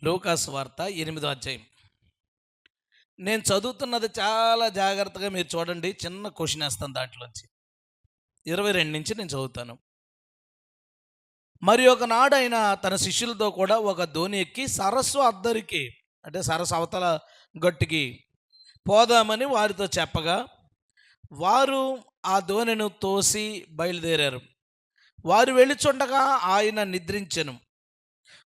లూకాసు వార్త 8వ అధ్యాయం. నేను చదువుతున్నది చాలా జాగ్రత్తగా మీరు చూడండి. చిన్న క్వెషన్ ఏస్తాను దాంట్లోంచి. 22 నుంచి నేను చదువుతాను. మరి ఒకనాడు ఆయన తన శిష్యులతో కూడా ఒక దోణి ఎక్కి సరస్సు అద్దరికి, అంటే సరస్సు అవతల గట్టుకి పోదామని వారితో చెప్పగా, వారు ఆ దోణిను తోసి బయలుదేరారు. వారు వెళ్ళుచుండగా ఆయన నిద్రించెను.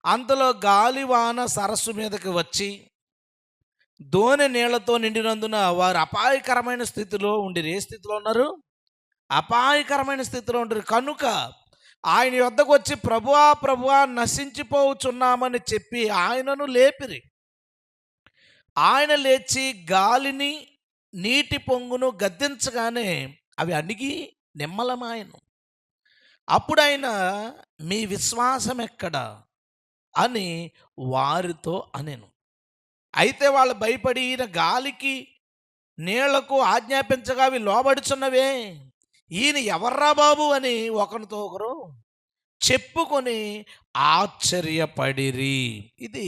అంతలో గాలివాన సరస్సు మీదకి వచ్చి దోణి నీళ్లతో నిండినందున వారు అపాయకరమైన స్థితిలో ఉండిరి. ఏ స్థితిలో ఉన్నారు? అపాయకరమైన స్థితిలో ఉండిరి. కనుక ఆయన యొద్దకు వచ్చి, ప్రభువా ప్రభువా, నశించిపోవచ్చున్నామని చెప్పి ఆయనను లేపిరి. ఆయన లేచి గాలిని నీటి పొంగును గద్దించగానే అవి అణిగి నిమ్మలమాయను. అప్పుడు ఆయన, మీ విశ్వాసం ఎక్కడా అని వారితో అనెను. అయితే వాళ్ళు భయపడి, ఈయన గాలికి నీళ్లకు ఆజ్ఞాపించగా అవి లోబడుచున్నవే, ఈయన ఎవర్రా బాబు అని ఒకరితో ఒకరు చెప్పుకొని ఆశ్చర్యపడిరి. ఇది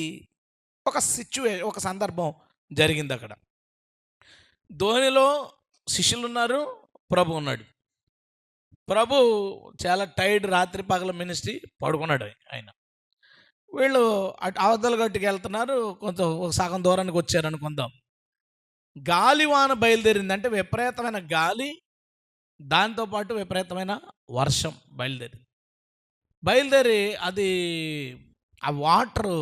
ఒక సందర్భం జరిగింది అక్కడ. ధోనిలో శిష్యులు ఉన్నారు, ప్రభు ఉన్నాడు. ప్రభు చాలా టైర్డ్, రాత్రి పగల మినిస్ట్రీ, పడుకున్నాడు ఆయన. వీళ్ళు అటు అవతల గట్టుకు వెళ్తున్నారు, కొంచెం ఒక సగం దూరానికి వచ్చారు అనుకుందాం. గాలివాన బయలుదేరింది, అంటే విపరీతమైన గాలి, దాంతోపాటు విపరీతమైన వర్షం బయలుదేరి అది ఆ వాటర్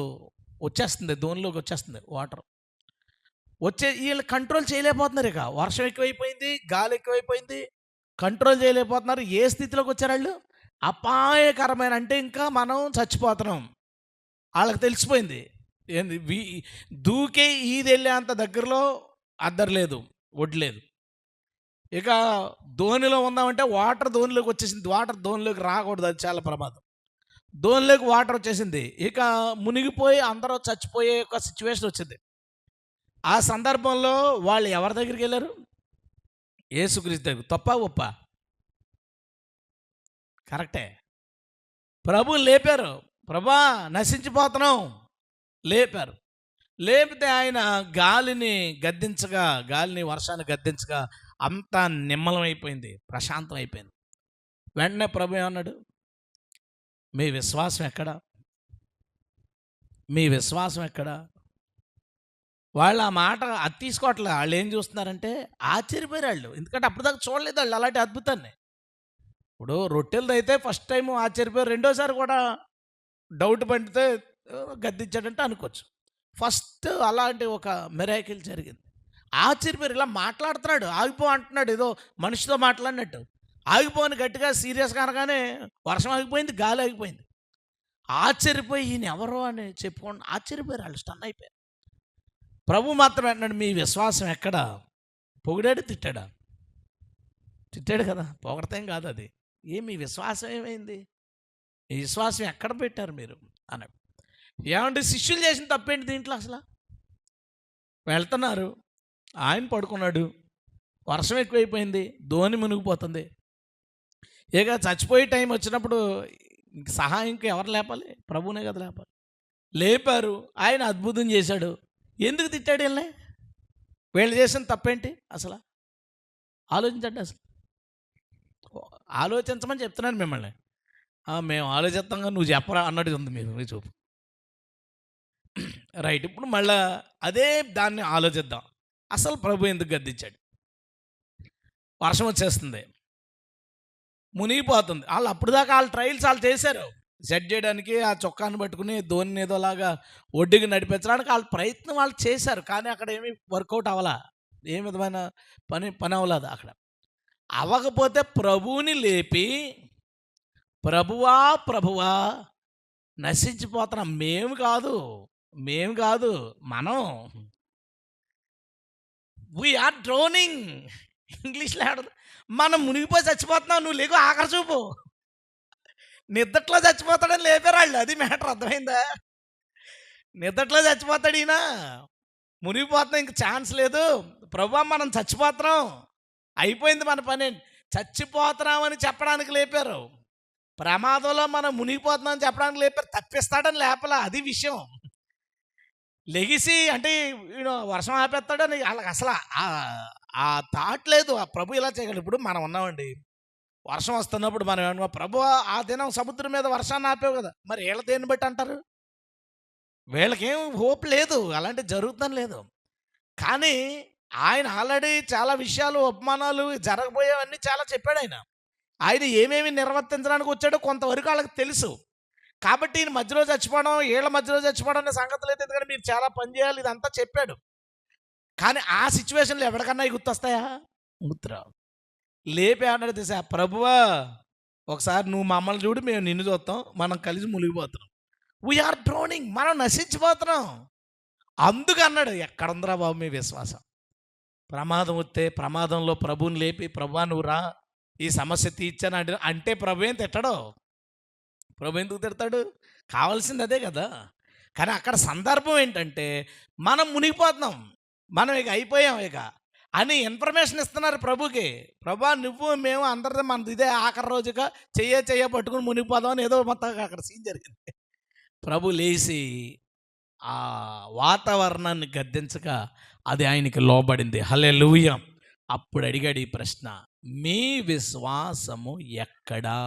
వచ్చేస్తుంది, ధోనిలోకి వచ్చేస్తుంది వాటర్. వీళ్ళు కంట్రోల్ చేయలేకపోతున్నారు. ఇక వర్షం ఎక్కువైపోయింది, గాలి ఎక్కువైపోయింది, కంట్రోల్ చేయలేకపోతున్నారు. ఏ స్థితిలోకి వచ్చారు వాళ్ళు? అపాయకరమైన, అంటే ఇంకా మనం చచ్చిపోతున్నాం. వాళ్ళకి తెలిసిపోయింది. ఏంది దూకే ఈది వెళ్ళే అంత దగ్గరలో అద్దరలేదు, ఒడ్లేదు. ఇక ధోనిలో ఉందామంటే వాటర్ ధోనిలోకి వచ్చేసింది. వాటర్ ధోనిలోకి రాకూడదు, అది చాలా ప్రమాదం. ధోనిలోకి వాటర్ వచ్చేసింది. ఇక మునిగిపోయి అందరూ చచ్చిపోయే ఒక సిచ్యువేషన్ వచ్చింది. ఆ సందర్భంలో వాళ్ళు ఎవరి దగ్గరికి వెళ్ళారు? యేసుక్రీస్తు దగ్గర. తప్ప ఒప్ప? కరెక్టే. ప్రభుని లేపారు. ప్రభా, నశించిపోతున్నాం, లేపారు. లేపితే ఆయన గాలిని వర్షాన్ని గద్దించగా అంతా నిమ్మలమైపోయింది, ప్రశాంతం అయిపోయింది. వెంటనే ప్రభు ఏమన్నాడు? మీ విశ్వాసం ఎక్కడా? మీ విశ్వాసం ఎక్కడా? వాళ్ళు ఆ మాట అది తీసుకోవట్లే. వాళ్ళు ఏం చూస్తున్నారంటే ఆశ్చర్యపోయారు వాళ్ళు. ఎందుకంటే అప్పటిదాకా చూడలేదు వాళ్ళు అలాంటి అద్భుతాన్ని. ఇప్పుడు రొట్టెలది అయితే ఫస్ట్ టైం ఆశ్చర్యపోయారు, రెండోసారి కూడా డౌట్ పడితే గద్దించాడంటే అనుకోవచ్చు. ఫస్ట్ అలాంటి ఒక మిరాకిల్ జరిగింది. ఆశ్చర్యపోయారు. ఇలా మాట్లాడుతున్నాడు, ఆగిపో అంటున్నాడు, ఏదో మనిషితో మాట్లాడినట్టు. ఆగిపోని గట్టిగా సీరియస్గా అనగానే వర్షం ఆగిపోయింది, గాలి ఆగిపోయింది. ఆశ్చర్యపోయి ఈయన ఎవరో అని చెప్పుకోండి ఆశ్చర్యపోయారు వాళ్ళు, స్టన్ అయిపోయారు. ప్రభు మాత్రం అంటున్నాడు, మీ విశ్వాసం ఎక్కడా? పొగిడాడు, తిట్టాడా? తిట్టాడు కదా, పొగడతాం కాదు అది. మీ విశ్వాసం ఏమైంది? ఈ విశ్వాసం ఎక్కడ పెట్టారు మీరు అన్నాడు. ఏమంటే శిష్యులు చేసిన తప్పేంటి దీంట్లో? అసలు వెళ్తున్నారు, ఆయన పడుకున్నాడు, వర్షం ఎక్కువైపోయింది, ధోని మునిగిపోతుంది. ఇక చచ్చిపోయే టైం వచ్చినప్పుడు సహాయంకి ఎవరు లేపాలి? ప్రభువునే కదా లేపాలి. లేపారు, ఆయన అద్భుతం చేశాడు. ఎందుకు తిట్టాడు వీళ్ళని? వీళ్ళు చేసిన తప్పేంటి అసలు? ఆలోచించండి. అసలు ఆలోచించమని చెప్తున్నాను మిమ్మల్ని. మేము ఆలోచిస్తాం కానీ నువ్వు చెప్పరా అన్నట్టు ఉంది మీరు చూపు. రైట్, ఇప్పుడు మళ్ళా అదే దాన్ని ఆలోచిద్దాం. అసలు ప్రభు ఎందుకు గద్దించాడు? వర్షం వచ్చేస్తుంది, మునిగిపోతుంది. వాళ్ళు అప్పుడు దాకా ట్రయల్స్ చేశారు సెట్ చేయడానికి, ఆ చొక్కాన్ని పట్టుకుని ధోని ఏదోలాగా ఒడ్డుకి నడిపించడానికి వాళ్ళ ప్రయత్నం వాళ్ళు చేశారు. కానీ అక్కడ ఏమీ వర్కౌట్ అవ్వాల, ఏ విధమైన పని అవ్వలేదు. అక్కడ అవ్వకపోతే ప్రభువుని లేపి, ప్రభువా ప్రభువా, నశించిపోతున్నాం, మేము కాదు మనం, వీఆర్ డ్రోనింగ్. ఇంగ్లీష్లో మనం మునిగిపోయి చచ్చిపోతున్నాం, నువ్వు లేకు, ఆఖరి చూపు. నిద్దట్లో చచ్చిపోతాడని లేపారు వాళ్ళు, అది మ్యాటర్. అర్థమైందా? నిద్దట్లో చచ్చిపోతాడు ఈయన, మునిగిపోతున్నాం, ఇంక ఛాన్స్ లేదు, ప్రభువా మనం చచ్చిపోతున్నాం, అయిపోయింది మన పని. చచ్చిపోతున్నామని చెప్పడానికి లేపారు, ప్రమాదంలో మనం మునిగిపోతున్నామని చెప్పడానికి లేపారు, తప్పిస్తాడని లేపలా, అది విషయం. లెగిసి అంటే వర్షం ఆపేస్తాడని వాళ్ళకి అసలు ఆ థాట్ లేదు. ఆ ప్రభు ఇలా చేయగలడు. ఇప్పుడు మనం ఉన్నామండి, వర్షం వస్తున్నప్పుడు మనం ఏమన్నా, ప్రభు ఆ దినం సముద్రం మీద వర్షాన్ని ఆపేవు కదా, మరి వీళ్ళ దేన్ని బట్టి అంటారు? వీళ్ళకేం హోప్ లేదు, అలాంటివి జరుగుతుందని లేదు. కానీ ఆయన ఆల్రెడీ చాలా విషయాలు, ఉపమానాలు జరగబోయేవన్నీ చాలా చెప్పాడు ఆయన. ఆయన ఏమేమి నిర్వర్తించడానికి వచ్చాడో కొంతవరకు వాళ్ళకి తెలుసు. కాబట్టి ఈయన మధ్యలో చచ్చిపోవడం, వీళ్ళ మధ్యలో చచ్చిపోవడం అనే సంగతులు అయితే ఎందుకంటే మీరు చాలా పని చేయాలి ఇదంతా చెప్పాడు. కానీ ఆ సిచ్యువేషన్లో ఎవరికన్నా ఇవి గుర్తొస్తాయా? గుర్తురావు. లేపి అన్నాడు తెలుసా, ప్రభువా ఒకసారి నువ్వు మమ్మల్ని చూడు, మేము నిన్ను చూస్తాం, మనం కలిసి మునిగిపోతున్నాం, వీఆర్ డ్రోనింగ్, మనం నశించిపోతున్నాం. అందుకు అన్నాడు, ఎక్కడుందిరా బాబు మీ విశ్వాసం? ప్రమాదం వస్తే ప్రమాదంలో ప్రభుని లేపి, ప్రభువా నువ్వు రా, ఈ సమస్య తీర్చాను అంటే ప్రభు ఏం తిట్టడో? ప్రభు ఎందుకు తిడతాడు? కావాల్సింది అదే కదా. కానీ అక్కడ సందర్భం ఏంటంటే మనం మునిగిపోతున్నాం, మనం ఇక అయిపోయాం ఇక అని ఇన్ఫర్మేషన్ ఇస్తున్నారు ప్రభుకి. ప్రభా నువ్వు మేము అందరితో మనది ఇదే ఆఖరి రోజుగా చెయ్య పట్టుకుని మునిగిపోదాం అని ఏదో మొత్తం అక్కడ సీన్ జరిగింది. ప్రభు లేచి ఆ వాతావరణాన్ని గద్దించగా అది ఆయనకి లోబడింది. హల్లెలూయా. అప్పుడు అడిగాడు ఈ ప్రశ్న, మీ విశ్వాసము ఎక్కడా?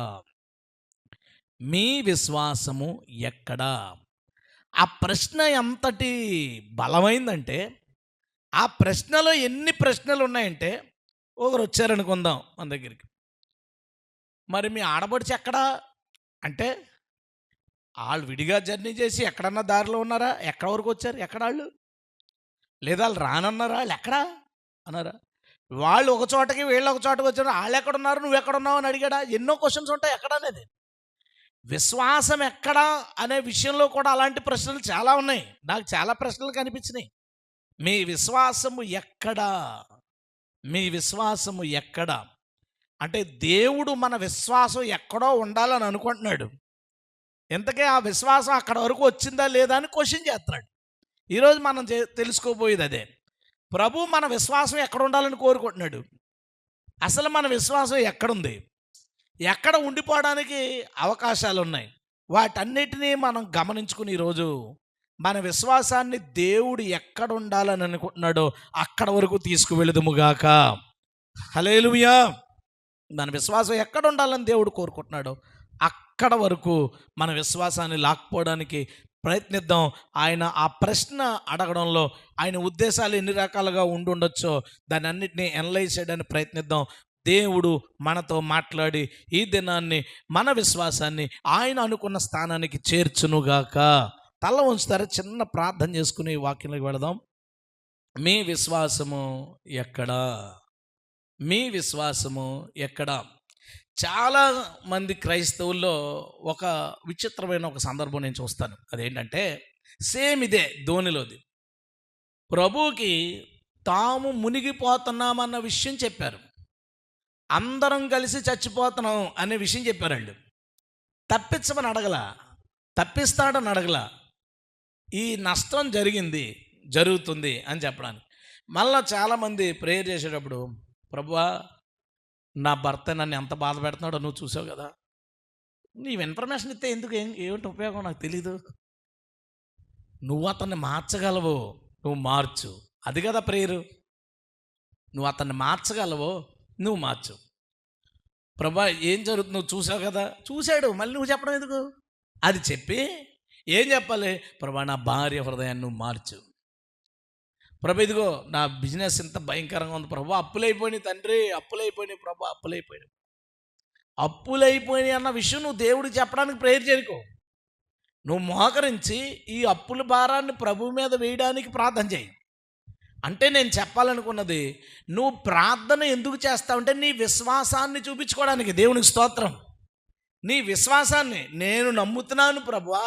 మీ విశ్వాసము ఎక్కడా? ఆ ప్రశ్న ఎంతటి బలమైందంటే, ఆ ప్రశ్నలో ఎన్ని ప్రశ్నలు ఉన్నాయంటే, ఒకరు వచ్చారనుకుందాం మన దగ్గరికి, మరి మీ ఆడపడుచు ఎక్కడా అంటే, వాళ్ళు విడిగా జర్నీ చేసి ఎక్కడన్నా దారిలో ఉన్నారా? ఎక్కడ వరకు వచ్చారు? ఎక్కడ వాళ్ళు? లేదా వాళ్ళు రానన్నారా? వాళ్ళు ఎక్కడా అన్నారా? వాళ్ళు ఒక చోటకి వీళ్ళు ఒక చోటకి వచ్చారు, వాళ్ళు ఎక్కడున్నారు, నువ్వు ఎక్కడున్నావు అని అడిగాడా? ఎన్నో క్వశ్చన్స్ ఉంటాయి ఎక్కడ అనేది. విశ్వాసం ఎక్కడా అనే విషయంలో కూడా అలాంటి ప్రశ్నలు చాలా ఉన్నాయి. నాకు చాలా ప్రశ్నలు కనిపించినాయి. మీ విశ్వాసము ఎక్కడా? మీ విశ్వాసము ఎక్కడా అంటే దేవుడు మన విశ్వాసం ఎక్కడో ఉండాలని అనుకుంటున్నాడు. ఇంతకే ఆ విశ్వాసం అక్కడ వరకు వచ్చిందా లేదా అని క్వశ్చన్ చేస్తున్నాడు. ఈరోజు మనం తెలుసుకోబోయేది అదే. ప్రభు మన విశ్వాసం ఎక్కడ ఉండాలని కోరుకుంటున్నాడు. అసలు మన విశ్వాసం ఎక్కడుంది, ఎక్కడ ఉండిపోవడానికి అవకాశాలు ఉన్నాయి, వాటన్నిటినీ మనం గమనించుకుని ఈరోజు మన విశ్వాసాన్ని దేవుడు ఎక్కడ ఉండాలని అనుకుంటున్నాడో అక్కడ వరకు తీసుకువెళుదుముగాక. హల్లెలూయా. మన విశ్వాసం ఎక్కడ ఉండాలని దేవుడు కోరుకుంటున్నాడో అక్కడ వరకు మన విశ్వాసాన్ని లాక్కోవడానికి ప్రయత్నిద్దాం. ఆయన ఆ ప్రశ్న అడగడంలో ఆయన ఉద్దేశాలు ఎన్ని రకాలుగా ఉండుండొచ్చో దాన్ని అన్నిటినీ అనలైజ్ చేయడానికి ప్రయత్నిద్దాం. దేవుడు మనతో మాట్లాడి ఈ దినాన్ని మన విశ్వాసాన్ని ఆయన అనుకున్న స్థానానికి చేర్చునుగాక. తల ఉంచుతారా? చిన్న ప్రార్థన చేసుకుని వాక్యంలోకి వెళదాం. మీ విశ్వాసము ఎక్కడా? మీ విశ్వాసము ఎక్కడా? చాలా మంది క్రైస్తవుల్లో ఒక విచిత్రమైన ఒక సందర్భం నేను చూస్తాను. అదేంటంటే సేమ్ ఇదే ధోనిలోది. ప్రభువుకి తాము మునిగిపోతున్నామన్న విషయం చెప్పారు, అందరం కలిసి చచ్చిపోతున్నాం అనే విషయం చెప్పారండి. తప్పించమని అడగల, తప్పిస్తాడని అడగల, ఈ నష్టం జరుగుతుంది అని చెప్పడానికి. మళ్ళీ చాలామంది ప్రేయర్ చేసేటప్పుడు, ప్రభువా నా భర్త నన్ను ఎంత బాధ పెడుతున్నాడో నువ్వు చూసావు కదా, నీవు ఇన్ఫర్మేషన్ ఇస్తే ఎందుకు, ఏమిటి ఉపయోగం నాకు తెలీదు, నువ్వు అతన్ని మార్చగలవు, నువ్వు మార్చు. అది కదా ప్రేయరు. నువ్వు అతన్ని మార్చగలవు, నువ్వు మార్చు. ప్రభా ఏం జరుగుతుంది నువ్వు చూసావు కదా, చూశాడు, మళ్ళీ నువ్వు చెప్పడం ఎందుకు? అది చెప్పి ఏం చెప్పాలి? ప్రభా నా భార్య హృదయాన్ని నువ్వు మార్చు. ప్రభా ఇదిగో నా బిజినెస్ ఇంత భయంకరంగా ఉంది ప్రభా, అప్పులైపోయినాయి తండ్రి, అప్పులైపోయినాయి ప్రభా, అప్పులైపోయినాయి అన్న విషయం నువ్వు దేవుడికి చెప్పడానికి ప్రేయర్ చేయకు. నువ్వు మోకరించి ఈ అప్పుల భారాన్ని ప్రభు మీద వేయడానికి ప్రార్థన చేయి. అంటే నేను చెప్పాలనుకున్నది, నువ్వు ప్రార్థన ఎందుకు చేస్తావంటే నీ విశ్వాసాన్ని చూపించుకోవడానికి. దేవునికి స్తోత్రం. నీ విశ్వాసాన్ని, నేను నమ్ముతున్నాను ప్రభువా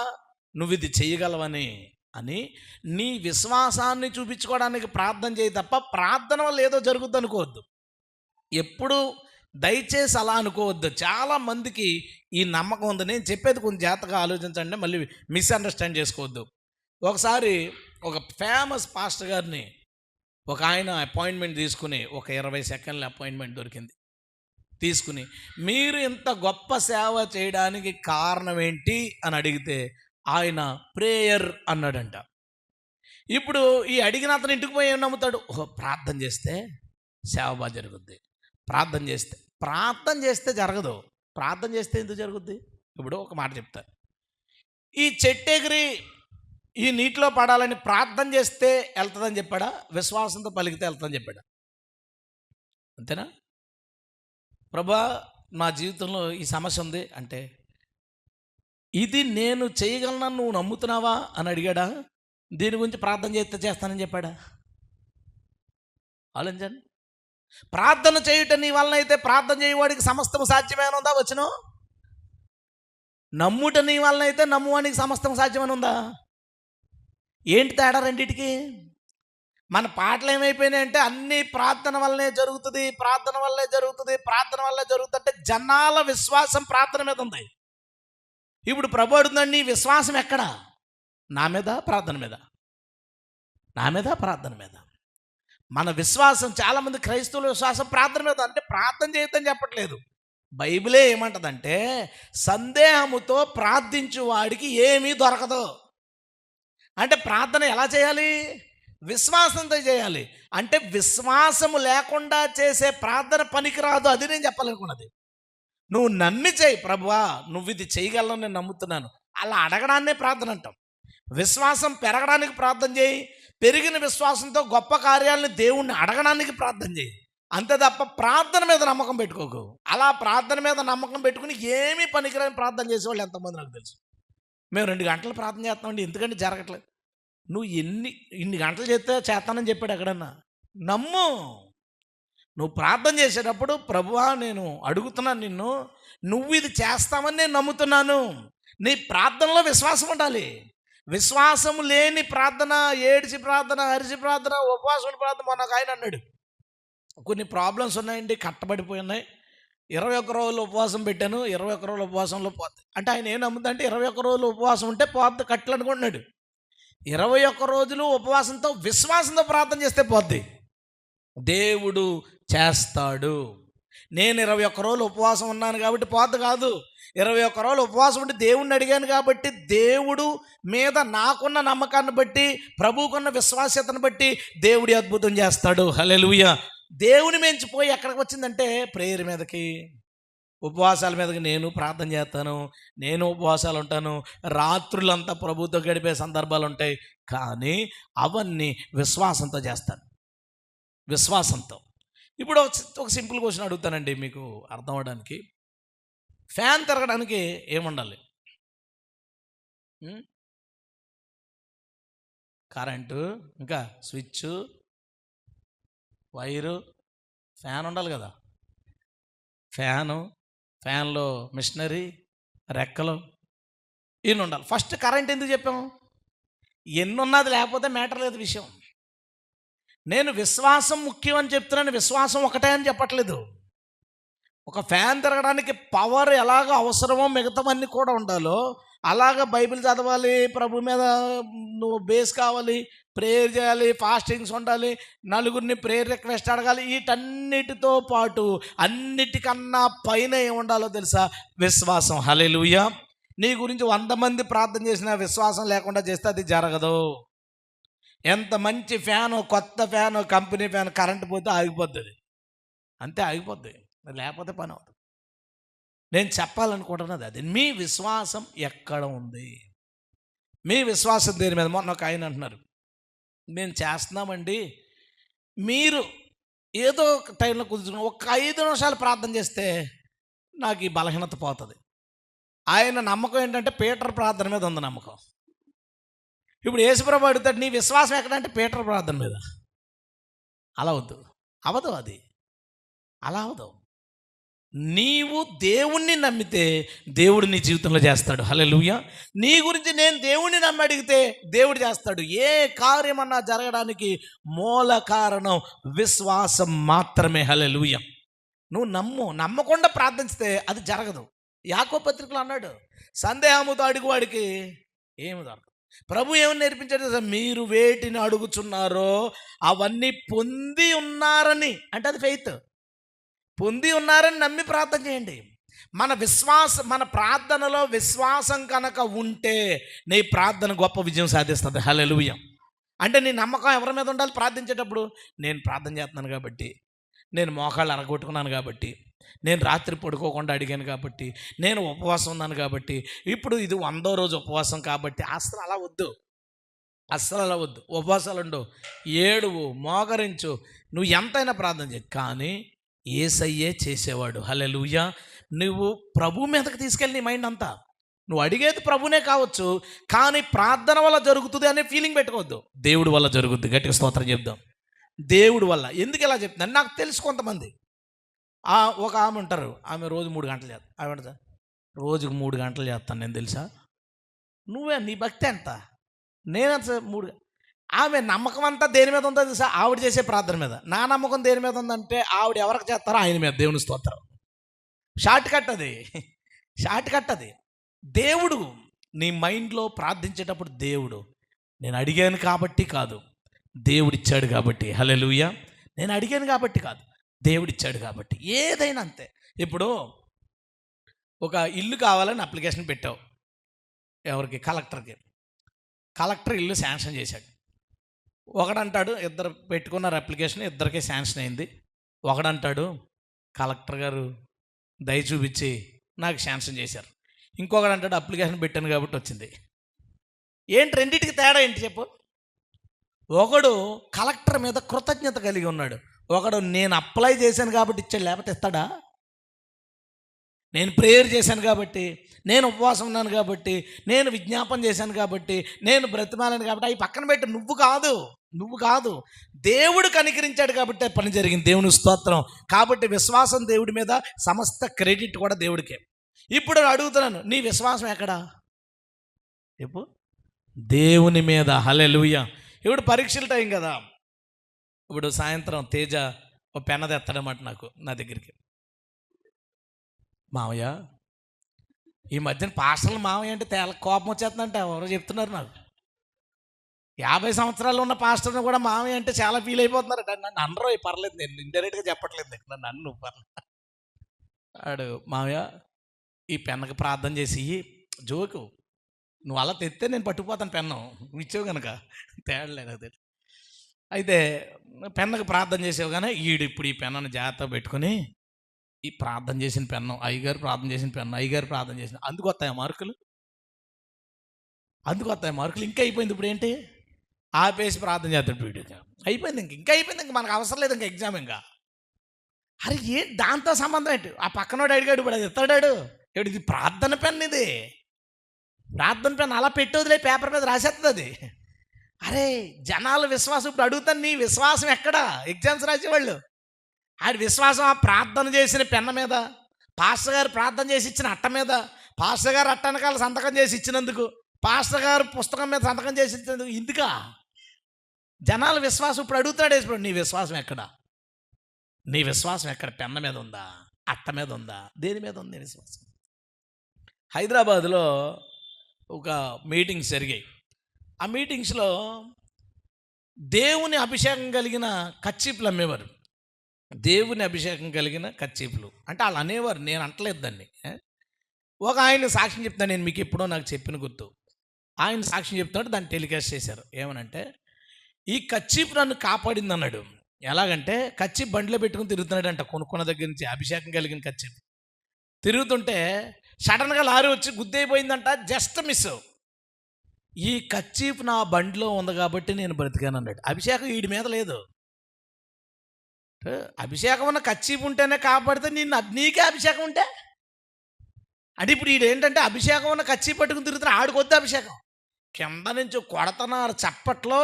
నువ్వు ఇది చేయగలవని అని నీ విశ్వాసాన్ని చూపించుకోవడానికి ప్రార్థన చేయి తప్ప ప్రార్థన వల్ల ఏదో జరుగుద్ది అనుకోవద్దు. ఎప్పుడు దయచేసి అలా అనుకోవద్దు. చాలామందికి ఈ నమ్మకం ఉంది. నేను చెప్పేది కొంచెం జాగ్రత్తగా ఆలోచించండి, మళ్ళీ మిస్అండర్స్టాండ్ చేసుకోవద్దు. ఒకసారి ఒక ఫేమస్ పాస్టర్ గారిని ఒక ఆయన అపాయింట్మెంట్ తీసుకుని, ఒక 20 సెకండ్ల అపాయింట్మెంట్ దొరికింది. తీసుకుని మీరు ఇంత గొప్ప సేవ చేయడానికి కారణం ఏంటి అని అడిగితే ఆయన ప్రేయర్ అన్నాడంట. ఇప్పుడు ఈ అడిగిన అతను ఇంటికి పోయి ఏం నమ్ముతాడు? ఓహో, ప్రార్థన చేస్తే సేవ బాగా జరుగుద్ది. ప్రార్థన చేస్తే జరగదు. ప్రార్థన చేస్తే ఎందుకు జరుగుద్ది? ఇప్పుడు ఒక మాట చెప్తా. ఈ చెట్టు ఎగిరి ఈ నీటిలో పడాలని ప్రార్థన చేస్తే వెళ్తుందని చెప్పాడా? విశ్వాసంతో పలికితే వెళ్తుందని చెప్పాడా? అంతేనా? ప్రభా, నా జీవితంలో ఈ సమస్య ఉంది అంటే, ఇది నేను చేయగలనని నువ్వు నమ్ముతున్నావా అని అడిగాడా? దీని గురించి ప్రార్థన చేస్తే చేస్తానని చెప్పాడా? ఆలోచించండి. ప్రార్థన చేయుట నీ వలన అయితే ప్రార్థన చేయవాడికి సమస్తము సాధ్యమేనా ఉందా? వచనం. నమ్ముట నీ వలన అయితే నమ్మువానికి సమస్తం సాధ్యమని ఉందా? ఏంటి తేడా రెండిటికి? మన పాటలు ఏమైపోయినాయంటే అన్ని ప్రార్థన వల్లనే జరుగుతుంది, ప్రార్థన వల్లే జరుగుతుంది, ప్రార్థన వల్లే జరుగుతుంటే జనాల విశ్వాసం ప్రార్థన మీద ఉంది. ఇప్పుడు ప్రభు అడుగుతున్నాడు, నీ విశ్వాసం ఎక్కడ? నా మీద, ప్రార్థన మీద? నా మీద, ప్రార్థన మీద. మన విశ్వాసం, చాలామంది క్రైస్తవుల విశ్వాసం ప్రార్థన మీద. అంటే ప్రార్థన చేయొద్దని చెప్పట్లేదు. బైబిలే ఏమంటదంటే, సందేహముతో ప్రార్థించు వాడికి ఏమీ దొరకదు. అంటే ప్రార్థన ఎలా చేయాలి? విశ్వాసంతో చేయాలి. అంటే విశ్వాసము లేకుండా చేసే ప్రార్థన పనికిరాదు. అది నేను చెప్పాలనుకున్నది. నువ్వు నమ్మి చేయి. ప్రభువా, నువ్వు ఇది చేయగలను, నేను నమ్ముతున్నాను, అలా అడగడాన్నే ప్రార్థన అంటాం. విశ్వాసం పెరగడానికి ప్రార్థన చేయి. పెరిగిన విశ్వాసంతో గొప్ప కార్యాలను దేవుణ్ణి అడగడానికి ప్రార్థన చేయి. అంతే తప్ప ప్రార్థన మీద నమ్మకం పెట్టుకోకు. అలా ప్రార్థన మీద నమ్మకం పెట్టుకుని ఏమీ పనికిరాని ప్రార్థన చేసేవాళ్ళు ఎంతమంది నాకు తెలుసు. మేము 2 గంటలు ప్రార్థన చేస్తామండి, ఎందుకంటే జరగట్లేదు. నువ్వు ఇన్ని గంటలు చేస్తానని చెప్పాడు ఎక్కడన్నా? నమ్ము. నువ్వు ప్రార్థన చేసేటప్పుడు, ప్రభువా నేను అడుగుతున్నాను నిన్ను, నువ్వు ఇది చేస్తామని నేను నమ్ముతున్నాను. నీ ప్రార్థనలో విశ్వాసం ఉండాలి. విశ్వాసం లేని ప్రార్థన, ఏడిచి ప్రార్థన, అరిచి ప్రార్థన, ఉపవాసం ప్రార్థన. మొన్న ఆయన అన్నాడు, కొన్ని ప్రాబ్లమ్స్ ఉన్నాయండి, కట్టబడిపోయి ఉన్నాయి, 21 రోజులు ఉపవాసం పెట్టాను, 21 రోజుల ఉపవాసంలో పోద్ది అంటే ఆయన ఏం నమ్ముతుందంటే 21 రోజులు ఉపవాసం ఉంటే పోద్ది కట్టలు అనుకుంటున్నాడు. 21 రోజులు ఉపవాసంతో విశ్వాసంతో ప్రార్థన చేస్తే పోద్ది. దేవుడు చేస్తాడు. నేను 21 రోజులు ఉపవాసం ఉన్నాను కాబట్టి పోద్ది కాదు. 21 రోజులు ఉపవాసం ఉంటే దేవుణ్ణి అడిగాను కాబట్టి, దేవుడు మీద నాకున్న నమ్మకాన్ని బట్టి, ప్రభువుకున్న విశ్వాస్యతను బట్టి దేవుడి అద్భుతం చేస్తాడు. హల్లెలూయా. దేవుని మించిపోయి ఎక్కడికి వచ్చిందంటే ప్రేయర్ మీదకి, ఉపవాసాల మీదకి. నేను ప్రార్థన చేస్తాను, నేను ఉపవాసాలు ఉంటాను, రాత్రులంతా ప్రభుతో గడిపే సందర్భాలు ఉంటాయి. కానీ అవన్నీ విశ్వాసంతో చేస్తాను, విశ్వాసంతో. ఇప్పుడు ఒక సింపుల్ క్వశ్చన్ అడుగుతానండి మీకు అర్థం అవడానికి. ఫ్యాన్ తిరగడానికి ఏముండాలి? కరెంటు, ఇంకా స్విచ్, వైరు, ఫ్యాన్ ఉండాలి కదా. ఫ్యాన్లో మిషనరీ, రెక్కలు, ఇన్ని ఉండాలి. ఫస్ట్ కరెంట్ ఎందుకు చెప్పాము? ఎన్నున్నది లేకపోతే మ్యాటర్ లేదు విషయం. నేను విశ్వాసం ముఖ్యం అని చెప్తున్నాను, విశ్వాసం ఒకటే అని చెప్పట్లేదు. ఒక ఫ్యాన్ తిరగడానికి పవర్ ఎలాగో అవసరమో మిగతావన్నీ కూడా ఉండాలో అలాగ బైబిల్ చదవాలి, ప్రభు మీద నువ్వు బేస్ కావాలి, ప్రేయర్ చేయాలి, ఫాస్టింగ్స్ ఉండాలి, నలుగురిని ప్రేయర్ రిక్వెస్ట్ అడగాలి. వీటన్నిటితో పాటు అన్నిటికన్నా పైన ఏముండాలో తెలుసా? విశ్వాసం. హల్లెలూయా. నీ గురించి 100 మంది ప్రార్థన చేసిన విశ్వాసం లేకుండా చేస్తే అది జరగదు. ఎంత మంచి ఫ్యాను, కొత్త ఫ్యాను, కంపెనీ ఫ్యాన్, కరెంటు పోతే ఆగిపోద్ది. అది అంతే, ఆగిపోద్ది. లేకపోతే పని అవుతుంది. నేను చెప్పాలనుకుంటున్నది అది. మీ విశ్వాసం ఎక్కడ ఉంది? మీ విశ్వాసం దేని మీద? మొన్న ఒక ఆయన అంటున్నారు, మేము చేస్తున్నామండి, మీరు ఏదో ఒక టైంలో కుదుర్చుకుని ఒక 5 నిమిషాలు ప్రార్థన చేస్తే నాకు ఈ బలహీనత పోతుంది. ఆయన నమ్మకం ఏంటంటే పీటర్ ప్రార్థన మీద ఉంది నమ్మకం. ఇప్పుడు యేసుప్రభు అడుగుతాడు, నీ విశ్వాసం ఎక్కడంటే పీటర్ ప్రార్థన మీద. అలా వద్దు, అవదు. అది అలా అవదు. నీవు దేవుణ్ణి నమ్మితే దేవుడు నీ జీవితంలో చేస్తాడు. హల్లెలూయా. నీ గురించి నేను దేవుణ్ణి నమ్మి అడిగితే దేవుడు చేస్తాడు. ఏ కార్యమన్నా జరగడానికి మూల కారణం విశ్వాసం మాత్రమే. హల్లెలూయా. నువ్వు నమ్మకుండా ప్రార్థిస్తే అది జరగదు. యాకోబు పత్రికలో అన్నాడు, సందేహముతో అడుగువాడికి ఏమి దొరకదు. ప్రభు ఏమని నేర్పించాడు? మీరు వేటిని అడుగుచున్నారో అవన్నీ పొంది ఉన్నారని. అంటే అది ఫెయిత్. పొంది ఉన్నారని నమ్మి ప్రార్థన చేయండి. మన ప్రార్థనలో విశ్వాసం కనుక ఉంటే నీ ప్రార్థన గొప్ప విజయం సాధిస్తుంది. హల్లెలూయా. అంటే నీ నమ్మకం ఎవరి మీద ఉండాలి ప్రార్థించేటప్పుడు? నేను ప్రార్థన చేస్తున్నాను కాబట్టి, నేను మోకాళ్ళు అరగొట్టుకున్నాను కాబట్టి, నేను రాత్రి పడుకోకుండా అడిగాను కాబట్టి, నేను ఉపవాసం ఉన్నాను కాబట్టి, ఇప్పుడు ఇది 100వ రోజు ఉపవాసం కాబట్టి అస్సలు అలా వద్దు. అస్సలు అలా వద్దు. ఉపవాసాలు ఉండవు. ఏడువు, మోకరించు, నువ్వు ఎంతైనా ప్రార్థన చేయి. కానీ యేసయ్యే చేసేవాడు. హల్లెలూయా! నువ్వు ప్రభు మీదకి తీసుకెళ్ళి నీ మైండ్ అంతా. నువ్వు అడిగేది ప్రభునే కావచ్చు, కానీ ప్రార్థన వల్ల జరుగుతుంది అనే ఫీలింగ్ పెట్టుకోవద్దు. దేవుడి వల్ల జరుగుద్ది. గట్టిగా స్తోత్రం చెప్దాం. దేవుడి వల్ల. ఎందుకు ఇలా చెప్తున్నాను? నాకు తెలుసు కొంతమంది. ఒక ఆమె ఉంటారు. ఆమె రోజు 3 గంటలు చేస్తారు. ఆమె అంటది, రోజుకు 3 గంటలు చేస్తాను నేను తెలుసా? నువ్వే నీ భక్తి ఎంత? నేనంత 3 ఆమె నమ్మకం అంతా దేని మీద ఉందో తెలుసా? ఆవిడ చేసే ప్రార్థన మీద. నా నమ్మకం దేని మీద ఉందంటే ఆవిడ ఎవరికి చేస్తారో ఆయన మీద. దేవుని స్తోత్రం. షార్ట్ కట్ అది. షార్ట్ కట్ అది. దేవుడు నీ మైండ్లో ప్రార్థించేటప్పుడు దేవుడు నేను అడిగాను కాబట్టి కాదు, దేవుడిచ్చాడు కాబట్టి. హల్లెలూయా! నేను అడిగాను కాబట్టి కాదు, దేవుడిచ్చాడు కాబట్టి. ఏదైనా అంతే. ఇప్పుడు ఒక ఇల్లు కావాలని అప్లికేషన్ పెట్టావు. ఎవరికి? కలెక్టర్కి. కలెక్టర్ ఇల్లు శాంక్షన్ చేశాడు. ఒకడంటాడు, ఇద్దరు పెట్టుకున్నారు అప్లికేషన్, ఇద్దరికే శాంక్షన్ అయింది. ఒకడంటాడు, కలెక్టర్ గారు దయ చూపించి నాకు శాంక్షన్ చేశారు. ఇంకొకడు అంటాడు, అప్లికేషన్ పెట్టాను కాబట్టి వచ్చింది. ఏంటి రెండింటికి తేడా ఏంటి చెప్పు? ఒకడు కలెక్టర్ మీద కృతజ్ఞత కలిగి ఉన్నాడు, ఒకడు నేను అప్లై చేశాను కాబట్టి ఇచ్చాడు, లేకపోతే ఇస్తాడా? నేను ప్రేయర్ చేశాను కాబట్టి, నేను ఉపవాసం ఉన్నాను కాబట్టి, నేను విజ్ఞాపన చేశాను కాబట్టి, నేను బ్రతిమాలను కాబట్టి అవి పక్కన పెట్టి నువ్వు కాదు దేవుడు కనికరించాడు కాబట్టి పని జరిగింది. దేవుని స్తోత్రం. కాబట్టి విశ్వాసం దేవుడి మీద, సమస్త క్రెడిట్ కూడా దేవుడికే. ఇప్పుడు అడుగుతున్నాను, నీ విశ్వాసం ఎక్కడా? చెప్పు. దేవుని మీద. హల్లెలూయా! ఇప్పుడు పరీక్షల టైం కదా. ఇప్పుడు సాయంత్రం తేజ ఒక పెన్న తెస్తాడన్నమాట నా దగ్గరికి. మావయ్య, ఈ మధ్యన పాస్టర్లు మావయ్య అంటే తేల కోపం వచ్చేస్తుందంటే ఎవరో చెప్తున్నారు నాకు. 50 సంవత్సరాలు ఉన్న పాస్టర్ని కూడా మావయ్య అంటే చాలా ఫీల్ అయిపోతున్నారు. నన్ను అనరు, పర్లేదు, నేను ఇండైరెక్ట్గా చెప్పట్లేదు, నన్ను అన్ను పర్లేదు. ఆడు, మావయ్య ఈ పెన్నకి ప్రార్థన చేసి జోకు, నువ్వు అలా తెస్తే నేను పట్టుకుపోతాను పెన్ను, నువ్వు ఇచ్చావు కనుక తేడలేదు అది. అయితే పెన్నకి ప్రార్థన చేసావు కానీ ఇప్పుడు ఈ పెన్నను జాగ్రత్తగా పెట్టుకుని ఈ ప్రార్థన చేసిన పెన్ను, అయ్యగారు ప్రార్థన చేసిన పెన్ను, అయ్యగారు ప్రార్థన చేసిన, అందుకు వస్తాయి మార్కులు. ఇంకా అయిపోయింది. ఇప్పుడు ఏంటి? ఆపేసి ప్రార్థన చేస్తాడు వీడికి. అయిపోయింది. ఇంకా అయిపోయింది. ఇంక మనకు అవసరం లేదు ఇంకా ఎగ్జామ్. ఇంకా అరే దాంతో సంబంధం ఏంటి? ఆ పక్కనోడు అడిగాడు, ఇప్పుడు అది ఎత్తాడాడు. ఇది ప్రార్థన పెన్, ఇది ప్రార్థన పెన్. అలా పెట్టేదిలే, పేపర్ మీద రాసేస్తుంది అది. అరే జనాల విశ్వాసం. ఇప్పుడు అడుగుతాను, నీ విశ్వాసం ఎక్కడ? ఎగ్జామ్స్ రాసేవాళ్ళు ఆడి విశ్వాసం ఆ ప్రార్థన చేసిన పెన్న మీద, పాస్టర్ గారు ప్రార్థన చేసి ఇచ్చిన అట్ట మీద, పాస్టర్ గారు అట్ట వెనకాల సంతకం చేసి ఇచ్చినందుకు, పాస్టర్ గారు పుస్తకం మీద సంతకం చేసి ఇచ్చినందుకు. ఇందుకా జనాల విశ్వాసం? ఇప్పుడు అడుగుతాడు, ఇప్పుడు నీ విశ్వాసం ఎక్కడ? నీ విశ్వాసం ఎక్కడ? పెన్న మీద ఉందా? అట్ట మీద ఉందా? దేని మీద ఉంది విశ్వాసం? హైదరాబాద్లో ఒక మీటింగ్స్ జరిగాయి. ఆ మీటింగ్స్లో దేవుని అభిషేకం కలిగిన కచ్చీపులు అమ్మేవారు. దేవుని అభిషేకం కలిగిన కచ్చీపులు అంటే వాళ్ళు అనేవారు, నేను అంటలేదు దాన్ని. ఒక ఆయన సాక్ష్యం చెప్తాను, నేను మీకు ఎప్పుడో నాకు చెప్పిన గుర్తు. ఆయన సాక్ష్యం చెప్తున్నాడు, దాన్ని టెలికాస్ట్ చేశారు. ఏమనంటే, ఈ కచ్చీపు నన్ను కాపాడింది అన్నాడు. ఎలాగంటే కచ్చీపు బండిలో పెట్టుకుని తిరుగుతున్నాడు అంట, కొనుక్కున్న దగ్గర నుంచి. అభిషేకం కలిగిన కచ్చీపు తిరుగుతుంటే సడన్గా లారీ వచ్చి గుద్దైపోయిందంట, జస్ట్ మిస్. ఈ కచ్చీపు నా బండిలో ఉంది కాబట్టి నేను బ్రతికాను అన్నాడు. అభిషేకం వీడి మీద లేదు. అభిషేకం ఉన్న కచ్చీపు ఉంటేనే కాపాడితే నీకే అభిషేకం ఉంటే అంటే ఇప్పుడు వీడు ఏంటంటే అభిషేకం ఉన్న కచ్చీపు పట్టుకుని తిరుగుతున్నా, ఆడికొద్దు అభిషేకం. కింద నుంచి కొడుతున్నారు చప్పట్లో.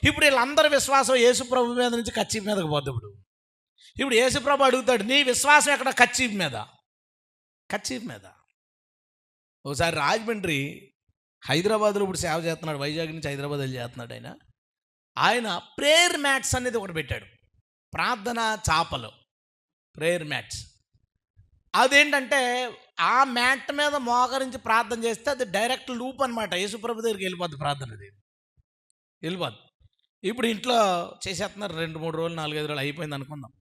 ఇప్పుడు వీళ్ళందరి విశ్వాసం యేసుప్రభు మీద నుంచి కచ్చీపు మీదకి పోద్ది. ఇప్పుడు యేసుప్రభు అడుగుతాడు, నీ విశ్వాసం ఎక్కడ? కచ్చీపు మీద. ఒకసారి రాజమండ్రి, హైదరాబాద్లో ఇప్పుడు సేవ చేస్తున్నాడు, వైజాగ్ నుంచి హైదరాబాద్ వెళ్ళి చేస్తున్నాడు. ఆయన ప్రేయర్ మ్యాట్స్ అనేది ఒకటి పెట్టాడు, ప్రార్థన చాపలు, ప్రేయర్ మ్యాట్స్. అదేంటంటే ఆ మ్యాట్ మీద మోకరించి ప్రార్థన చేస్తే అది డైరెక్ట్ లూప్ అనమాట, యేసుప్రభు దగ్గరికి వెళ్ళిపోద్ది ప్రార్థన. అది వెళ్ళిపోద్ది. ఇప్పుడు ఇంట్లో చేసేస్తున్నారు, 2-3 రోజులు 4-5 రోజులు అయిపోయింది అనుకుందాం.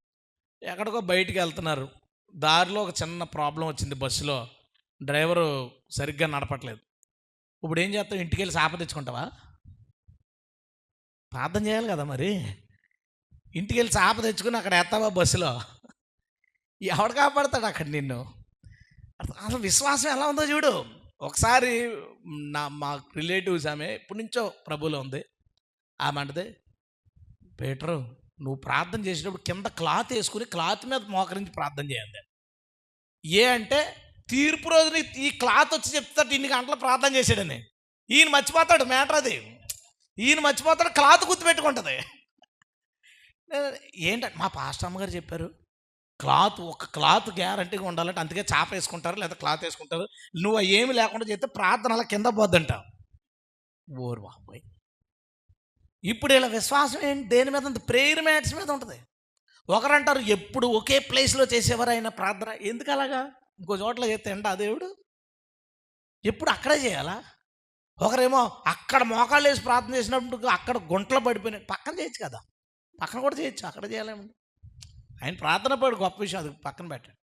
ఎక్కడికో బయటికి వెళ్తున్నారు, దారిలో ఒక చిన్న ప్రాబ్లం వచ్చింది, బస్సులో డ్రైవరు సరిగ్గా నడపట్లేదు. ఇప్పుడు ఏం చేస్తావు? ఇంటికి వెళ్ళి శాప తెచ్చుకుంటావా? ప్రార్థన చేయాలి కదా మరి. ఇంటికి వెళ్ళి చాప తెచ్చుకుని అక్కడ ఎత్తావా బస్సులో, ఎవడు కాపాడతాడు అక్కడ నిన్ను? అసలు విశ్వాసం ఎలా ఉందో చూడు. ఒకసారి మా రిలేటివ్స్ ఆమె ఎప్పటి నుంచో ప్రభులో ఉంది. ఆమె అంటది, పీటరు నువ్వు ప్రార్థన చేసేటప్పుడు కింద క్లాత్ వేసుకుని క్లాత్ మీద మోకరించి ప్రార్థన చేయండి. అంటే తీర్పు రోజున ఈ క్లాత్ వచ్చి చెప్తాడు ఇన్ని గంటల ప్రార్థన చేశాడని. ఈయన మర్చిపోతాడు మ్యాటర్ అది. ఈయన మర్చిపోతాడు, క్లాత్ గుర్తుపెట్టుకుంటుంది. ఏంటంటే మా పాస్టర్ అమ్మగారు చెప్పారు, ఒక క్లాత్ గ్యారంటీగా ఉండాలంటే అందుకే చాప వేసుకుంటారు లేదా క్లాత్ వేసుకుంటారు. నువ్వు ఏమి లేకుండా చేస్తే ప్రార్థన అలా కింద పోద్దంట. ఓరు బాబోయ్. ఇప్పుడు ఇలా విశ్వాసం ఏంటి దేని మీద ఉంది? ప్రేయర్ మ్యాట్స్ మీద ఉంటుంది. ఒకరంటారు ఎప్పుడు ఒకే ప్లేస్లో చేసేవారు ఆయన ప్రార్థన, ఎందుకు అలాగా? ఇంకో చోట్ల చేస్తే ఎండా దేవుడు ఎప్పుడు అక్కడే చేయాలా? ఒకరేమో అక్కడ మోకాళ్ళు వేసి ప్రార్థన చేసినప్పుడు అక్కడ గుంటలో పడిపోయినాయి, పక్కన చేయొచ్చు కదా, పక్కన కూడా చేయొచ్చు, అక్కడ చేయాలేమండి. ఆయన ప్రార్థన పడి గొప్ప విషయం, అది పక్కన పెట్టండి,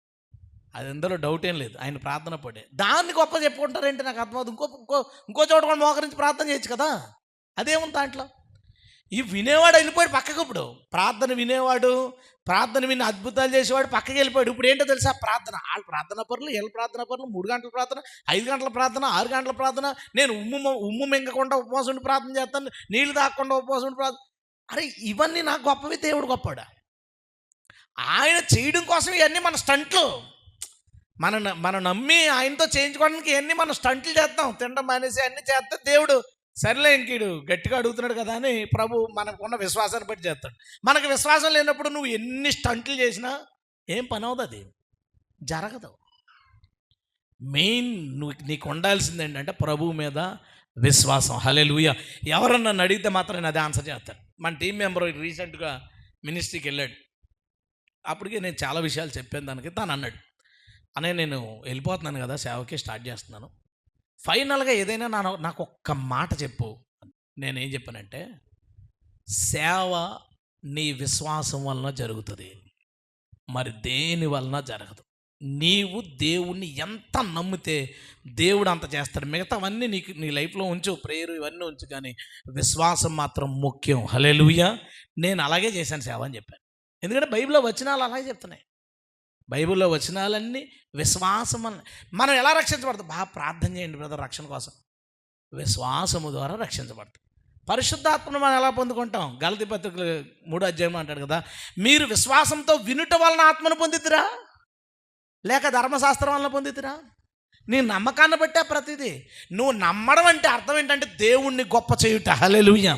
అది ఎందులో డౌట్ ఏం లేదు. ఆయన ప్రార్థన పడే దాన్ని గొప్ప చెప్పుకుంటారేంటి నాకు అర్థమవుతుంది. ఇంకో చోట కూడా మోకరించి ప్రార్థన చేయొచ్చు కదా, అదేముంది దాంట్లో? ఈ వినేవాడు వెళ్ళిపోయాడు పక్కకు. ఇప్పుడు ప్రార్థన వినేవాడు, ప్రార్థన విని అద్భుతాలు చేసేవాడు పక్కకి వెళ్ళిపోయాడు. ఇప్పుడు ఏంటో తెలుసా? ప్రార్థన, వాళ్ళు ప్రార్థన పరులు, వీళ్ళు ప్రార్థన పరులు, 3 గంటల ప్రార్థన, 5 గంటల ప్రార్థన, 6 గంటల ప్రార్థన. నేను ఉమ్ము మింగకుండా ఉపవాసం ఉండి ప్రార్థన చేస్తాను, నీళ్ళు తాగకుండా ఉపవాసం ఉండి ప్రార్థన. అరే ఇవన్నీ నాకు గొప్పవి, దేవుడు గొప్పవాడా? ఆయన చేయడం కోసం ఇవన్నీ మన స్టంట్లు. మనం నమ్మి ఆయనతో చేయించుకోవడానికి ఇవన్నీ మనం స్టంట్లు చేస్తాం. తినడం మానేసి అన్నీ చేస్తే దేవుడు సరేలే ఇంకీడు గట్టిగా అడుగుతున్నాడు కదా అని ప్రభు మనకున్న విశ్వాసాన్ని బట్టి చేస్తాడు. మనకు విశ్వాసం లేనప్పుడు నువ్వు ఎన్ని స్టంట్లు చేసినా ఏం పని అవుతుంది, అది జరగదు. మెయిన్ నీకు ఉండాల్సింది ఏంటంటే ప్రభువు మీద విశ్వాసం. హల్లెలూయా. ఎవరన్నా నన్ను అడిగితే మాత్రం నేను అదే ఆన్సర్ చేస్తాను. మన టీం మెంబర్ రీసెంట్గా మినిస్ట్రీకి వెళ్ళాడు. అప్పటికే నేను చాలా విషయాలు చెప్పాను దానికి. తను అన్నాడు, అనే నేను వెళ్ళిపోతున్నాను కదా, సేవకి స్టార్ట్ చేస్తున్నాను, ఫైనల్గా ఏదైనా నాకు ఒక్క మాట చెప్పు. నేనేం చెప్పానంటే, సేవ నీ విశ్వాసం వలన జరుగుతుంది, మరి దేని వలన జరగదు. నీవు దేవుణ్ణి ఎంత నమ్మితే దేవుడు అంత చేస్తాడు. మిగతావన్నీ నీ లైఫ్లో ఉంచు, ప్రేయర్ ఇవన్నీ ఉంచు, కానీ విశ్వాసం మాత్రం ముఖ్యం. హల్లెలూయా. నేను అలాగే చేశాను సేవ అని చెప్పాను. ఎందుకంటే బైబిల్లో వచనాలు అలాగే చెప్తున్నాయి. బైబిల్లో వచనాలన్నీ విశ్వాసం అన్న. మనం ఎలా రక్షించబడతాం? బాగా ప్రార్థన చేయండి బ్రదర్ రక్షణ కోసం. విశ్వాసము ద్వారా రక్షించబడతాం. పరిశుద్ధాత్మను మనం ఎలా పొందుకుంటాం? గలతీ పత్రిక 3వ అధ్యాయం అంటాడు కదా, మీరు విశ్వాసంతో వినుట వలన ఆత్మను పొందితురా లేక ధర్మశాస్త్రం వలన పొందితురా? నీ నమ్మకాన్ని బట్టే ప్రతిదీ. నువ్వు నమ్మడం అంటే అర్థం ఏంటంటే దేవుణ్ణి గొప్ప చేయుట. హల్లెలూయా.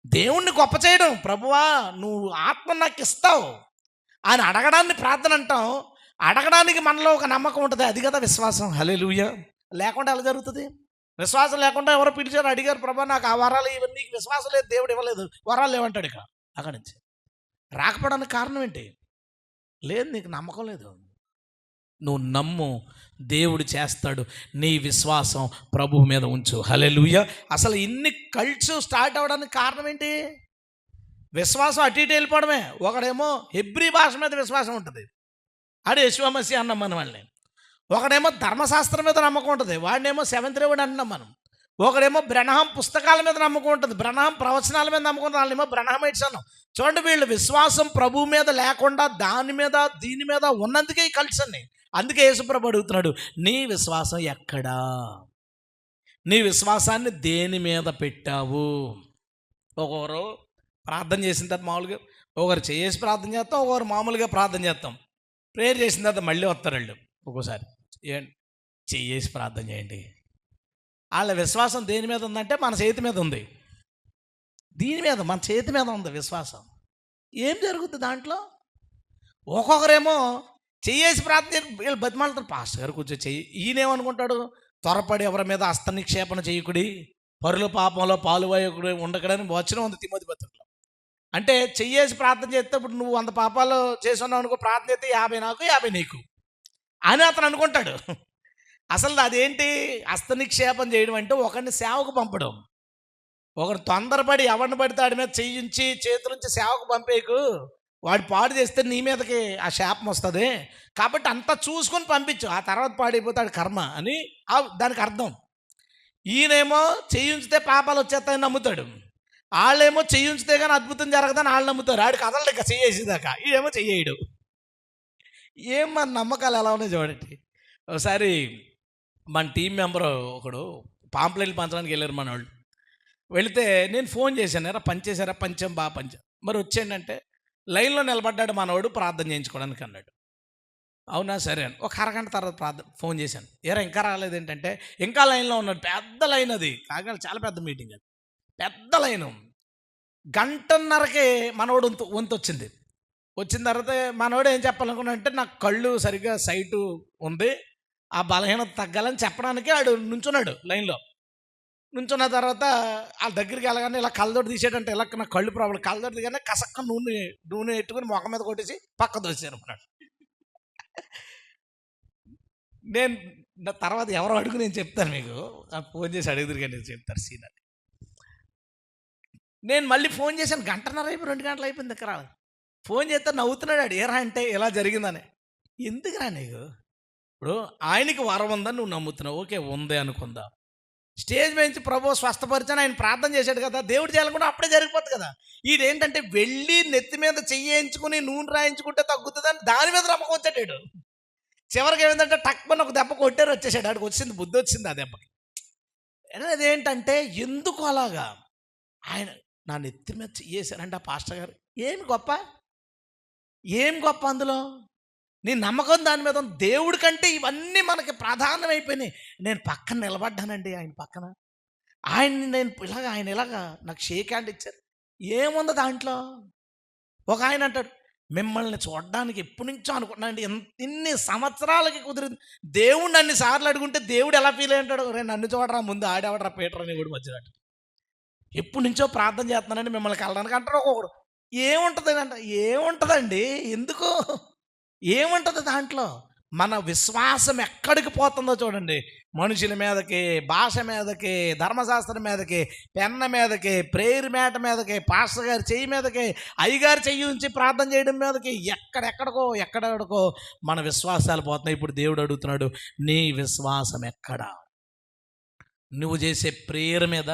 దేవుణ్ణి గొప్ప చేయడం. ప్రభువా నువ్వు ఆత్మ నాకు ఇస్తావు అని అడగడాన్ని ప్రార్థన అంటాం. అడగడానికి మనలో ఒక నమ్మకం ఉంటుంది, అది కదా విశ్వాసం. హల్లెలూయా. లేకుండా ఎలా జరుగుతుంది? విశ్వాసం లేకుండా ఎవరో పిలిచారు, అడిగారు, ప్రభా నాకు ఆ వరాలు ఇవన్నీ, విశ్వాసం లేదు, దేవుడు ఇవ్వలేదు, వరాలు లేవంటాడు. ఇక్కడ అక్కడి నుంచి రాకపోవడానికి కారణం ఏంటి? లేదు, నీకు నమ్మకం లేదు. నువ్వు నమ్ము, దేవుడు చేస్తాడు. నీ విశ్వాసం ప్రభువు మీద ఉంచు. హల్లెలూయా. అసలు ఇన్ని కల్ట్స్ స్టార్ట్ అవ్వడానికి కారణం ఏంటి? విశ్వాసం అటు ఇటు వెళ్ళిపోవడమే. ఒకడేమో హెబ్రీ భాష మీద విశ్వాసం ఉంటుంది, ఆడు యెషూవ మసీహు అన్నాం మన వాళ్ళని. ఒకడేమో ధర్మశాస్త్రం మీద నమ్మకం ఉంటుంది, వాడినేమో సెవెంత్ రేవుడు అంటున్నాం మనం. ఒకడేమో బ్రహ్మ పుస్తకాల మీద నమ్మకం ఉంటుంది, బ్రహ్మ ప్రవచనాల మీద నమ్మకం ఉంటుంది, వాళ్ళేమో బ్రహ్మైట్స్ అన్నాం. చూడండి, వీళ్ళు విశ్వాసం ప్రభువు మీద లేకుండా దాని మీద దీని మీద ఉన్నందుకే ఈ కల్ట్స్ అన్ని. అందుకే యేసుప్రభు అడుగుతున్నాడు, నీ విశ్వాసం ఎక్కడా? నీ విశ్వాసాన్ని దేని మీద పెట్టావు? ఒకరు ప్రార్థన చేసిన తర్వాత మామూలుగా ఒకరు చేసి ప్రార్థన చేస్తాం, ఒకరు మామూలుగా ప్రార్థన చేస్తాం. ప్రేయర్ చేసిన తర్వాత మళ్ళీ వస్తారు వాళ్ళు. ఒక్కోసారి చేసి ప్రార్థన చేయండి. వాళ్ళ విశ్వాసం దేని మీద ఉందంటే మన చేతి మీద ఉంది. దీని మీద మన చేతి మీద ఉంది విశ్వాసం. ఏం జరుగుతుంది దాంట్లో? ఒక్కొక్కరేమో చేసి ప్రార్థన వీళ్ళు బతిమాలుతారు, పాస్టర్ గారు కొంచెం చెయ్యి. ఈయనేమనుకుంటాడు, త్వరపడి ఎవరి మీద హస్త నిక్షేపణ చేయకుడి, పరుల పాపంలో పాలువాయకుడు ఉండకడని వచనం ఉంది తిమోతి పత్రికలో. అంటే చెయ్యేసి ప్రార్థన చేస్తే ఇప్పుడు నువ్వు 100 పాపాలు చేసి ఉన్నావు అనుకో, ప్రార్థన చేస్తే 50 నాకు 50 నీకు అని అతను అనుకుంటాడు. అసలు అదేంటి? హస్త నిక్షేపం చేయడం అంటే ఒకరిని సేవకు పంపడం. ఒకరు తొందరపడి ఎవరిని పడితే వాడి మీద చెయ్యించి చేతుల నుంచి సేవకు పంపేకు, వాడు పాడు చేస్తే నీ మీదకి ఆ శాపం వస్తుంది, కాబట్టి అంతా చూసుకొని పంపించు, ఆ తర్వాత పాడైపోతాడు కర్మ అని దానికి అర్థం. ఈయనేమో చేయించితే పాపాలు వచ్చేస్తాయని నమ్ముతాడు. వాళ్ళేమో చెయ్యించితే కానీ అద్భుతం జరగదని వాళ్ళు నమ్ముతారు. ఆడు కదలడు ఇక చెయ్యేసేదాకా, ఈడేమో చెయ్యడు. ఏం మన నమ్మకాలు ఎలా ఉన్నాయి చూడండి. ఒకసారి మన టీం మెంబరు ఒకడు పాంప్లెట్లు పంచడానికి వెళ్ళారు మన వాళ్ళు. వెళితే నేను ఫోన్ చేశాను, ఎరా పంచేశారా? పంచాం, బాగా పంచాం. మరి వచ్చేయండి లైన్లో నిలబడ్డాడు మనవాడు, ప్రార్థన చేయించుకోవడానికి అన్నాడు. అవునా సరే అని ఒక అరగంట తర్వాత ప్రార్థన ఫోన్ చేశాను, ఎరా ఇంకా రాలేదు ఏంటంటే, ఇంకా లైన్లో ఉన్నాడు. పెద్ద లైన్ అది, కాగా చాలా పెద్ద మీటింగ్ అది, పెద్ద లైను. గంటన్నరకే మనవాడు వంతు వచ్చింది. వచ్చిన తర్వాత మనవాడు ఏం చెప్పాలనుకున్నా అంటే, నాకు కళ్ళు సరిగ్గా సైటు ఉంది, ఆ బలహీనత తగ్గాలని చెప్పడానికి ఆడు నుంచున్నాడు లైన్లో. నుంచున్న తర్వాత వాళ్ళ దగ్గరికి వెళ్ళగానే ఇలా కళ్ళదోటి తీసేటంటే, ఇలా నాకు కళ్ళు ప్రాబ్లం, కళ్ళదోటి దిగానే కసక్క నూనె ఎట్టుకుని మొఖం మీద కొట్టేసి పక్క దోసాను అన్నాడు. నేను తర్వాత ఎవరో అడుగు నేను చెప్తాను మీకు, ఫోన్ చేసి అడుగుదురు కానీ నేను చెప్తాను సీన్ అని. నేను మళ్ళీ ఫోన్ చేశాను, గంటన్నర అయిపోయి 2 గంటలు అయిపోయింది దగ్గర. ఫోన్ చేస్తే నవ్వుతున్నాడు ఆడు, ఏరా అంటే ఇలా జరిగిందని. ఎందుకురా నీకు, ఇప్పుడు ఆయనకి వరం ఉందని నువ్వు నమ్ముతున్నావు, ఓకే ఉంది అనుకుందాం. స్టేజ్ మీద ప్రభు స్వస్థపరిచాను, ఆయన ప్రార్థన చేశాడు కదా, దేవుడు చేయాలనుకుంటే అప్పుడే జరిగిపోతుంది కదా. ఈడేంటంటే వెళ్ళి నెత్తి మీద చెయ్యించుకుని నూనె రాయించుకుంటే తగ్గుతుందని దాని మీద నమ్మకం వచ్చాడు. చివరికి ఏమైందంటే టక్మని ఒక దెబ్బ కొట్టారు, వచ్చేసాడు. ఆడికి వచ్చింది, బుద్ధి వచ్చింది ఆ దెబ్బకి. అదేంటంటే ఎందుకు అలాగా ఆయన నా నెత్తి మీద చెయ్యేశారంటే ఆ పాస్టర్ గారు, ఏం గొప్ప అందులో? నీ నమ్మకం దాని మీద ఉంది. దేవుడి కంటే ఇవన్నీ మనకి ప్రాధాన్యమైపోయినాయి. నేను పక్కన నిలబడ్డానండి, ఆయన పక్కన. ఆయన ఇలాగా నాకు షేక్ హ్యాండ్ ఇచ్చారు. ఏముంది దాంట్లో? ఒక ఆయన అంటాడు, మిమ్మల్ని చూడడానికి ఎప్పటి నుంచో అనుకుంటున్నానండి, ఇన్ని సంవత్సరాలకి కుదిరింది. దేవుడిని అన్ని సార్లు అడుగుంటే దేవుడు ఎలా ఫీల్ అయ్యి ఉంటాడు, రే నన్ను చూడరా ముందు, ఆడేవడరా పీటర్ అని కూడా మధ్యలో ఎప్పటి నుంచో ప్రార్థన చేస్తున్నానండి మిమ్మల్ని కలడానికి అంటారు ఒక్కొక్కడు. ఏముంటుందండి, ఎందుకు, ఏముంటుంది దాంట్లో? మన విశ్వాసం ఎక్కడికి పోతుందో చూడండి. మనుషుల మీదకి, భాష మీదకి, ధర్మశాస్త్రం మీదకి, పెన్న మీదకి, ప్రేయర్ మేట మీదకి, పాస్టర్ గారి చెయ్యి మీదకి, అయ్యగారు చెయ్యి ఉంచి ప్రార్థన చేయడం మీదకి, ఎక్కడెక్కడికో మన విశ్వాసాలు పోతున్నాయి. ఇప్పుడు దేవుడు అడుగుతున్నాడు, నీ విశ్వాసం ఎక్కడ? నువ్వు చేసే ప్రేయర్ మీద,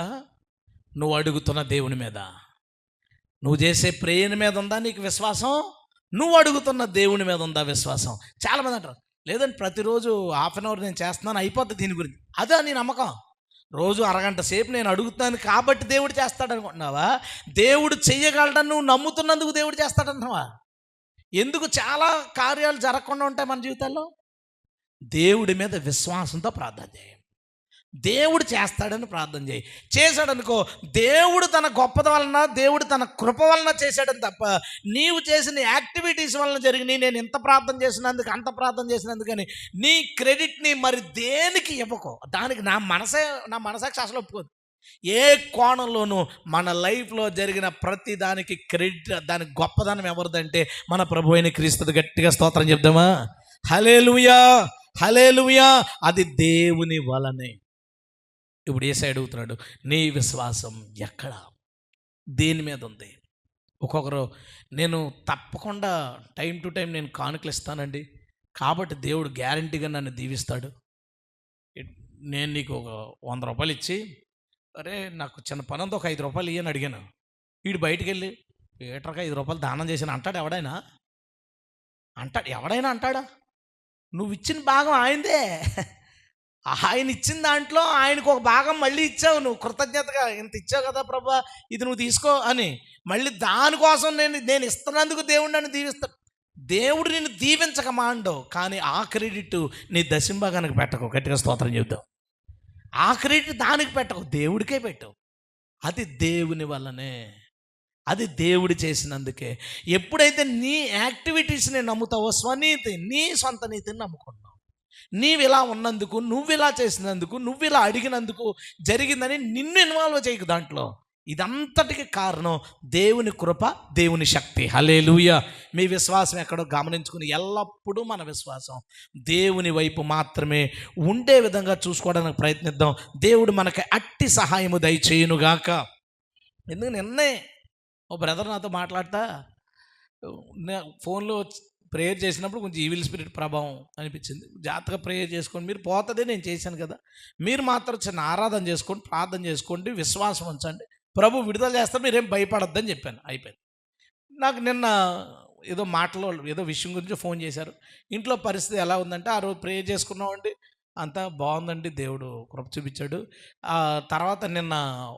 నువ్వు అడుగుతున్న దేవుని మీద, నువ్వు చేసే ప్రేయర్ మీద ఉందా నీకు విశ్వాసం? నువ్వు అడుగుతున్న దేవుని మీద ఉందా విశ్వాసం? చాలామంది అంటారు, లేదంటే ప్రతిరోజు ½ అన్ అవర్ నేను చేస్తున్నాను, అయిపోద్ది దీని గురించి. అదే నీ నమ్మకం. రోజు అరగంట సేపు నేను అడుగుతాను కాబట్టి దేవుడు చేస్తాడు అనుకుంటున్నావా? దేవుడు చెయ్యగలడని నువ్వు నమ్ముతున్నందుకు దేవుడు చేస్తాడంటున్నావా? ఎందుకు చాలా కార్యాలు జరగకుండా ఉంటాయి మన జీవితాల్లో? దేవుడి మీద విశ్వాసంతో ప్రార్థన చేయి. దేవుడు చేస్తాడని ప్రార్థన చేయి. చేశాడనుకో, దేవుడు తన గొప్పద వలన, దేవుడు తన కృప వలన చేశాడని తప్ప నీవు చేసిన యాక్టివిటీస్ వలన జరిగినాయి, నేను ఇంత ప్రార్థన చేసినందుకు, అంత ప్రార్థన చేసినందుకని నీ క్రెడిట్ని మరి దేనికి ఇవ్వకో. దానికి నా మనసాక్షి అసలు ఒప్పుకోదు. ఏ కోణంలోనూ మన లైఫ్లో జరిగిన ప్రతి దానికి క్రెడిట్, దానికి గొప్పదనం ఎవరిదంటే మన ప్రభు అయిన క్రీస్తుది. గట్టిగా స్తోత్రం చెప్దామా? హల్లెలూయా, హల్లెలూయా. అది దేవుని వలనే. ఇప్పుడు యేసయ్య అడుగుతున్నాడు, నీ విశ్వాసం ఎక్కడ, దేని మీద ఉంది? ఒక్కొక్కరు, నేను తప్పకుండా టైం టు టైం నేను కానుకలు ఇస్తానండి, కాబట్టి దేవుడు గ్యారంటీగా నన్ను దీవిస్తాడు. నేను నీకు ఒక 100 రూపాయలు ఇచ్చి, అరే నాకు చిన్న పని ఉంది, ఒక 5 రూపాయలు ఇయ్యని అడిగాను. వీడు బయటికి వెళ్ళి పీటర్కి 5 రూపాయలు దానం చేశాను అంటాడు ఎవడైనా? ఎవడైనా అంటాడా? నువ్వు ఇచ్చిన భాగం ఆయనదే. ఆయన ఇచ్చిన దాంట్లో ఆయనకు ఒక భాగం మళ్ళీ ఇచ్చావు. నువ్వు కృతజ్ఞతగా ఇంత ఇచ్చావు కదా ప్రభా, ఇది నువ్వు తీసుకో అని. మళ్ళీ దానికోసం నేను ఇస్తున్నందుకు దేవుడు నన్ను దీవిస్తాడు. దేవుడు నిన్ను దీవించక మాండవు, కానీ ఆ క్రెడిట్ నీ దశంభాగానికి పెట్టకు. గట్టిగా స్తోత్రం చెప్తావు. ఆ క్రెడిట్ దానికి పెట్టకు, దేవుడికే పెట్టవు. అది దేవుని వల్లనే, అది దేవుడు చేసినందుకే. ఎప్పుడైతే నీ యాక్టివిటీస్ని నమ్ముతావో, స్వనీతి, నీ సొంత నీతిని నమ్ముకుంటావు. నీవు ఇలా ఉన్నందుకు, నువ్వు ఇలా చేసినందుకు, నువ్వు ఇలా అడిగినందుకు జరిగిందని నిన్ను ఇన్వాల్వ్ చేయకు దాంట్లో. ఇదంతటికి కారణం దేవుని కృప, దేవుని శక్తి. హల్లెలూయా. మీ విశ్వాసం ఎక్కడో గమనించుకుని ఎల్లప్పుడూ మన విశ్వాసం దేవుని వైపు మాత్రమే ఉండే విధంగా చూసుకోవడానికి ప్రయత్నిద్దాం. దేవుడు మనకి అట్టి సహాయము దయచేయునుగాక. ఎందుకు నిన్నే ఓ బ్రదర్ నాతో మాట్లాడతా, ఫోన్లో ప్రేయర్ చేసినప్పుడు కొంచెం ఈవిల్ స్పిరిట్ ప్రభావం అనిపించింది. జాగ్రత్తగా ప్రేయర్ చేసుకోండి, మీరు పోతుందే నేను చేశాను కదా, మీరు మాత్రం చిన్న ఆరాధన చేసుకోండి, ప్రార్థన చేసుకోండి, విశ్వాసం ఉంచండి, ప్రభు విడుదల చేస్తారు, మీరేం భయపడొద్దని చెప్పాను. అయిపోయింది. నాకు నిన్న ఏదో మాటలో ఏదో విషయం గురించి ఫోన్ చేశారు. ఇంట్లో పరిస్థితి ఎలా ఉందంటే, ఆ రోజు ప్రేయర్ చేసుకున్నామండి, అంతా బాగుందండి, దేవుడు కృప చూపించాడు. తర్వాత నిన్న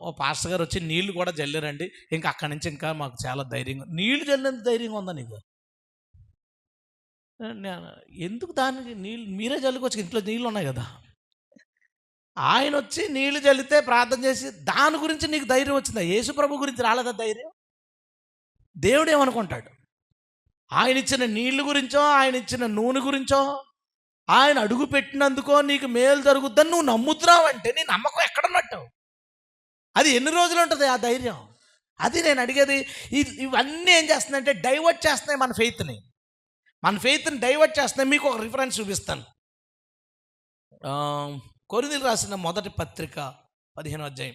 ఓ పాస్టర్ గారు వచ్చి నీళ్లు కూడా జల్లారండి. ఇంకా అక్కడి నుంచి ఇంకా మాకు చాలా ధైర్యంగా. నీళ్లు జల్లేంత ధైర్యంగా ఉందా నీకు? ఎందుకు దానికి నీళ్ళు మీరే జల్లుకోవచ్చు, ఇంట్లో నీళ్ళు ఉన్నాయి కదా. ఆయన వచ్చి నీళ్లు జల్లితే ప్రార్థన చేసి దాని గురించి నీకు ధైర్యం వచ్చిందా? యేసు ప్రభు గురించి రాలేదా ధైర్యం? దేవుడు ఏమనుకుంటాడు? ఆయన ఇచ్చిన నీళ్లు గురించో, ఆయన ఇచ్చిన నూనె గురించో, ఆయన అడుగు పెట్టినందుకో నీకు మేలు జరుగుద్దని నువ్వు నమ్ముతున్నావు అంటే నీ నమ్మకం ఎక్కడున్నట్టు? అది ఎన్ని రోజులు ఉంటుంది ఆ ధైర్యం? అది నేను అడిగేది. ఇవన్నీ ఏం చేస్తున్నాయంటే డైవర్ట్ చేస్తున్నాయి మన ఫెయిత్ని డైవర్ట్ చేస్తున్నాయి. మీకు ఒక రిఫరెన్స్ చూపిస్తాను. కొరింథీయులకు రాసిన మొదటి పత్రిక 15వ అధ్యాయం,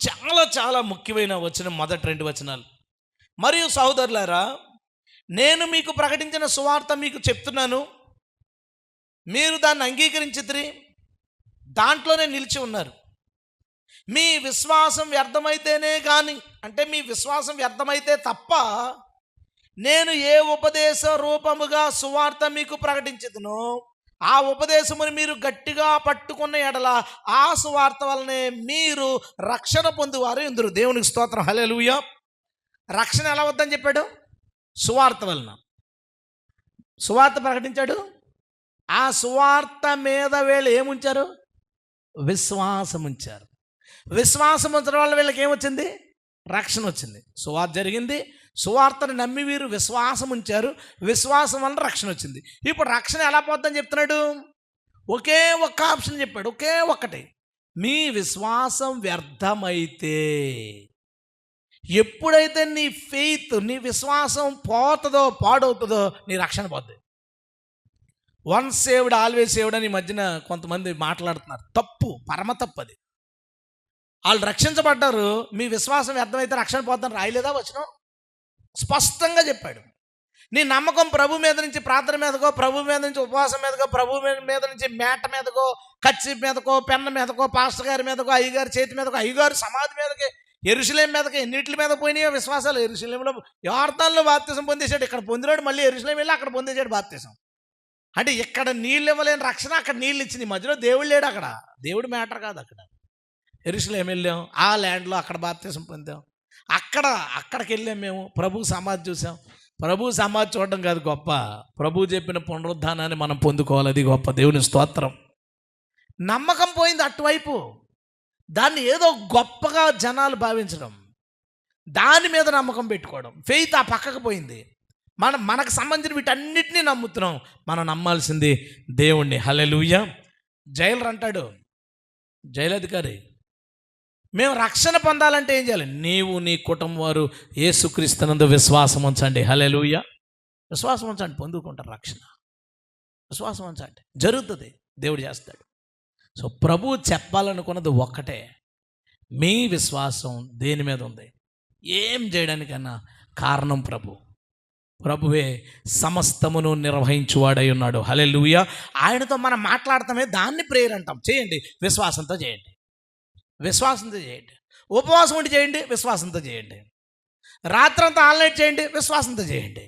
చాలా చాలా ముఖ్యమైన వచనం, మొదటి 2 వచనాలు. మరియు సహోదరులారా, నేను మీకు ప్రకటించిన సువార్త మీకు చెప్తున్నాను, మీరు దాన్ని అంగీకరించితిరి, దాంట్లోనే నిలిచి ఉన్నారు. మీ విశ్వాసం వ్యర్థమైతేనే కానీ, అంటే మీ విశ్వాసం వ్యర్థమైతే తప్ప నేను ఏ ఉపదేశ రూపముగా సువార్త మీకు ప్రకటించుదునో ఆ ఉపదేశముని మీరు గట్టిగా పట్టుకున్న ఎడల ఆ సువార్త వలనే మీరు రక్షణ పొందువారు ఎందురు. దేవునికి స్తోత్రం, హల్లెలూయా. రక్షణ ఎలా వద్దని చెప్పాడు? సువార్త వలన. సువార్త ప్రకటించాడు, ఆ సువార్త మీద వీళ్ళు ఏముంచారు? విశ్వాసం ఉంచారు. విశ్వాసం ఉంచడం వల్ల వీళ్ళకి ఏమొచ్చింది? రక్షణ వచ్చింది. సువార్త జరిగింది, సువార్తను నమ్మి వీరు విశ్వాసం ఉంచారు, విశ్వాసం వల్ల రక్షణ వచ్చింది. ఇప్పుడు రక్షణ ఎలా పోద్దని చెప్తున్నాడు? ఒకే ఒక్క ఆప్షన్ చెప్పాడు, ఒకే ఒక్కటి. మీ విశ్వాసం వ్యర్థమైతే, ఎప్పుడైతే నీ ఫెయిత్, నీ విశ్వాసం పోతుందో, పాడవుతుందో, నీ రక్షణ పోద్ది. వన్స్ సేవ్డ్ ఆల్వేస్ సేవ్డ్ అని ఈ మధ్యన కొంతమంది మాట్లాడుతున్నారు. తప్పు, పరమ తప్పు అది. వాళ్ళు రక్షించబడ్డారు, మీ విశ్వాసం వ్యర్థమైతే రక్షణ పోద్దని రాయలేదా వచనం? స్పష్టంగా చెప్పాడు. నీ నమ్మకం ప్రభు మీద నుంచి ప్రార్థన మీదకో, ప్రభు మీద నుంచి ఉపవాసం మీదకో, ప్రభు మీద నుంచి మేట మీదకో, కచ్చి మీదకో, పెన్న మీదకో, పాస్టర్ గారి మీదకో, అయ్యగారి చేతి మీదకో, అయ్యగారు సమాధి మీదకి, యెరూషలేము మీదకి, ఎన్నిటి మీద పోయినాయో విశ్వాసాలు. యెరూషలేములో యోర్దానులో బాప్తిసం పొందేశాడు, ఇక్కడ పొందినాడు, మళ్ళీ యెరూషలేము వెళ్ళి అక్కడ పొందేశాడు బాప్తిసం. అంటే ఇక్కడ నీళ్ళు ఇవ్వలేని రక్షణ అక్కడ నీళ్ళు ఇచ్చింది. మధ్యలో దేవుడు లేడు, అక్కడ దేవుడు మ్యాటర్ కాదు. అక్కడ యెరూషలేము వెళ్ళాం, ఆ ల్యాండ్లో అక్కడ బాప్తిసం పొందాం. అక్కడికి వెళ్ళాం మేము, ప్రభు సమాధి చూసాం. ప్రభు సమాధి చూడడం కాదు గొప్ప, ప్రభు చెప్పిన పునరుద్ధానాన్ని మనం పొందుకోవాలి, అది గొప్ప. దేవుని స్తోత్రం. నమ్మకం పోయింది అటువైపు, దాన్ని ఏదో గొప్పగా జనాలు భావించడం, దాని మీద నమ్మకం పెట్టుకోవడం, ఫెయిత్ ఆ పక్కకు పోయింది. మనకు సంబంధించిన వీటన్నిటినీ నమ్ముతున్నాం. మనం నమ్మాల్సింది దేవుణ్ణి. హల్లెలూయా. జైలర్ అంటాడు, జైలధికారి, మేము రక్షణ పొందాలంటే ఏం చేయాలి? నీవు నీ కుటుంబం వారు యేసుక్రీస్తునందు విశ్వాసం ఉంచండి. హల్లెలూయా. విశ్వాసం ఉంచండి, పొందుకుంటారు రక్షణ. విశ్వాసం ఉంచండి, జరుగుతుంది, దేవుడు చేస్తాడు. సో ప్రభు చెప్పాలనుకున్నది ఒక్కటే, మీ విశ్వాసం దేని మీద ఉంది? ఏం చేయడానికన్నా కారణం ప్రభువే సమస్తమును నిర్వహించువాడై ఉన్నాడు. హల్లెలూయా. ఆయనతో మనం మాట్లాడతామే, దాన్ని ప్రేయర్ అంటాం. చేయండి, విశ్వాసంతో చేయండి, విశ్వాసంతో చేయండి. ఉపవాసం ఉండి చేయండి, విశ్వాసంతో చేయండి. రాత్రంతా ఆల్నైట్ చేయండి, విశ్వాసంతో చేయండి.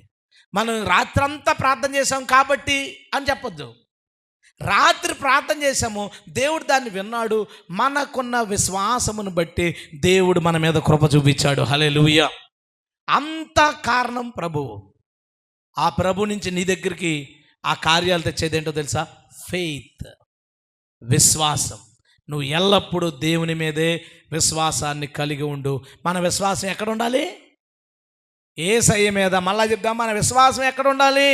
మనం రాత్రంతా ప్రార్థన చేసాం కాబట్టి అని చెప్పొద్దు. రాత్రి ప్రార్థన చేసాము, దేవుడు దాన్ని విన్నాడు, మనకున్న విశ్వాసమును బట్టి దేవుడు మన మీద కృప చూపించాడు. హల్లెలూయా. అంత కారణం ప్రభువు. ఆ ప్రభు నుంచి నీ దగ్గరికి ఆ కార్యాలు తెచ్చేదేంటో తెలుసా? ఫెయిత్, విశ్వాసం. నువ్వు ఎల్లప్పుడూ దేవుని మీదే విశ్వాసాన్ని కలిగి ఉండు. మన విశ్వాసం ఎక్కడ ఉండాలి? యేసయ్య మీద. మళ్ళా చెప్దాం, మన విశ్వాసం ఎక్కడ ఉండాలి?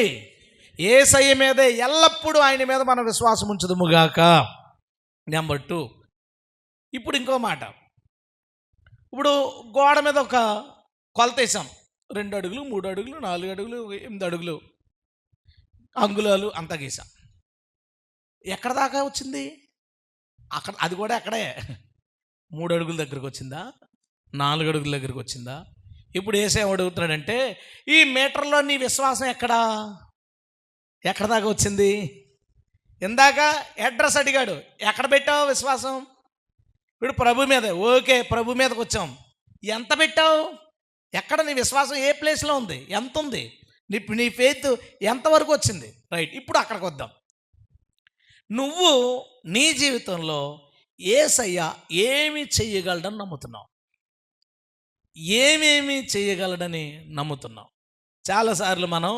యేసయ్య మీదే. ఎల్లప్పుడూ ఆయన మీద మన విశ్వాసం ఉంచుదుముగాక. నెంబర్ 2. ఇప్పుడు ఇంకో మాట. ఇప్పుడు గోడ మీద ఒక కొలత వేసాం, 2 అడుగులు, 3 అడుగులు, 4 అడుగులు, 8 అడుగులు అంగుళాలు అంతా గీసాం. ఎక్కడ దాకా వచ్చింది? అక్కడ, అది కూడా అక్కడే 3 అడుగుల దగ్గరకు వచ్చిందా, 4 అడుగుల దగ్గరకు వచ్చిందా? ఇప్పుడు ఏసేం అడుగుతున్నాడంటే, ఈ మీటర్లో నీ విశ్వాసం ఎక్కడ దాకా వచ్చింది? ఇందాక అడ్రస్ అడిగాడు, ఎక్కడ పెట్టావు విశ్వాసం? ఇప్పుడు ప్రభు మీద, ఓకే ప్రభు మీదకి వచ్చాం. ఎంత పెట్టావు? ఎక్కడ నీ విశ్వాసం ఏ ప్లేస్లో ఉంది? ఎంత ఉంది? నీ ఫెయిత్ ఎంతవరకు వచ్చింది? రైట్, ఇప్పుడు అక్కడికి వద్దాం. నువ్వు నీ జీవితంలో యేసయ్య ఏమి చెయ్యగలడని నమ్ముతున్నావు? ఏమేమి చేయగలడని నమ్ముతున్నావు? చాలాసార్లు మనం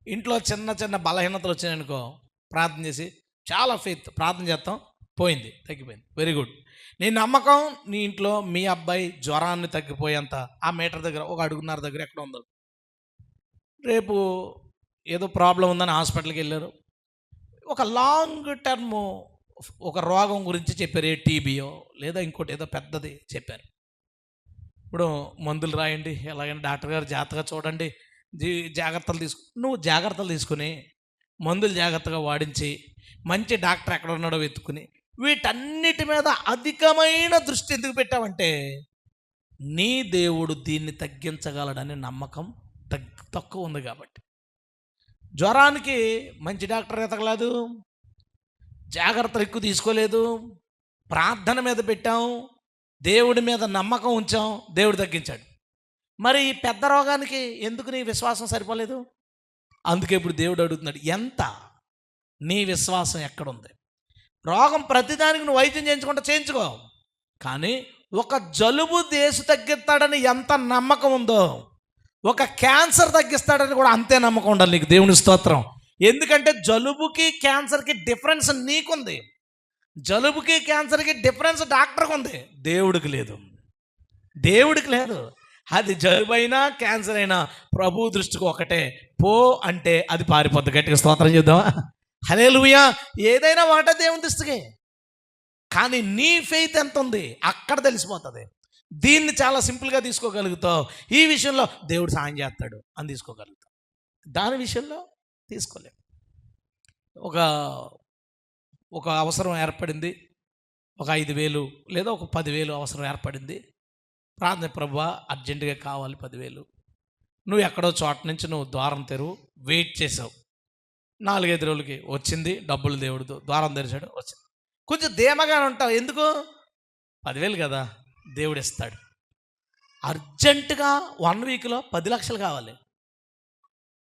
ఇంట్లో చిన్న చిన్న బలహీనతలు వచ్చినాయనుకో, ప్రార్థన చేసి చాలా ఫెయిత్ ప్రార్థన చేస్తాం, పోయింది, తగ్గిపోయింది, వెరీ గుడ్. నీ నమ్మకం నీ ఇంట్లో మీ అబ్బాయి జ్వరాన్ని తగ్గిపోయేంత ఆ మీటర్ దగ్గర ఒక అడుగున్నర దగ్గర ఎక్కడ ఉందో, రేపు ఏదో ప్రాబ్లం ఉందని హాస్పిటల్కి వెళ్ళారు, ఒక లాంగ్ టర్మ్ ఒక రోగం గురించి చెప్పారు, ఏ టీబీయో లేదా ఇంకోటి ఏదో పెద్దది చెప్పారు. ఇప్పుడు మందులు రాయండి, ఎలాగైనా డాక్టర్ గారు జాగ్రత్తగా చూడండి, జాగ్రత్తలు నువ్వు జాగ్రత్తలు తీసుకుని మందులు జాగ్రత్తగా వాడించి మంచి డాక్టర్ ఎక్కడ ఉన్నాడో వెతుక్కుని వీటన్నిటి మీద అధికమైన దృష్టి ఎందుకు పెట్టావంటే నీ దేవుడు దీన్ని తగ్గించగలడని నమ్మకం తక్కువ ఉంది కాబట్టి. జ్వరానికి మంచి డాక్టర్ ఎతకలేదు, జాగ్రత్తలు ఎక్కువ తీసుకోలేదు, ప్రార్థన మీద పెట్టాం, దేవుడి మీద నమ్మకం ఉంచాం, దేవుడు తగ్గించాడు. మరి ఈ పెద్ద రోగానికి ఎందుకు నీ విశ్వాసం సరిపోలేదు? అందుకే ఇప్పుడు దేవుడు అడుగుతున్నాడు, ఎంత నీ విశ్వాసం ఎక్కడుంది? రోగం ప్రతిదానికి నువ్వు వైద్యం చేయించుకో, కానీ ఒక జలుబు దేశు తగ్గిస్తాడని ఎంత నమ్మకం ఉందో, ఒక క్యాన్సర్ తగ్గిస్తాడని కూడా అంతే నమ్మకం ఉండాలి నీకు. దేవుని స్తోత్రం. ఎందుకంటే జలుబుకి క్యాన్సర్కి డిఫరెన్స్ నీకుంది, జలుబుకి క్యాన్సర్కి డిఫరెన్స్ డాక్టర్కి ఉంది, దేవుడికి లేదు. దేవుడికి లేదు. అది జలుబు అయినా క్యాన్సర్ అయినా ప్రభు దృష్టికి ఒకటే, పో అంటే అది పారిపోద్ది. గట్టిగా స్తోత్రం చేద్దామా? హల్లెలూయా. ఏదైనా ఒకటే దేవుని దృష్టికి. కానీ నీ ఫెయిత్ ఎంత ఉంది అక్కడ తెలిసిపోతుంది. దీన్ని చాలా సింపుల్గా తీసుకోగలుగుతావు, ఈ విషయంలో దేవుడు సాయం చేస్తాడు అని తీసుకోగలుగుతావు, దాని విషయంలో తీసుకోలేవు. ఒక అవసరం ఏర్పడింది, ఒక 5,000 లేదా ఒక 10,000 అవసరం ఏర్పడింది. ప్రార్థన, ప్రభువా అర్జెంటుగా కావాలి 10,000. నువ్వు ఎక్కడో చోట నుంచి నువ్వు ద్వారం తెరువు వెయిట్ చేసావు, 4-5 రోజులకి వచ్చింది డబ్బులు, దేవుడు ద్వారం తెరిచాడు, వచ్చింది. కొంచెం ధీమగానే ఉంటావు, ఎందుకు? 10,000 కదా, దేవుడు ఇస్తాడు. అర్జెంటుగా 1 వీక్లో 10 లక్షలు కావాలి,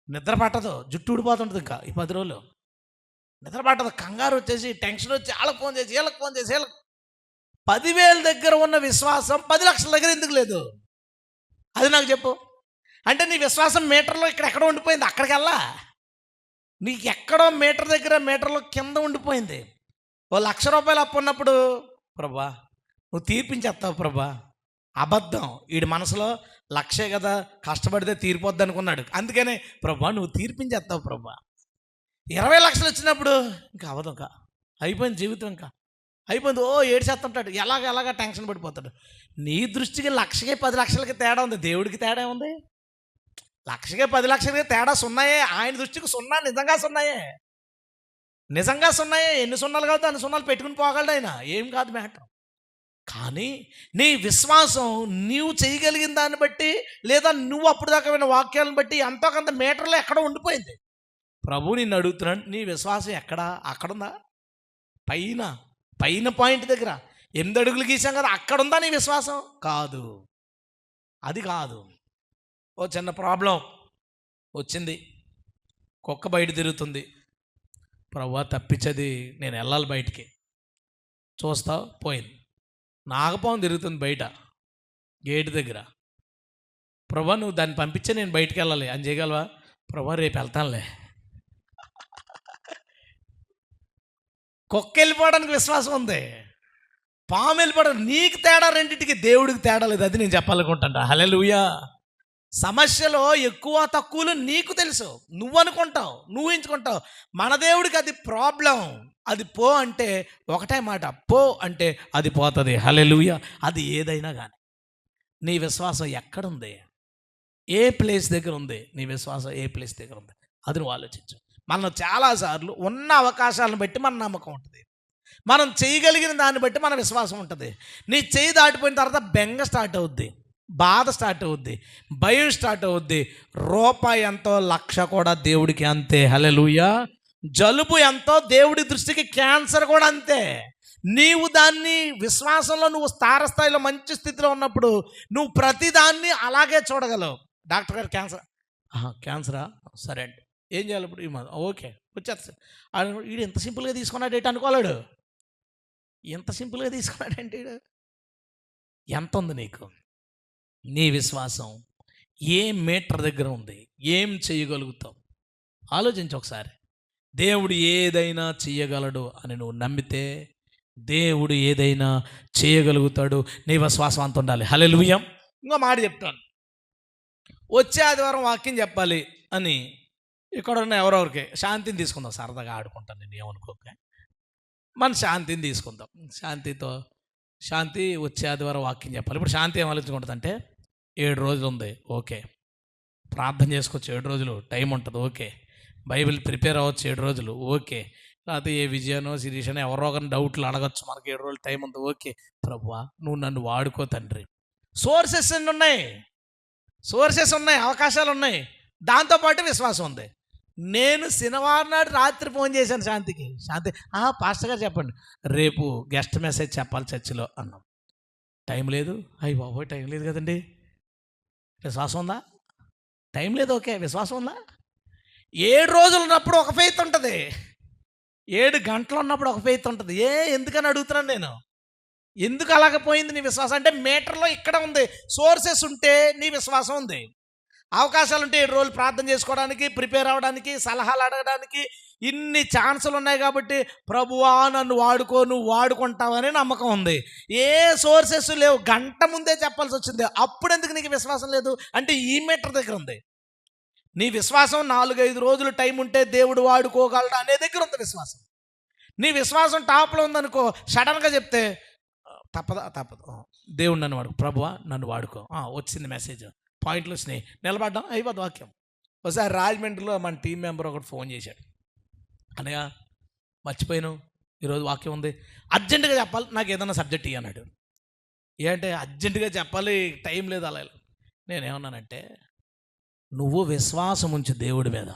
నిద్ర పట్టదు, జుట్టు ఊడిపోతుంటుంది. ఇంకా ఈ 10 రోజులు నిద్ర పట్టదు, కంగారు వచ్చేసి టెన్షన్ వచ్చి వాళ్ళకి ఫోన్ చేసి వీళ్ళకి ఫోన్ చేసి 10,000 దగ్గర ఉన్న విశ్వాసం 10 లక్షల దగ్గర ఎందుకు లేదు? అది నాకు చెప్పు. అంటే నీ విశ్వాసం మీటర్లో ఎక్కడో ఉండిపోయింది, అక్కడికి వెళ్ళా. నీకు ఎక్కడో మీటర్ దగ్గర మీటర్లో కింద ఉండిపోయింది. ఓ ₹1,00,000 అప్పు ఉన్నప్పుడు, ప్రభా నువ్వు తీర్పించేస్తావు ప్రభా, అబద్ధం. వీడి మనసులో 1,00,000 కదా, కష్టపడితే తీరిపోద్ది అనుకున్నాడు, అందుకనే ప్రభా నువ్వు తీర్పించేస్తావు ప్రభా. 20 లక్షలు వచ్చినప్పుడు ఇంకా అవ్వదు, ఇంకా అయిపోయింది జీవితం, ఇంకా అయిపోయింది. ఏడ్చేస్తుంటాడు, ఎలాగ టెన్షన్ పడిపోతాడు. నీ దృష్టికి 1,00,000కి 10 లక్షలకి తేడా ఉంది, దేవుడికి తేడా ఉంది. 1,00,000కి 10 లక్షలకి తేడా సున్నాయే, ఆయన దృష్టికి సున్నా, నిజంగా సున్నాయే. ఎన్ని సున్నాలు కాదు అన్ని సున్నాలు పెట్టుకుని పోగలడు ఆయన, ఏం కాదు మ్యాటర్. కానీ నీ విశ్వాసం నీవు చేయగలిగిన దాన్ని బట్టి లేదా నువ్వు అప్పుడు దాకా విన్న వాక్యాలను బట్టి ఎంతో కొంత మీటర్లో ఎక్కడో ఉండిపోయింది. ప్రభు నిన్ను అడుగుతున్నాడు, నీ విశ్వాసం ఎక్కడా? అక్కడుందా? పైన పాయింట్ దగ్గర 8 అడుగులు గీసాం కదా, అక్కడుందా నీ విశ్వాసం? కాదు, అది కాదు. ఓ చిన్న ప్రాబ్లం వచ్చింది, కుక్క బయట తిరుగుతుంది, ప్రభువా తప్పించేది, నేను వెళ్ళాలి బయటికి. చూస్తావు పోయింది. నాగపాము తిరుగుతుంది బయట గేటు దగ్గర, ప్రభువా నువ్వు దాన్ని పంపించే నేను బయటికి వెళ్ళాలి అని చేయగలవా? ప్రభువా రేపు వెళ్తానులే. కుక్క వెళ్ళిపోవడానికి విశ్వాసం ఉంది, పాము వెళ్ళిపోవడం నీకు తేడా, రెండింటికి దేవుడికి తేడా లేదు. అది నేను చెప్పాలనుకుంటాను. హల్లెలూయా. సమస్యలో ఎక్కువ తక్కువలు నీకు తెలుసు, నువ్వు అనుకుంటావు, నువ్వు ఎంచుకుంటావు. మన దేవుడికి అది ప్రాబ్లం. అది పో అంటే ఒకటే మాట, పో అంటే అది పోతుంది. హల్లెలూయా. అది ఏదైనా కానీ నీ విశ్వాసం ఎక్కడుంది, ఏ ప్లేస్ దగ్గర ఉంది, నీ విశ్వాసం ఏ ప్లేస్ దగ్గర ఉంది, అది నువ్వు ఆలోచించు. మనం చాలాసార్లు ఉన్న అవకాశాలను బట్టి మన నమ్మకం ఉంటుంది, మనం చేయగలిగిన దాన్ని బట్టి మన విశ్వాసం ఉంటుంది. నీ చేయి దాటిపోయిన తర్వాత బెంగ స్టార్ట్ అవుద్ది, బాధ స్టార్ట్ అవుద్ది, భయం స్టార్ట్ అవుద్ది. రూపాయి ఎంతో 1,00,000 కూడా దేవుడికి అంతే. హల్లెలూయా. జలుబు ఎంతో దేవుడి దృష్టికి క్యాన్సర్ కూడా అంతే. నీవు దాన్ని విశ్వాసంలో నువ్వు స్థాయిలో మంచి స్థితిలో ఉన్నప్పుడు నువ్వు ప్రతిదాన్ని అలాగే చూడగలవు. డాక్టర్ గారు క్యాన్సరా, సరే అండి, ఏం చేయాలి ఇప్పుడు? ఓకే వచ్చేస్తా. వీడు ఎంత సింపుల్గా తీసుకున్నాడు ఏంటి అనుకోలేడు. ఎంత సింపుల్గా తీసుకున్నాడంటే ఎంత ఉంది నీకు? నీ విశ్వాసం ఏ మీటర్ దగ్గర ఉంది? ఏం చేయగలుగుతావు? ఆలోచించు ఒకసారి. దేవుడు ఏదైనా చేయగలడు అని నువ్వు నమ్మితే దేవుడు ఏదైనా చేయగలుగుతాడు. నీ విశ్వాసం అంత ఉండాలి. హల్లెలూయా. ఇంకో మాట చెప్తాను. వచ్చే ఆదివారం వాక్యం చెప్పాలి అని ఇక్కడ ఉన్న ఎవరెవరికి శాంతిని తీసుకుందాం. సరదాగా ఆడుకుంటాను, నేను ఏమనుకోక. మన శాంతిని తీసుకుందాం. శాంతి వచ్చే ఆదివారం వాక్యం చెప్పాలి. ఇప్పుడు శాంతి ఏం ఆలోచించుకుంటుంది అంటే 7 రోజులు ఉంది, ఓకే. ప్రార్థన చేసుకోవచ్చు 7 రోజులు, టైం ఉంటుంది, ఓకే. బైబిల్ ప్రిపేర్ అవ్వచ్చు 7 రోజులు, ఓకే. లేకపోతే ఏ విజయానో శిరీషనో ఎవరో ఒకరిని డౌట్లు అడగచ్చు, మనకి 7 రోజులు టైం ఉంది, ఓకే. ప్రభువా నువ్వు నన్ను వాడుకో తండ్రి. సోర్సెస్ ఉన్నాయి, అవకాశాలు ఉన్నాయి. దాంతోపాటు విశ్వాసం ఉంది. నేను శనివారం నాడు రాత్రి ఫోన్ చేశాను శాంతికి. శాంతి, పాస్టర్ గారు చెప్పండి, రేపు గెస్ట్ మెసేజ్ చెప్పాలి చర్చిలో అన్నాం. టైం లేదు. అయ్యి బాబోయ్, టైం లేదు కదండి. విశ్వాసం ఉందా? టైం లేదు, ఓకే. విశ్వాసం ఉందా? 7 రోజులు ఉన్నప్పుడు ఒక ఫెయిత్ ఉంటుంది, 7 గంటలు ఉన్నప్పుడు ఒక ఫెయిత్ ఉంటుంది. ఎందుకని అడుగుతున్నాను నేను. ఎందుకు అలాగ పోయింది నీ విశ్వాసం అంటే మీటర్లో ఇక్కడ ఉంది. సోర్సెస్ ఉంటే నీ విశ్వాసం ఉంది. అవకాశాలు ఉంటే 7 రోజులు ప్రార్థన చేసుకోవడానికి, ప్రిపేర్ అవ్వడానికి, సలహాలు అడగడానికి ఇన్ని ఛాన్సులు ఉన్నాయి. కాబట్టి ప్రభువా నన్ను వాడుకో, నువ్వు వాడుకుంటావని నమ్మకం ఉంది. ఏ సోర్సెస్ లేవు, గంట ముందే చెప్పాల్సి వచ్చింది. అప్పుడు ఎందుకు నీకు విశ్వాసం లేదు అంటే ఈ మీటర్ దగ్గర ఉంది. నీ విశ్వాసం 4-5 రోజులు టైం ఉంటే దేవుడు వాడుకోగలడు అనే దగ్గర ఉంది విశ్వాసం. నీ విశ్వాసం టాప్లో ఉందనుకో, సడన్గా చెప్తే తప్పదు, దేవుడు నన్ను వాడుకో, ప్రభువా నన్ను వాడుకో, వచ్చింది మెసేజ్, పాయింట్లు వచ్చినాయి, నిలబడ్డాం, అయిపోద్ది వాక్యం. ఒకసారి రాజమండ్రిలో మన టీం మెంబర్ ఒకటి ఫోన్ చేశాడు. అనయ్య మర్చిపోయాను, ఈరోజు వాక్యం ఉంది, అర్జెంటుగా చెప్పాలి, నాకు ఏదైనా సబ్జెక్ట్ ఇయ్యి అన్నాడు. ఏంటంటే అర్జెంటుగా చెప్పాలి, టైం లేదు. అలా నేనేమన్నానంటే, నువ్వు విశ్వాసం ఉంచు దేవుడి మీద,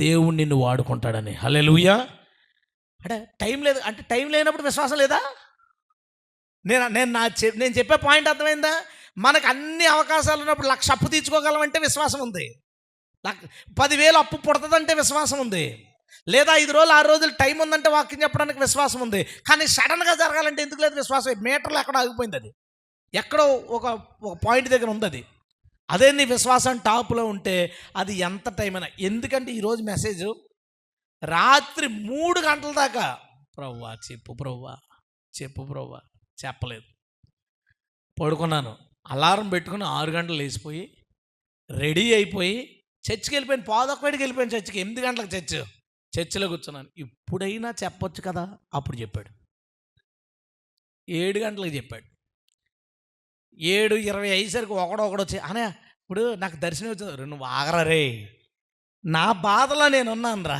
దేవుడు నిన్ను వాడుకుంటాడని. హల్లెలూయా. అంటే టైం లేదు అంటే టైం లేనప్పుడు విశ్వాసం లేదా? నేను చెప్పే పాయింట్ అర్థమైందా? మనకు అన్ని అవకాశాలు ఉన్నప్పుడు 1,00,000 అప్పు తీర్చుకోగలమంటే విశ్వాసం ఉంది. 10,000 అప్పు పుడుతుందంటే విశ్వాసం ఉంది. లేదా 5 రోజులు 6 రోజులు టైం ఉందంటే వాక్యం చెప్పడానికి విశ్వాసం ఉంది. కానీ సడన్గా జరగాలంటే ఎందుకు లేదు విశ్వాసం? మీటర్లో ఎక్కడో ఆగిపోయింది, అది ఎక్కడో ఒక పాయింట్ దగ్గర ఉంది. అదే నీ విశ్వాసం టాప్లో ఉంటే అది ఎంత టైం అయినా. ఎందుకంటే ఈరోజు మెసేజ్ రాత్రి 3 గంటల దాకా ప్రభువా చెప్పు ప్రభువా చెప్పలేదు. పడుకున్నాను, అలారం పెట్టుకుని 6 గంటలు లేచిపోయి రెడీ అయిపోయి చర్చికి వెళ్ళిపోయాను. 11:15కి వెళ్ళిపోయాను చర్చికి. 8 గంటలకు చర్చిలో కూర్చున్నాను. ఇప్పుడైనా చెప్పొచ్చు కదా, అప్పుడు చెప్పాడు. 7 గంటలకు చెప్పాడు. 7:20 అయ్యేసరికి ఒకడు వచ్చి, అనే ఇప్పుడు నాకు దర్శనం వచ్చింది, నువ్వు ఆగరా రే, నా బాధలో నేనున్నాను రా,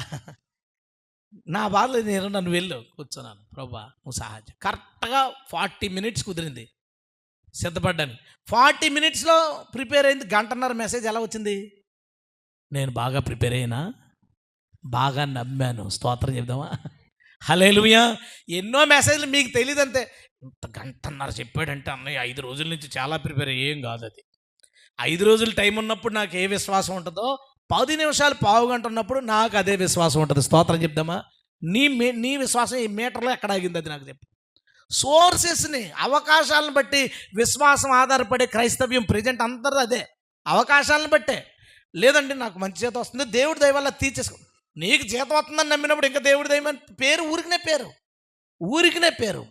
నా బాధలో నేను నన్ను వెళ్ళు కూర్చున్నాను. ప్రభువా నువ్వు సహాయం. కరెక్ట్గా 40 మినిట్స్ కుదిరింది, సిద్ధపడ్డాను. 40 మినిట్స్లో ప్రిపేర్ అయింది. 1:30 మెసేజ్ ఎలా వచ్చింది? నేను బాగా ప్రిపేర్ అయినా, బాగా నమ్మాను. స్తోత్రం చెప్దామా? హల్లెలూయా. ఎన్నో మెసేజ్లు మీకు తెలియదు అంతే. 1:30 చెప్పాడంటే అన్నయ్య 5 రోజుల నుంచి చాలా ప్రిపేర్ ఏం కాదు అది. 5 రోజులు టైం ఉన్నప్పుడు నాకు ఏ విశ్వాసం ఉంటుందో 10 నిమిషాలు పావు గంట ఉన్నప్పుడు నాకు అదే విశ్వాసం ఉంటుంది. స్తోత్రం చెప్దామా? నీ విశ్వాసం ఈ మీటర్లో ఎక్కడ ఆగింది అది నాకు చెప్పు. సోర్సెస్ని, అవకాశాలను బట్టి విశ్వాసం ఆధారపడే క్రైస్తవ్యం ప్రజెంట్ అందరూ అదే, అవకాశాలను బట్టే. లేదండి నాకు మంచి జీతం వస్తుంది, దేవుడి దయ వల్ల తీర్చేసుకో. నీకు జీతం వస్తుందని నమ్మినప్పుడు ఇంకా దేవుడి దయమని పేరు ఊరికినే పేరు.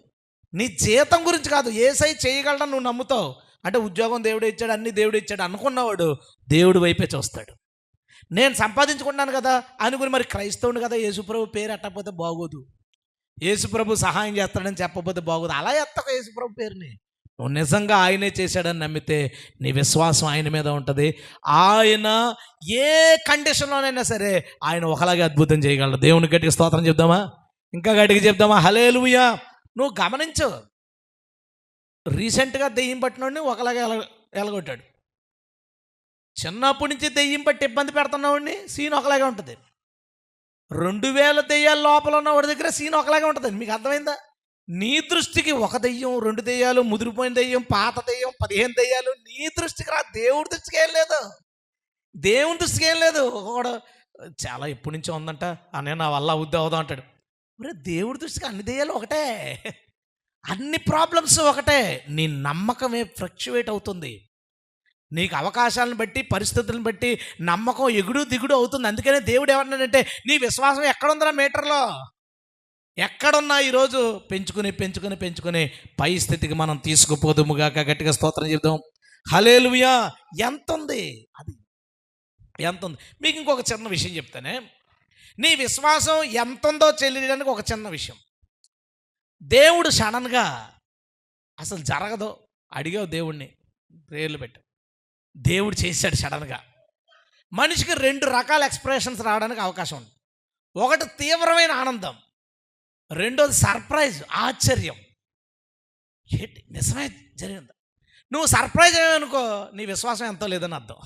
నీ జీతం గురించి కాదు, యేసయ్య చేయగలడని నువ్వు నమ్ముతావు అంటే ఉద్యోగం దేవుడు ఇచ్చాడు, అన్ని దేవుడు ఇచ్చాడు అనుకున్నవాడు దేవుడి వైపే చూస్తాడు. నేను సంపాదించుకున్నాను కదా అనుకుని మరి క్రైస్తవుని కదా, యేసుప్రభు పేరు ఎట్టకపోతే బాగోదు, యేసుప్రభు సహాయం చేస్తాడని చెప్పకపోతే బాగోదు. అలా ఎత్తక యేసుప్రభు పేరుని. నువ్వు నిజంగా ఆయనే చేశాడని నమ్మితే నీ విశ్వాసం ఆయన మీద ఉంటుంది. ఆయన ఏ కండిషన్లోనైనా సరే ఆయన ఒకలాగే అద్భుతం చేయగలడు. దేవుని గట్టిగా స్తోత్రం చెప్దామా? ఇంకా గట్టిగా చెప్దామా? హల్లెలూయా. నువ్వు గమనించు, రీసెంట్గా దెయ్యం పట్టినోడిని ఒకలాగా ఎలగొట్టాడు. చిన్నప్పటి నుంచి దెయ్యం పట్టి ఇబ్బంది పెడుతున్నవాడిని సీన్ ఒకలాగే ఉంటుంది. 2000 దెయ్యాల లోపల ఉన్నవాడి దగ్గర సీన్ ఒకలాగే ఉంటుంది. మీకు అర్థమైందా? నీ దృష్టికి ఒక దెయ్యం, 2 దెయ్యాలు, ముదిరిపోయిన దెయ్యం, పాత దెయ్యం, 15 దెయ్యాలు నీ దృష్టికి రా. దేవుడి దృష్టికి ఏం లేదు. దేవుని దృష్టికి ఏం లేదు. ఒకడు చాలా ఎప్పటి నుంచో ఉందంట, అనే నా వల్ల అవుద్ది అవుదాం అంటాడు. మరి దేవుడి దృష్టికి అన్ని దెయ్యాలు ఒకటే, అన్ని ప్రాబ్లమ్స్ ఒకటే. నీ నమ్మకమే ఫ్లక్చువేట్ అవుతుంది. నీకు అవకాశాలను బట్టి, పరిస్థితులను బట్టి నమ్మకం ఎగుడు దిగుడు అవుతుంది. అందుకనే దేవుడు ఏమన్నాడంటే, నీ విశ్వాసం ఎక్కడుందిరా మీటర్లో? ఎక్కడున్నా ఈరోజు పెంచుకుని పెంచుకుని పెంచుకుని పై స్థితికి మనం తీసుకుపోదుముగాక. గట్టిగా స్తోత్రం చెప్దాం. హల్లెలూయా. ఎంత ఉంది అది, ఎంత ఉంది. మీకు ఇంకొక చిన్న విషయం చెప్తానే. నీ విశ్వాసం ఎంత ఉందో తెలియడానికి ఒక చిన్న విషయం. దేవుడు సడన్గా అసలు జరగదు, అడిగావు దేవుణ్ణి, ప్రేర్లు పెట్టు, దేవుడు చేశాడు సడన్గా. మనిషికి 2 రకాల ఎక్స్ప్రెషన్స్ రావడానికి అవకాశం ఉంది. ఒకటి తీవ్రమైన ఆనందం, రెండోది సర్ప్రైజ్, ఆశ్చర్యం. ఏంటి నిజమే జరిగింది. నువ్వు సర్ప్రైజ్ అయ్యావనుకో, నీ విశ్వాసం ఎంతో లేదని అర్థం.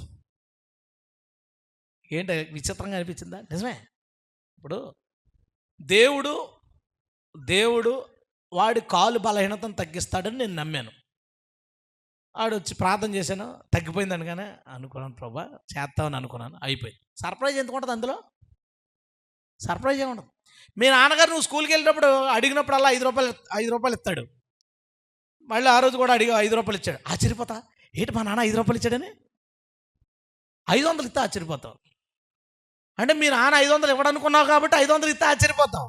ఏంటి విచిత్రంగా అనిపించిందా? నిజమే. ఇప్పుడు దేవుడు వాడి కాలు బలహీనతను తగ్గిస్తాడని నేను నమ్మాను. ఆడు వచ్చి ప్రార్థన చేశాను, తగ్గిపోయింది అనగానే అనుకున్నాను, ప్రభా చేస్తామని అనుకున్నాను, అయిపోయింది. సర్ప్రైజ్ ఎందుకు ఉంటుంది అందులో? సర్ప్రైజ్ ఏముండదు. మీ నాన్నగారు నువ్వు స్కూల్కి వెళ్ళినప్పుడు అడిగినప్పుడల్లా 5 రూపాయలు ఇస్తాడు. మళ్ళీ ఆ రోజు కూడా అడిగా 5 రూపాయలు ఇచ్చాడు. ఆశ్చర్యపోతా, ఏంటి మా నాన్న 5 రూపాయలు ఇచ్చాడని? 500 ఇస్తే ఆశ్చర్యపోతావు. అంటే మీ నాన్న 500 ఇవ్వడనుకున్నావు కాబట్టి 500 ఇస్తే ఆశ్చర్యపోతావు.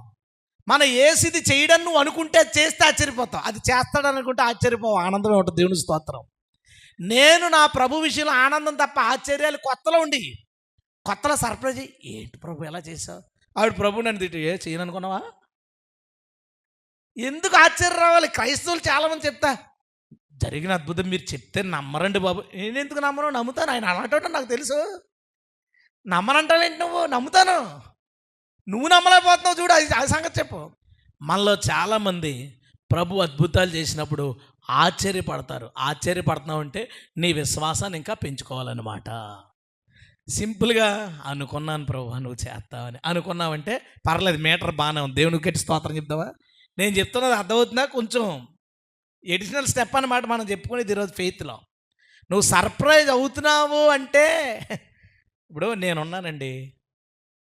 మన ఏసిది చేయడం నువ్వు అనుకుంటే చేస్తే ఆశ్చర్యపోతావు. అది చేస్తాడనుకుంటే ఆశ్చర్యపోవు. ఆనందమే ఉంటుంది. దేవుని స్తోత్రం. నేను నా ప్రభు విషయంలో ఆనందం తప్ప ఆశ్చర్యాలు కొత్తలో సర్ప్రైజ్. ఏంటి ప్రభు ఎలా చేసావు? ఆవిడ ప్రభు నన్ను తిట్టి, చేయను అనుకున్నావా? ఎందుకు ఆశ్చర్యం రావాలి? క్రైస్తవులు చాలామంది చెప్తా, జరిగిన అద్భుతం మీరు చెప్తే నమ్మరండి బాబు. నేను ఎందుకు నమ్మను? నమ్ముతాను. ఆయన అలాంటి నాకు తెలుసు. నమ్మనంటావేంటి నువ్వు? నమ్ముతాను. నువ్వు నమ్మలేకపోతున్నావు చూడు, అది సంగతి చెప్పు. మనలో చాలామంది ప్రభు అద్భుతాలు చేసినప్పుడు ఆశ్చర్యపడుతున్నావు అంటే నీ విశ్వాసాన్ని ఇంకా పెంచుకోవాలన్నమాట. సింపుల్గా అనుకున్నాను ప్రభు నువ్వు చేస్తావని అనుకున్నావంటే పర్లేదు, మీటర్ బాగానే ఉంది. దేవునికి గట్టి స్తోత్రం చెప్తావా? నేను చెప్తున్నది అర్థమవుతుందా? కొంచెం ఎడిషనల్ స్టెప్ అన్నమాట మనం చెప్పుకునేది ఈరోజు ఫెయిత్లో. నువ్వు సర్ప్రైజ్ అవుతున్నావు అంటే, ఇప్పుడు నేనున్నానండి,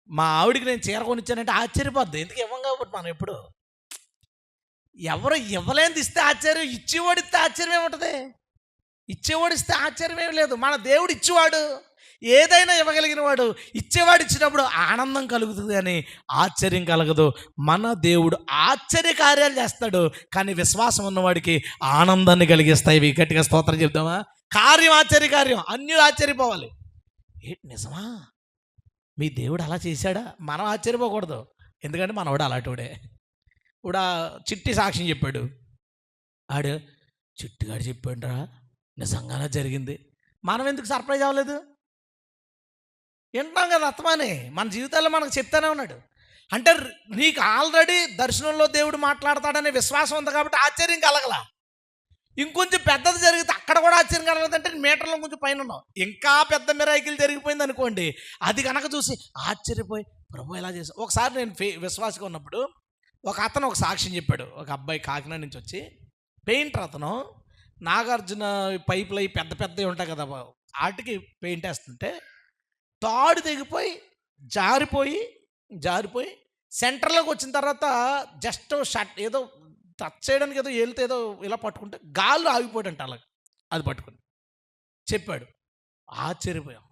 మా ఆవిడికి నేను చీర కొనిచ్చానంటే ఆశ్చర్యపోద్ది. ఎందుకు ఇవ్వం కాబట్టి మనం ఎప్పుడు ఎవరు ఇవ్వలేనిది ఇస్తే ఆశ్చర్యం, ఇచ్చేవాడిస్తే ఆశ్చర్యం ఏముంటుంది? ఇచ్చేవాడిస్తే ఆశ్చర్యం ఏమి లేదు. మన దేవుడు ఇచ్చేవాడు, ఏదైనా ఇవ్వగలిగిన వాడు. ఇచ్చేవాడు ఇచ్చినప్పుడు ఆనందం కలుగుతుంది కానీ ఆశ్చర్యం కలగదు. మన దేవుడు ఆశ్చర్య కార్యాలు చేస్తాడు, కానీ విశ్వాసం ఉన్నవాడికి ఆనందాన్ని కలిగిస్తాయి. ఇవి గట్టిగా స్తోత్రం చెప్తామా? కార్యం ఆశ్చర్య కార్యం, అన్యులు ఆశ్చర్యపోవాలి. ఏంటి నిజమా? మీ దేవుడు అలా చేశాడా? మనం ఆశ్చర్యపోకూడదు, ఎందుకంటే మనవాడు అలాంటివాడే. ఇప్పుడు ఆ చిట్టి సాక్ష్యం చెప్పాడు. చిట్టుగాడు చెప్పాడురా నిజంగానే జరిగింది. మనం ఎందుకు సర్ప్రైజ్ అవ్వలేదు? వింటాం కదా అత్తమాని, మన జీవితాల్లో మనకు చెప్తానే ఉన్నాడు. అంటే నీకు ఆల్రెడీ దర్శనంలో దేవుడు మాట్లాడతాడనే విశ్వాసం ఉంది కాబట్టి ఆశ్చర్యం కలగల. ఇంకొంచెం పెద్దది జరిగితే అక్కడ కూడా ఆశ్చర్యం కలగదంటే మీటర్లో కొంచెం పైన ఉన్నావు. ఇంకా పెద్ద మిరాకిల్ జరిగిపోయింది అనుకోండి, అది కనుక చూసి ఆశ్చర్యపోయి ప్రభు ఎలా చేశావు. ఒకసారి నేను విశ్వాసగా ఉన్నప్పుడు ఒక సాక్ష్యం చెప్పాడు. ఒక అబ్బాయి కాకినాడ నుంచి వచ్చి, పెయింటర్ అతను, నాగార్జున పైపులు అవి పెద్ద పెద్దవి ఉంటాయి కదా, వాటికి పెయింట్ వేస్తుంటే తాడు తెగిపోయి జారిపోయి సెంటర్లోకి వచ్చిన తర్వాత జస్ట్ షట్ ఏదో టచ్ చేయడానికి ఏదో ఏలితే ఏదో ఇలా పట్టుకుంటే గాల్లో ఆగిపోయాడంట. అలాగే అది పట్టుకుని చెప్పాడు. ఆశ్చర్యపోయాం.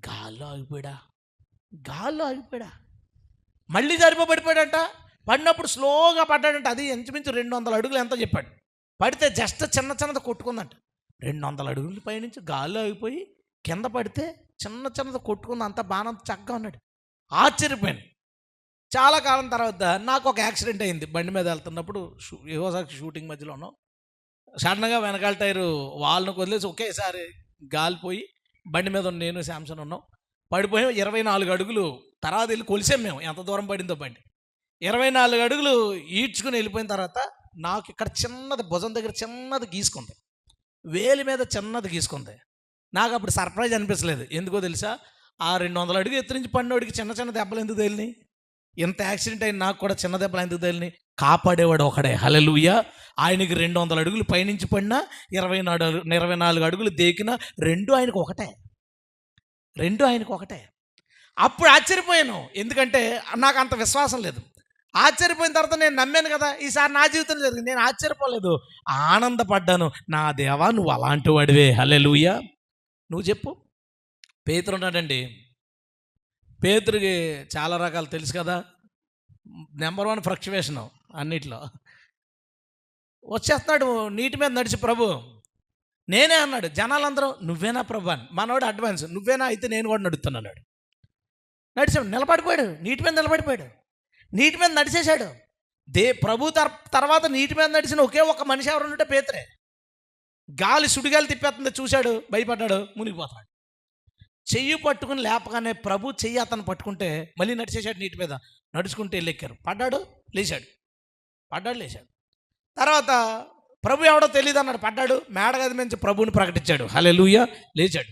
గాల్లో ఆగిపోయాడా? మళ్ళీ పడిపోయాడంట. పడినప్పుడు స్లోగా పడ్డాడంట. అది ఇంచుమించు 200 అడుగులు ఎంతో చెప్పాడు. పడితే జస్ట్ చిన్నది కొట్టుకుందంట. 200 అడుగుల పైనుంచి గాల్లో ఆగిపోయి కింద పడితే చిన్నది కొట్టుకుంది. అంత బాగా చక్కగా ఉన్నాడు. ఆశ్చర్యపోయాను. చాలా కాలం తర్వాత నాకు ఒక యాక్సిడెంట్ అయింది. బండి మీద వెళ్తున్నప్పుడు షూటింగ్ మధ్యలో ఉన్నాం. సడన్గా వెనకాల టైరు వాళ్ళను వదిలేసి ఒకేసారి గాలిపోయి బండి మీద నేను శాంసన్ ఉన్నాం. పడిపోయాం. 24 అడుగులు తర్వాత వెళ్ళి కొలిసాం మేము ఎంత దూరం పడిందో బండి. 24 అడుగులు ఈడ్చుకుని వెళ్ళిపోయిన తర్వాత నాకు ఇక్కడ చిన్నది భుజం దగ్గర చిన్నది గీసుకుంది, వేలి మీద చిన్నది గీసుకుంది. నాకు అప్పుడు సర్ప్రైజ్ అనిపించలేదు. ఎందుకో తెలుసా? ఆ 200 అడుగు ఎత్తు నుంచి పడినోడికి చిన్న దెబ్బలు ఎందుకు తేలినాయి? ఇంత యాక్సిడెంట్ అయిన నాకు కూడా చిన్న దెబ్బలు ఎందుకు తేలినాయి? కాపాడేవాడు ఒకడే. హల్లెలూయా. ఆయనకి 200 అడుగులు పైనుంచి పడినా 24 అడుగులు దేకినా రెండు ఆయనకు ఒకటే. రెండు ఆయనకు ఒకటే. అప్పుడు ఆశ్చర్యపోయాను, ఎందుకంటే నాకు అంత విశ్వాసం లేదు. ఆశ్చర్యపోయిన తర్వాత నేను నమ్మాను కదా, ఈసారి నా జీవితం జరిగింది. నేను ఆశ్చర్యపోలేదు, ఆనందపడ్డాను. నా దేవా, నువ్వు అలాంటి వాడివే. హల్లెలూయా. నువ్వు చెప్పు. పేతురు ఉన్నాడండి. పేతురుకి చాలా రకాలు తెలుసు కదా. నెంబర్ 1 ఫ్లక్చువేషను అన్నిట్లో. వచ్చేస్తున్నాడు నీటి మీద నడిచి, ప్రభు నేనే అన్నాడు. జనాలందరూ నువ్వేనా ప్రభు అని. మనోడు అడ్వాన్స్, నువ్వేనా అయితే నేను కూడా నడుస్తున్నాడు. నడిచాడు, నిలబడిపోయాడు, నీటి మీద నిలబడిపోయాడు, నీటి మీద నడిచేశాడు. ప్రభు తర్వాత నీటి మీద నడిచిన ఒకే ఒక మనిషి ఎవరు ఉంటే పేతురే. గాలి సుడిగాలి తిప్పేస్తుంది, చూశాడు, భయపడ్డాడు, మునిగిపోతాడు. చెయ్యి పట్టుకుని లేపగానే ప్రభు చెయ్యి అతను పట్టుకుంటే మళ్ళీ నడిచేశాడు నీటి మీద. నడుచుకుంటే వెళ్ళెక్కారు. పడ్డాడు, లేచాడు, పడ్డాడు, లేచాడు. తర్వాత ప్రభు ఎవడో తెలియదు అన్నాడు, పడ్డాడు, మేడగది నుంచి ప్రభువుని ప్రకటించాడు. హల్లెలూయా. లేచాడు.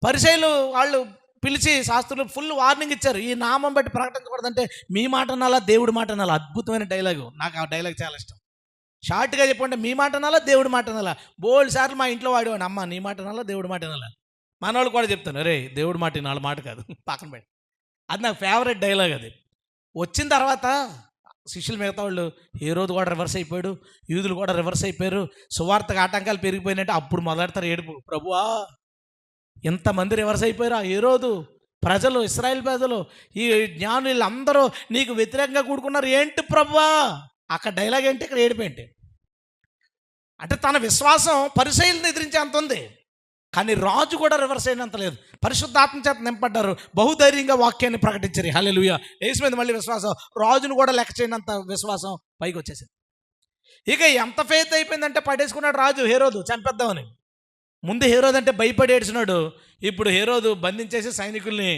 పరిసయ్యులు వాళ్ళు పిలిచి శాస్త్రులు ఫుల్ వార్నింగ్ ఇచ్చారు, ఈ నామం బట్టి ప్రకటించకూడదంటే మీ మాట అనాలా దేవుడి మాట అనాలా. అద్భుతమైన డైలాగు, నాకు ఆ డైలాగ్ చాలా ఇష్టం. షార్ట్గా చెప్పండి, మీ మాట అనాలా దేవుడి మాట అనాలా. బోల్డ్ సార్లు మా ఇంట్లో వాడేవాడు, అమ్మ నీ మాట అనాలా దేవుడి మాట అనాలా. మన వాళ్ళు కూడా చెప్తాను, రే దేవుడి మాట వాళ్ళ మాట కాదు, పక్కన పెట్టి. అది నాకు ఫేవరెట్ డైలాగ్. అది వచ్చిన తర్వాత శిష్యులు మిగతా వాళ్ళు హేరోదు కూడా రివర్స్ అయిపోయాడు, యూదులు కూడా రివర్స్ అయిపోయారు, సువార్తకు ఆటంకాలు పెరిగిపోయినట్టు అప్పుడు మొదలెడతారు ఏడుపు. ప్రభువా, ఎంతమంది రివర్స్ అయిపోయారు. ఆ హేరోదు ప్రజలు, ఇశ్రాయేల్ ప్రజలు, ఈ జ్ఞానులు అందరూ నీకు వ్యతిరేకంగా కూడుకున్నారు, ఏంటి ప్రభువా. అక్కడ డైలాగ్ ఏంటి, ఇక్కడ ఏడుపు ఏంటి. అంటే తన విశ్వాసం పరిసయ్యులను ఎదిరించే అంత ఉంది, కానీ రాజు కూడా రివర్స్ అయినంత లేదు. పరిశుద్ధాత్మ చేత నింపడ్డారు, బహుధైర్యంగా వాక్యాన్ని ప్రకటించారు. హల్లెలూయా. యేసు మీద మళ్ళీ విశ్వాసం, రాజును కూడా లెక్క చేయనంత విశ్వాసం పైకి వచ్చేసింది. ఇక ఎంత ఫెయిత్ అయిపోయిందంటే పడేసుకున్నాడు రాజు హేరోదు చంపేద్దామని. ముందు హేరోదు అంటే భయపడి ఏడ్చినాడు, ఇప్పుడు హేరోదు బంధించేసి సైనికుల్ని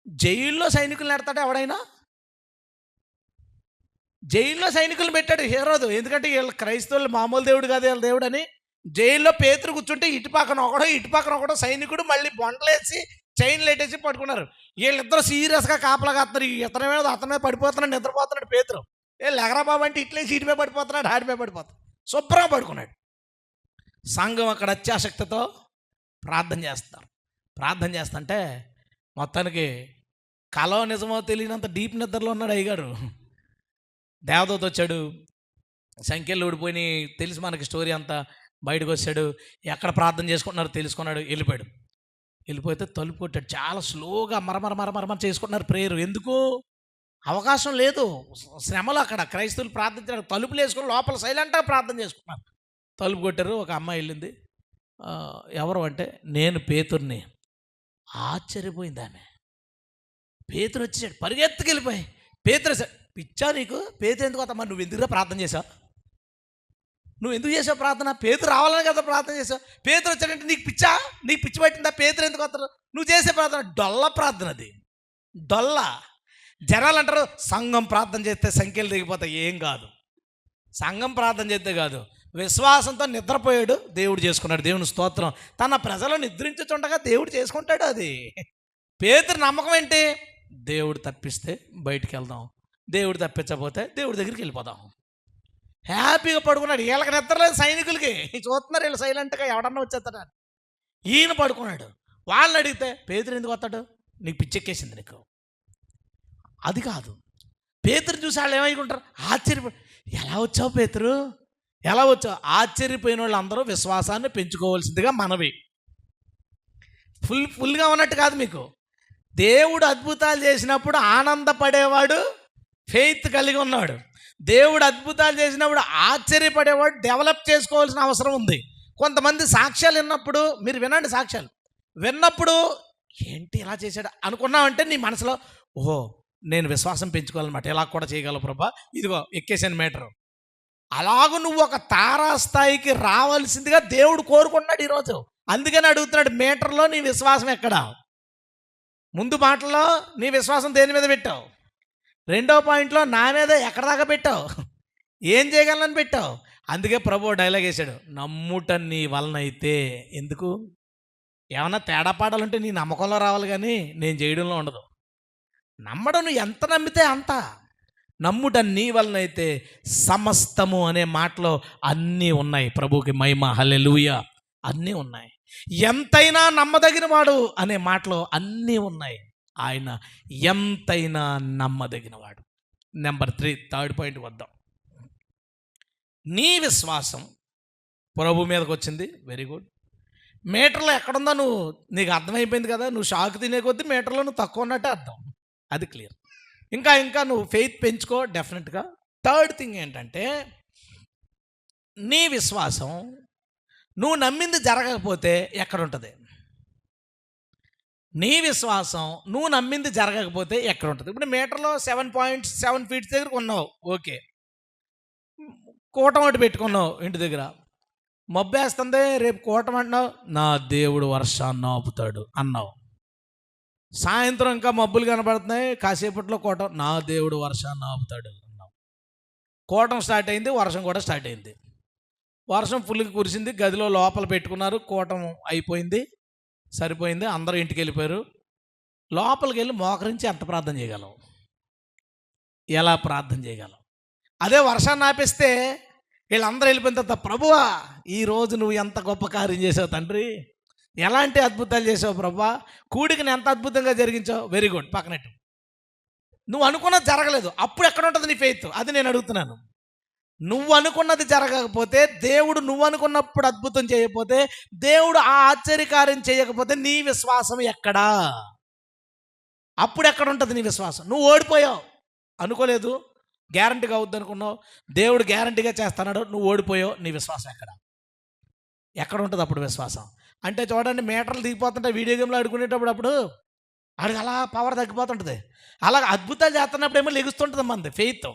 జైల్లో సైనికుల్ని పెడతాడు. ఎవడైనా జైల్లో సైనికులను పెట్టాడు హేరోదు, ఎందుకంటే వీళ్ళు క్రైస్తవులు మామూలు దేవుడు కాదు వీళ్ళ దేవుడు అని. జైల్లో పేతురు కూర్చుంటే ఇటు పక్కన ఒకడో సైనికుడు మళ్ళీ బొంటలేసి చైన్లు పెట్టేసి పట్టుకున్నారు. వీళ్ళిద్దరూ సీరియస్గా కాపలా కాస్తున్నారు. అతని మీద పడిపోతున్నాడు, నిద్రపోతున్నాడు పేతురు. లెగరా బాబు అంటే ఇట్లేసి ఇటు మీద పడిపోతున్నాడు, ఆడి మీద పడిపోతున్నాడు, శుభ్రంగా పడుకున్నాడు. సంఘం అక్కడ అత్యాసక్తితో ప్రార్థన చేస్తారు. ప్రార్థన చేస్తుంటే మొత్తానికి కలో నిజమో తెలియనంత డీప్ నిద్రలో ఉన్నాడు అయ్యగారు. దేవదూత వచ్చాడు, సంఖ్యలు ఊడిపోయి తెలిసి మనకి స్టోరీ అంతా. బయటకు వచ్చాడు, ఎక్కడ ప్రార్థన చేసుకుంటున్నారో తెలుసుకున్నాడు, వెళ్ళిపోయాడు. వెళ్ళిపోతే తలుపు కొట్టాడు. చాలా స్లోగా మరమర చేసుకుంటున్నారు ప్రేయర్. ఎందుకు అవకాశం లేదు, శ్రమలు. అక్కడ క్రైస్తవులు ప్రార్థించారు, తలుపులు వేసుకొని లోపల సైలెంట్గా ప్రార్థన చేసుకున్నారు. తలుపు కొట్టారు, ఒక అమ్మాయి వెళ్ళింది. ఎవరు అంటే నేను పేతుర్ని. ఆశ్చర్యపోయింది ఆమె. పేతురు వచ్చాడు, పరిగెత్తుకు వెళ్ళిపోయి పేతురు, పిచ్చా నీకు, పేతురు ఎందుకు వస్తామా, నువ్వు ఎందుకురా ప్రార్థన చేసావు, నువ్వు ఎందుకు చేసావు ప్రార్థన, పేతురు రావాలని కదా ప్రార్థన చేసావు. పేతురు వచ్చాడంటే నీకు పిచ్చి పట్టిందా, పేతురు ఎందుకు వస్తారు, నువ్వు చేసే ప్రార్థన డొల్ల ప్రార్థన. అది డొల్ల. జనాలు అంటారు సంఘం ప్రార్థన చేస్తే సంఖ్యలు దిగిపోతాయి. ఏం కాదు, సంఘం ప్రార్థన చేస్తే కాదు, విశ్వాసంతో నిద్రపోయాడు, దేవుడు చేసుకున్నాడు. దేవుని స్తోత్రం. తన ప్రజలు నిద్రించుచుండగా దేవుడు చేసుకుంటాడు. అది పేతురు నమ్మకం ఏంటి, దేవుడు తప్పిస్తే బయటికి వెళ్దాం, దేవుడు తప్పించకపోతే దేవుడి దగ్గరికి వెళ్ళిపోదాం. హ్యాపీగా పడుకున్నాడు. వీళ్ళకి నిద్రలేదు, సైనికులకి చూస్తున్నారు, వీళ్ళు సైలెంట్గా ఎవడన్నా వచ్చేస్తాడు. ఈయన పడుకున్నాడు. వాళ్ళని అడిగితే పేతురు ఎందుకు వస్తాడు, నీకు పిచ్చెక్కేసింది నీకు. అది కాదు, పేతురు చూసి వాళ్ళు ఏమైకుంటారు, ఆశ్చర్యపడి ఎలా వచ్చావు పేతురు, ఎలా వచ్చావు. ఆశ్చర్యపోయిన వాళ్ళు అందరూ విశ్వాసాన్ని పెంచుకోవాల్సిందిగా మనవి. ఫుల్గా ఉన్నట్టు కాదు. మీకు దేవుడు అద్భుతాలు చేసినప్పుడు ఆనందపడేవాడు ఫెయిత్ కలిగి ఉన్నాడు. దేవుడు అద్భుతాలు చేసినప్పుడు ఆశ్చర్యపడేవాడు డెవలప్ చేసుకోవాల్సిన అవసరం ఉంది. కొంతమంది సాక్ష్యాలు విన్నప్పుడు, మీరు వినండి, సాక్ష్యాలు విన్నప్పుడు ఏంటి ఇలా చేశాడు అనుకున్నావంటే నీ మనసులో ఓహో నేను విశ్వాసం పెంచుకోవాలన్నమాట, ఇలా కూడా చేయగలవు ప్రభా, ఇదిగో ఎక్కేసాను మీటరు. అలాగూ నువ్వు ఒక తారాస్థాయికి రావాల్సిందిగా దేవుడు కోరుకున్నాడు ఈరోజు. అందుకని అడుగుతున్నాడు, మీటర్లో నీ విశ్వాసం ఎక్కడ. ముందు మాటల్లో నీ విశ్వాసం దేని మీద పెట్టావు, రెండో పాయింట్లో నా మీద ఎక్కడ దాకా పెట్టావు, ఏం చేయగలను పెట్టావు. అందుకే ప్రభు డైలాగ్ వేశాడు, నమ్ముట నీ వలన అయితే. ఎందుకు, ఏమన్నా తేడా పాడాలంటే నీ నమ్మకంలో రావాలి కానీ నేను చేయడంలో ఉండదు. నమ్మడం నువ్వు ఎంత నమ్మితే అంత. నమ్ముట నీ వలనైతే సమస్తము అనే మాటలో అన్నీ ఉన్నాయి. ప్రభువుకి మహిమ, హల్లెలూయా. అన్నీ ఉన్నాయి. ఎంతైనా నమ్మదగిన వాడు అనే మాటలో అన్నీ ఉన్నాయి. ఆయన ఎంతైనా నమ్మదగినవాడు. నెంబర్ 3, థర్డ్ పాయింట్ వద్దాం. నీ విశ్వాసం ప్రభు మీదకి వచ్చింది, వెరీ గుడ్. మీటర్లో ఎక్కడుందో నీకు అర్థమైపోయింది కదా. నువ్వు షాక్ తినే కొద్దీ మీటర్లో నువ్వు తక్కువ ఉన్నట్టే అర్థం, అది క్లియర్. ఇంకా నువ్వు ఫెయిత్ పెంచుకో డెఫినెట్గా. థర్డ్ థింగ్ ఏంటంటే, నీ విశ్వాసం నువ్వు నమ్మింది జరగకపోతే ఎక్కడ ఉంటుంది? నీ విశ్వాసం నువ్వు నమ్మింది జరగకపోతే ఎక్కడ ఉంటుంది? ఇప్పుడు మీటర్లో 7.7 feet దగ్గర కొన్నావు, ఓకే. కూటం ఒకటి పెట్టుకున్నావు ఇంటి దగ్గర, మబ్బేస్తుంది, రేపు కూటం అంటున్నావు, నా దేవుడు వర్షాన్ని ఆపుతాడు అన్నావు. సాయంత్రం ఇంకా మబ్బులు కనబడుతున్నాయి, కాసేపట్లో కూటం, నా దేవుడు వర్షాన్ని ఆపుతాడు అన్నావు. కూటం స్టార్ట్ అయింది, వర్షం కూడా స్టార్ట్ అయింది. వర్షం ఫుల్గా కురిసింది, గదిలో లోపల పెట్టుకున్నారు, కూటం అయిపోయింది, సరిపోయింది, అందరూ ఇంటికి వెళ్ళిపోయారు. లోపలికి వెళ్ళి మోకరించి ఎంత ప్రార్థన చేయగలవు? ఎలా ప్రార్థన చేయగలవు? అదే వర్షాన్ని ఆపేస్తే వీళ్ళందరూ వెళ్ళిపోయిన తర్వాత, ప్రభువా ఈరోజు నువ్వు ఎంత గొప్ప కార్యం చేసావు తండ్రి, ఎలాంటి అద్భుతాలు చేసావు ప్రభువా, కూడికని ఎంత అద్భుతంగా జరిగించావు, వెరీ గుడ్, పక్కనట్టు. నువ్వు అనుకున్నది జరగలేదు, అప్పుడు ఎక్కడ ఉంటుంది నీ ఫెయిత్? అది నేను అడుగుతున్నాను. నువ్వు అనుకున్నది జరగకపోతే, దేవుడు నువ్వు అనుకున్నప్పుడు అద్భుతం చేయకపోతే, దేవుడు ఆ ఆశ్చర్యకార్యం చేయకపోతే నీ విశ్వాసం ఎక్కడా? అప్పుడు ఎక్కడ ఉంటుంది నీ విశ్వాసం? నువ్వు ఓడిపోయావు, అనుకోలేదు, గ్యారంటీగా అవుద్ది అనుకున్నావు, దేవుడు గ్యారంటీగా చేస్తున్నాడు, నువ్వు ఓడిపోయావు, నీ విశ్వాసం ఎక్కడ ఉంటుంది అప్పుడు విశ్వాసం? అంటే చూడండి, మీటర్లు దిగిపోతుంటే వీడియో గేమ్లో ఆడుకునేటప్పుడు ఆడికి అలా పవర్ తగ్గిపోతుంటుంది. అలా అద్భుతాలు చేస్తున్నప్పుడు ఏమో లెగుస్తుంటుంది మంది ఫెయిత్.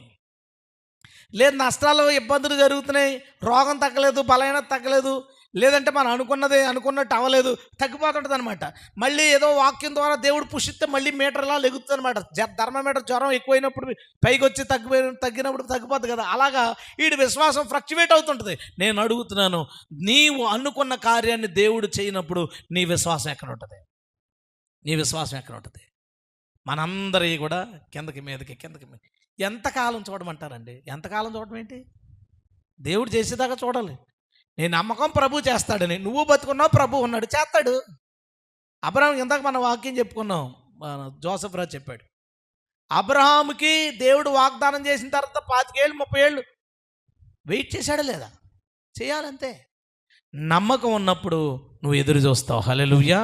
లేదు, నష్టాలు ఇబ్బందులు జరుగుతున్నాయి, రోగం తగ్గలేదు, బలహీనత తగ్గలేదు, లేదంటే మనం అనుకున్నట్టు అవ్వలేదు, తగ్గిపోతుంటుంది అనమాట. మళ్ళీ ఏదో వాక్యం ద్వారా దేవుడు పుషిస్తే మళ్ళీ మీటర్లా లెగుతుంది అనమాట. ధర్మమీటర్ జ్వరం ఎక్కువైనప్పుడు పైకి వచ్చి తగ్గినప్పుడు తగ్గిపోతుంది కదా. అలాగా వీడి విశ్వాసం ఫ్లక్చువేట్ అవుతుంటుంది. నేను అడుగుతున్నాను, నీవు అనుకున్న కార్యాన్ని దేవుడు చేయనప్పుడు నీ విశ్వాసం ఎక్కడ ఉంటుంది? నీ విశ్వాసం ఎక్కడ ఉంటుంది? మనందరి కూడా కిందకి మీదకి ఎంతకాలం చూడమంటారండి? ఎంతకాలం చూడడం ఏంటి? దేవుడు చేసేదాకా చూడాలి. నీ నమ్మకం ప్రభు చేస్తాడని, నువ్వు బతుకున్నావు, ప్రభు ఉన్నాడు, చేస్తాడు. అబ్రహాం, ఇందాక మన వాక్యం చెప్పుకున్నాం, జోసెఫ్ రాజు చెప్పాడు, అబ్రహాముకి దేవుడు వాగ్దానం చేసిన తర్వాత 25 ఏళ్ళు 30 ఏళ్ళు వెయిట్ చేశాడా లేదా? చేయాలంతే. నమ్మకం ఉన్నప్పుడు నువ్వు ఎదురు చూస్తావు, హల్లెలూయా.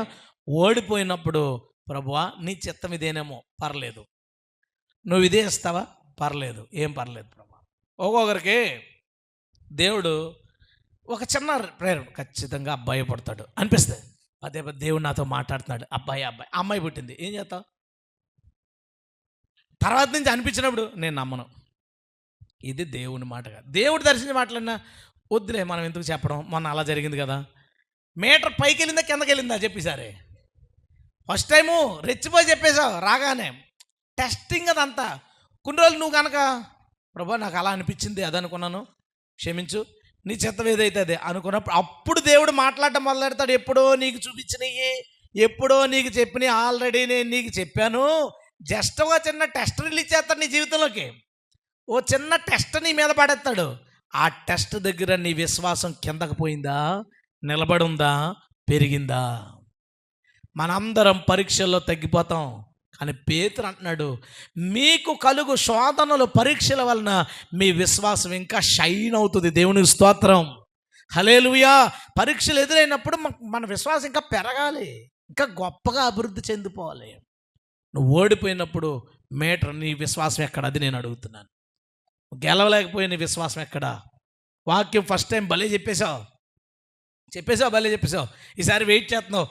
ఓడిపోయినప్పుడు, ప్రభువా నీ చిత్తం ఇదేనేమో, పర్లేదు, నువ్వు ఇదే ఇస్తావా, పర్లేదు, ఏం పర్లేదు ప్రభా. ఒక్కొక్కరికి దేవుడు ఒక చిన్న ప్రేయర్, ఖచ్చితంగా అబ్బాయి పుడతాడు అనిపిస్తుంది, అదే దేవుడు నాతో మాట్లాడుతున్నాడు, అబ్బాయి అమ్మాయి పుట్టింది, ఏం చేస్తావు? తర్వాత నుంచి అనిపించినప్పుడు నేను నమ్మను, ఇది దేవుని మాటగా. దేవుడు దర్శించి మాట్లాడినా వద్దులే, మనం ఎందుకు చెప్పడం, మొన్న అలా జరిగింది కదా. మీటర్ పైకి వెళ్ళిందా కిందకి వెళ్ళిందా చెప్పేసారే. ఫస్ట్ టైము రెచ్చిపోయి చెప్పేశావు, రాగానే టెస్టింగ్ అదంతా. కొన్ని రోజులు నువ్వు కనుక, ప్రభా నాకు అలా అనిపించింది, అది అనుకున్నాను, క్షమించు, నీ చిత్తం ఏదైతే అదే అనుకున్నప్పుడు, అప్పుడు దేవుడు మాట్లాడటం మొదలెడతాడు. ఎప్పుడో నీకు చూపించినవి, ఎప్పుడో నీకు చెప్పినవి ఆల్రెడీ నేను నీకు చెప్పాను. జస్ట్ ఒక చిన్న టెస్ట్ రిలీజ్ చేస్తాడు నీ జీవితంలోకి, ఓ చిన్న టెస్ట్ నీ మీద పడేస్తాడు. ఆ టెస్ట్ దగ్గర నీ విశ్వాసం కిందకు పోయిందా, నిలబడుందా, పెరిగిందా? మనందరం పరీక్షల్లో తగ్గిపోతాం, కానీ పేతురు అంటున్నాడు, మీకు కలుగు శోధనలు, పరీక్షల వలన మీ విశ్వాసం ఇంకా షైన్ అవుతుంది. దేవునికి స్తోత్రం, హల్లెలూయా. పరీక్షలు ఎదురైనప్పుడు మన విశ్వాసం ఇంకా పెరగాలి, ఇంకా గొప్పగా అభివృద్ధి చెందిపోవాలి. నువ్వు ఓడిపోయినప్పుడు మీటర్, నీ విశ్వాసం ఎక్కడ? అది నేను అడుగుతున్నాను. గెలవలేకపోయిన నీ విశ్వాసం ఎక్కడ? వాక్యం ఫస్ట్ టైం భలే చెప్పేశావు, భలే చెప్పేశావు, ఈసారి వెయిట్ చేస్తున్నావు,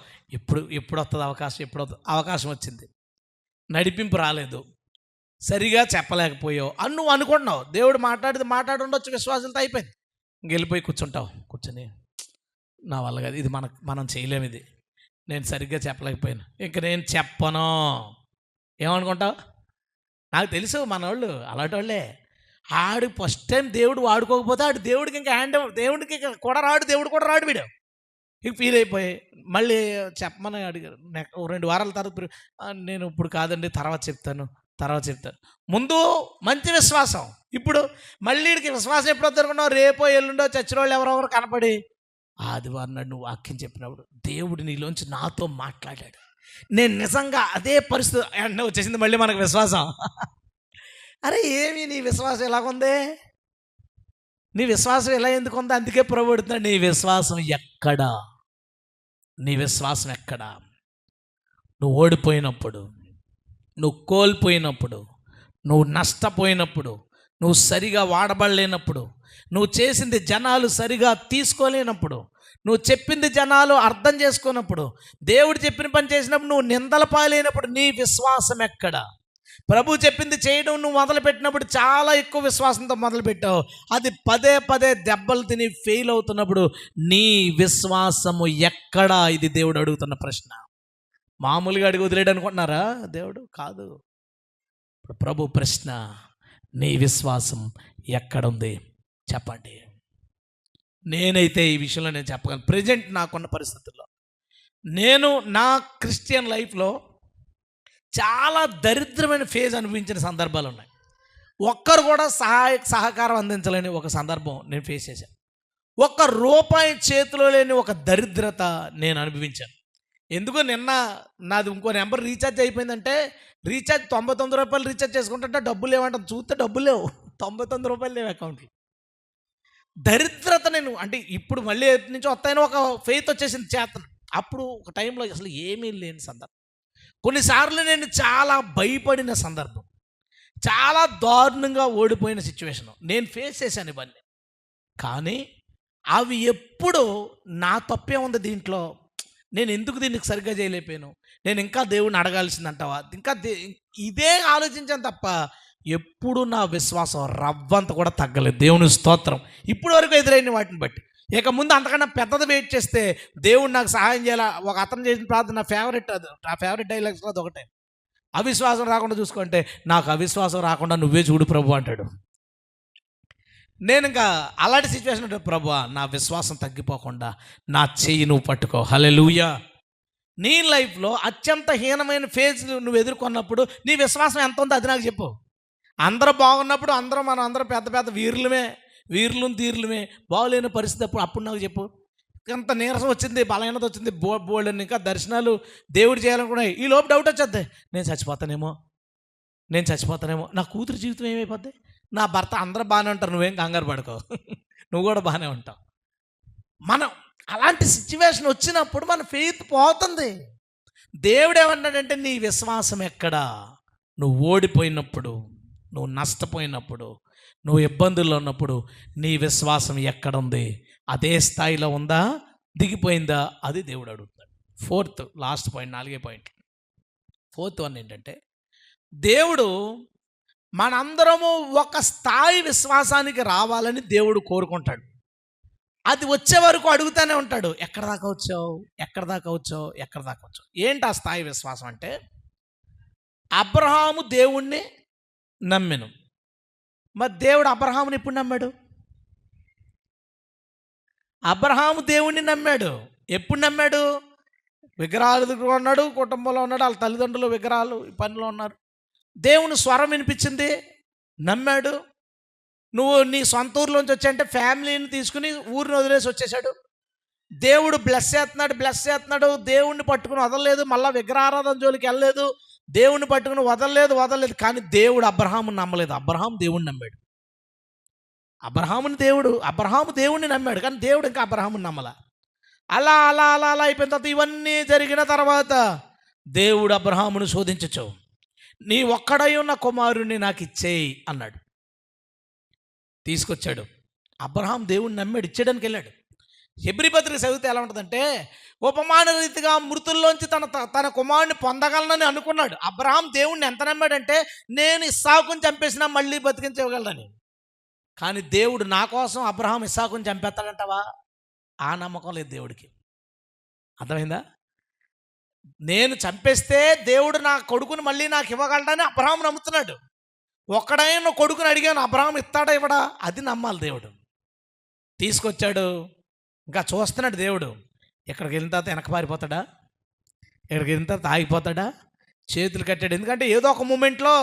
ఎప్పుడు వస్తుంది అవకాశం, అవకాశం వచ్చింది, నడిపింపు రాలేదు, సరిగా చెప్పలేకపోయావు అని నువ్వు అనుకుంటున్నావు. దేవుడు మాట్లాడి ఉండొచ్చు, విశ్వాసంతో అయిపోయింది, ఇంకెళ్ళిపోయి కూర్చొని నా వల్ల కాదు, ఇది మనం చేయలేము, ఇది నేను సరిగ్గా చెప్పలేకపోయాను, ఇంక నేను చెప్పను. ఏమనుకుంటావు? నాకు తెలుసు మనోళ్ళు అలాంటి వాళ్ళే. ఆడు ఫస్ట్ టైం దేవుడు వాడుకోకపోతే ఆడు దేవుడికి ఇంకా దేవుడికి కూడా రాడు, దేవుడు కూడా రాడు, వీడు ఇక ఫీల్ అయిపోయి మళ్ళీ చెప్పమని అడిగారు. 2 వారాల తర్వాత, నేను ఇప్పుడు కాదండి తర్వాత చెప్తాను, తర్వాత చెప్తాను. ముందు మంచి విశ్వాసం. ఇప్పుడు మళ్ళీ వీడికి విశ్వాసం ఎప్పుడో దొరుకున్నావు, రేపో ఎల్లుండో చచ్చిన వాళ్ళు ఎవరెవరు కనపడి ఆదివారం నాడు నువ్వు వాక్యం చెప్పినప్పుడు దేవుడు నీలోంచి నాతో మాట్లాడాడు, నేను నిజంగా అదే పరిస్థితి వెంటనే వచ్చేసింది మళ్ళీ మనకు విశ్వాసం. అరే ఏమి నీ విశ్వాసం ఎలాగుంది, నీ విశ్వాసం ఎలా ఎందుకు ఉంది? అందుకే ప్రభు అడుగుతున్నాడు, నీ విశ్వాసం ఎక్కడా, నీ విశ్వాసం ఎక్కడా? నువ్వు ఓడిపోయినప్పుడు, నువ్వు కోల్పోయినప్పుడు, నువ్వు నష్టపోయినప్పుడు, నువ్వు సరిగా వాడబడలేనప్పుడు, నువ్వు చేసింది జనాలు సరిగా తీసుకోలేనప్పుడు, నువ్వు చెప్పింది జనాలు అర్థం చేసుకున్నప్పుడు, దేవుడు చెప్పిన పని చేసినప్పుడు నువ్వు నిందల పాలైనప్పుడు నీ విశ్వాసం ఎక్కడ? ప్రభు చెప్పింది చేయడం నువ్వు మొదలుపెట్టినప్పుడు చాలా ఎక్కువ విశ్వాసంతో మొదలుపెట్టావు, అది పదే పదే దెబ్బలు తిని ఫెయిల్ అవుతున్నప్పుడు నీ విశ్వాసము ఎక్కడా? ఇది దేవుడు అడుగుతున్న ప్రశ్న. మామూలుగా అడిగి వదిలేడు అనుకుంటున్నారా? దేవుడు కాదు. ప్రభు ప్రశ్న, నీ విశ్వాసం ఎక్కడుంది చెప్పండి. నేనైతే ఈ విషయంలో నేను చెప్పగలను. ప్రజెంట్ నాకున్న పరిస్థితుల్లో నేను నా క్రిస్టియన్ లైఫ్లో చాలా దరిద్రమైన ఫేజ్ అనిపించిన సందర్భాలు ఉన్నాయి. ఒక్కరు కూడా సహకారం అందించలేని ఒక సందర్భం నేను ఫేస్ చేశాను. ఒక్క రూపాయి చేతిలో లేని ఒక దరిద్రత నేను అనుభవించాను. ఎందుకో నిన్న నాది ఇంకో నెంబర్ రీఛార్జ్ అయిపోయిందంటే, రీఛార్జ్ 99 రూపాయలు రీఛార్జ్ చేసుకుంటుంటే డబ్బులు లేవంటాను, చూస్తే డబ్బులు లేవు, 99 రూపాయలు లేవు అకౌంట్లో. దరిద్రత నేను అంటే ఇప్పుడు మళ్ళీ ఎటు నుంచో వస్తాయని ఒక ఫెయిత్ వచ్చేసింది చేతను. అప్పుడు ఒక టైంలో అసలు ఏమీ లేని సందర్భం, కొన్నిసార్లు నేను చాలా భయపడిన సందర్భం, చాలా దారుణంగా ఓడిపోయిన సిచ్యువేషన్ నేను ఫేస్ చేశాను ఇవన్నీ. కానీ అవి ఎప్పుడు నా తప్పే ఉంది దీంట్లో, నేను ఎందుకు దీనికి సరిగ్గా చేయలేకపోయాను, నేను ఇంకా దేవుడిని అడగాల్సిందంటావా, ఇంకా ఇదే ఆలోచించాను తప్ప ఎప్పుడు నా విశ్వాసం రవ్వంత కూడా తగ్గలేదు. దేవుని స్తోత్రం. ఇప్పటి వరకు ఎదురైన వాటిని బట్టి. ఇక ముందు అంతకన్నా పెద్దది వెయిట్ చేస్తే దేవుడు నాకు సహాయం చేయాలా. ఒక అతను చేసిన ప్రార్థన నా ఫేవరెట్, అది నా ఫేవరెట్ డైలాగ్స్లో అది ఒకటే, అవిశ్వాసం రాకుండా చూసుకుంటే నాకు అవిశ్వాసం రాకుండా నువ్వే చూడు ప్రభు అంటాడు. నేను ఇంకా అలాంటి సిచ్యువేషన్ ఉంటుంది, ప్రభువా నా విశ్వాసం తగ్గిపోకుండా నా చెయ్యి నువ్వు పట్టుకో. హల్లెలూయా. నీ లైఫ్లో అత్యంత హీనమైన ఫేజ్ నువ్వు ఎదుర్కొన్నప్పుడు నీ విశ్వాసం ఎంత ఉందో అది నాకు చెప్పు. అందరూ బాగున్నప్పుడు మనం అందరం పెద్ద పెద్ద వీరులు తీరులమే, బాగోలేని పరిస్థితి అప్పుడు నాకు చెప్పు. ఎంత నీరసం వచ్చింది, బలహీనత వచ్చింది, బోల్డని ఇంకా దర్శనాలు దేవుడు చేయాలనుకున్నాయి, ఈ లోపు డౌట్ వచ్చేద్ది, నేను చచ్చిపోతానేమో, నా కూతురు జీవితం ఏమైపోద్ది, నా భర్త, అందరూ బాగానే ఉంటారు, నువ్వేం కంగారు పడుకో, నువ్వు కూడా బాగానే ఉంటావు. మనం అలాంటి సిచ్యువేషన్ వచ్చినప్పుడు మన ఫెయిత్ పోతుంది. దేవుడు ఏమన్నాడంటే, నీ విశ్వాసం ఎక్కడా? నువ్వు ఓడిపోయినప్పుడు, నువ్వు నష్టపోయినప్పుడు, నువ్వు ఇబ్బందుల్లో ఉన్నప్పుడు నీ విశ్వాసం ఎక్కడుంది? అదే స్థాయిలో ఉందా, దిగిపోయిందా? అది దేవుడు అడుగుతాడు. Fourth last point, 4 point. Fourth one ఏంటంటే, దేవుడు మనందరము ఒక స్థాయి విశ్వాసానికి రావాలని దేవుడు కోరుకుంటాడు. అది వచ్చే వరకు అడుగుతూనే ఉంటాడు, ఎక్కడ దాకా వచ్చావు. ఏంటి ఆ స్థాయి విశ్వాసం అంటే, అబ్రహాము దేవుణ్ణి నమ్మెను. మరి దేవుడు అబ్రహాముని ఎప్పుడు నమ్మాడు? అబ్రహాము దేవుణ్ణి నమ్మాడు. ఎప్పుడు నమ్మాడు? విగ్రహాలు దగ్గర ఉన్నాడు, కుటుంబంలో ఉన్నాడు, వాళ్ళ తల్లిదండ్రులు విగ్రహాలు పనిలో ఉన్నారు, దేవుని స్వరం వినిపించింది, నమ్మాడు. నువ్వు నీ సొంత ఊర్లోంచి వచ్చాయంటే ఫ్యామిలీని తీసుకుని ఊరిని వదిలేసి వచ్చేసాడు. దేవుడు బ్లెస్ చేస్తున్నాడు, దేవుణ్ణి పట్టుకుని వదలలేదు, మళ్ళీ విగ్రహారాధన జోలికి వెళ్ళలేదు, దేవుణ్ణి పట్టుకుని వదలలేదు. కానీ దేవుడు అబ్రహాముని నమ్మలేదు, అబ్రహాము దేవుణ్ణి నమ్మాడు. అబ్రహాము దేవుణ్ణి నమ్మాడు, కానీ దేవుడు ఇంకా అబ్రహాముని నమ్మల. అలా అయిపోయిన తర్వాత, ఇవన్నీ జరిగిన తర్వాత దేవుడు అబ్రహామును శోధించచ్చు, నీ ఒక్కడై ఉన్న కుమారుణ్ణి నాకు ఇచ్చేయి అన్నాడు. తీసుకొచ్చాడు. అబ్రహాం దేవుణ్ణి నమ్మాడు, ఇచ్చేయడానికి వెళ్ళాడు. హెబ్రీ పత్రిక చదివితే ఎలా ఉంటుందంటే, ఉపమాన రీతిగా మృతుల్లోంచి తన కుమారుని పొందగలనని అనుకున్నాడు. అబ్రహాం దేవుణ్ణి ఎంత నమ్మాడంటే, నేను ఇస్సాకుని చంపేసినా మళ్ళీ బతికించగలనని. కానీ దేవుడు నా కోసం అబ్రహాం ఇస్సాకుని చంపేస్తాడంటావా? ఆ నమ్మకం లేదు దేవుడికి. అర్థమైందా? నేను చంపేస్తే దేవుడు నా కొడుకుని మళ్ళీ నాకు ఇవ్వగలడని అబ్రహాం నమ్ముతున్నాడు. ఒక్కడైనా కొడుకుని అడిగాను, అబ్రహాం ఇస్తాడా ఇవ్వడా? అది నమ్మాలి దేవుడు. తీసుకొచ్చాడు, ఇంకా చూస్తున్నాడు దేవుడు. ఎక్కడికి వెళ్ళిన తర్వాత వెనక పారిపోతాడా? ఎక్కడికి వెళ్ళిన తర్వాత ఆగిపోతాడా? చేతులు కట్టాడు. ఎందుకంటే ఏదో ఒక మూమెంట్లో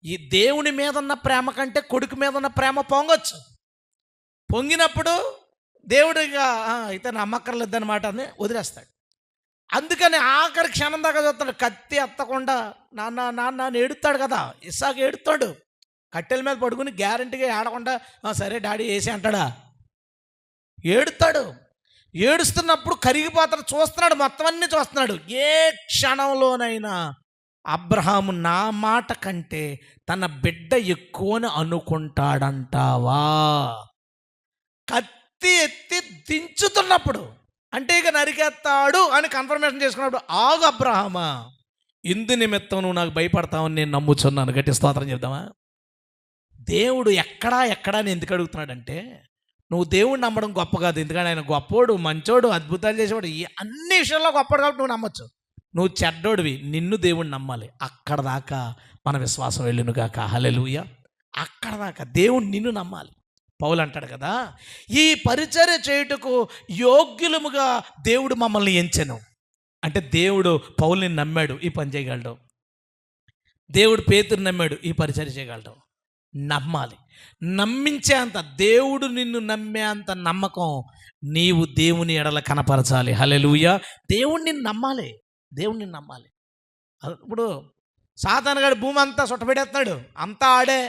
ఈ దేవుని మీద ఉన్న ప్రేమ కంటే కొడుకు మీద ఉన్న ప్రేమ పొంగొచ్చు. పొంగినప్పుడు దేవుడిగా అయితే నమ్మక్కర్లేదన్నమాట అని వదిలేస్తాడు. అందుకని ఆఖరి క్షణం దాకా చూస్తాడు, కత్తి ఎత్తకుండా నాన్న నాన్న అని ఏడుస్తాడు కదా. ఇస్సాకు ఏడుస్తాడు, కట్టెల మీద పడుకుని గ్యారంటీగా ఏడకుండా సరే డాడీ వేసి అంటాడా, ఏడుస్తాడు. ఏడుస్తున్నప్పుడు కరిగిపోతాడు, చూస్తున్నాడు, మొత్తం అన్నీ చూస్తున్నాడు. ఏ క్షణంలోనైనా అబ్రహాము నా మాట కంటే తన బిడ్డ ఎక్కువని అనుకుంటాడంటావా? కత్తి ఎత్తి దించుతున్నప్పుడు, అంటే ఇక నరికేస్తాడు అని కన్ఫర్మేషన్ చేసుకున్నప్పుడు, ఆగు అబ్రహామా, ఇందు నిమిత్తం నువ్వు నాకు భయపడతావని నేను నమ్ముచున్నాను. గట్టి స్తోత్రం చెప్దామా? దేవుడు ఎక్కడా అని ఎందుకు అడుగుతున్నాడంటే, నువ్వు దేవుడిని నమ్మడం గొప్ప కాదు, ఎందుకంటే ఆయన గొప్పోడు, మంచోడు, అద్భుతాలు చేసేవాడు, అన్ని విషయాల్లో గొప్పడు కాబట్టి నువ్వు నమ్మచ్చు. నువ్వు చెడ్డోడివి, నిన్ను దేవుడిని నమ్మాలి. అక్కడ దాకా మన విశ్వాసం వెళ్ళునుగాక. హల్లెలూయా. అక్కడ దాకా దేవుడు నిన్ను నమ్మాలి. పౌలు అంటాడు కదా, ఈ పరిచర్య చేయుటకు యోగ్యులముగా దేవుడు మమ్మల్ని ఎంచెను. అంటే దేవుడు పౌల్ని నమ్మాడు, ఈ పని చేయగలడు. దేవుడు పేతురు నమ్మాడు, ఈ పరిచర్య చేయగలడు. నమ్మాలి. నమ్మించే అంత, దేవుడు నిన్ను నమ్మే అంత నమ్మకం నీవు దేవుని ఎడల కనపరచాలి. హల్లెలూయా. దేవుణ్ణి నమ్మాలి, దేవుణ్ణి నమ్మాలి. ఇప్పుడు సాతానుగాడు భూమి అంతా చుట్టబెడేస్తున్నాడు, అంతా ఆడే.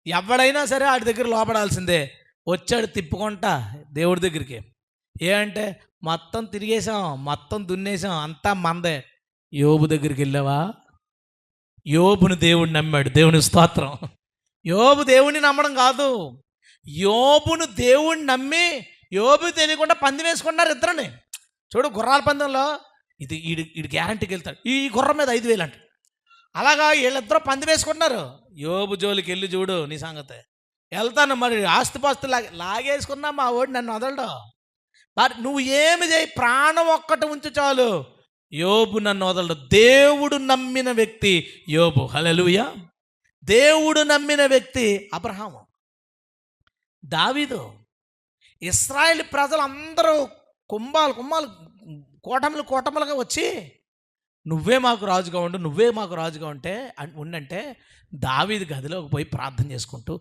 ఎవడైనా సరే ఆడి దగ్గర లోపడాల్సిందే. వచ్చాడు తిప్పుకుంటా దేవుడి దగ్గరికి. అంటే మొత్తం తిరిగేసాం, మొత్తం దున్నేసాం, అంతా మందే. యోబు దగ్గరికి వెళ్ళావా? యోబును దేవుడు నమ్మాడు. దేవుని స్తోత్రం. యోబు దేవుణ్ణి నమ్మడం కాదు, యోబును దేవుణ్ణి నమ్మి యోబు తెలియకుండా పంది వేసుకున్నారు ఇద్దరిని. చూడు, గుర్రాల పందెంలో ఇది ఈడు గ్యారంటీకి వెళ్తాడు, ఈ గుర్రం మీద 5,000 అంట. అలాగా వీళ్ళిద్దరూ పంది వేసుకుంటున్నారు. యోబు జోలికి వెళ్ళి చూడు నీ సంగతి. వెళ్తాను, మరి ఆస్తిపాస్తులు లాగేసుకున్నా మా ఓడి నన్ను వదలడు. మరి నువ్వు ఏమి చేయి, ప్రాణం ఒక్కటి ఉంచు చాలు, యోబు నన్ను వదలడు. దేవుడు నమ్మిన వ్యక్తి యోబు. హల్లెలూయా. దేవుడు నమ్మిన వ్యక్తి అబ్రహాము, దావీదు. ఇశ్రాయేలు ప్రజలందరూ కుంభాలు కూటములుగా వచ్చి నువ్వే మాకు రాజుగా ఉండు, నువ్వే మాకు రాజుగా ఉండంటే దావీదు గదిలోకి పోయి ప్రార్థన చేసుకుంటూ,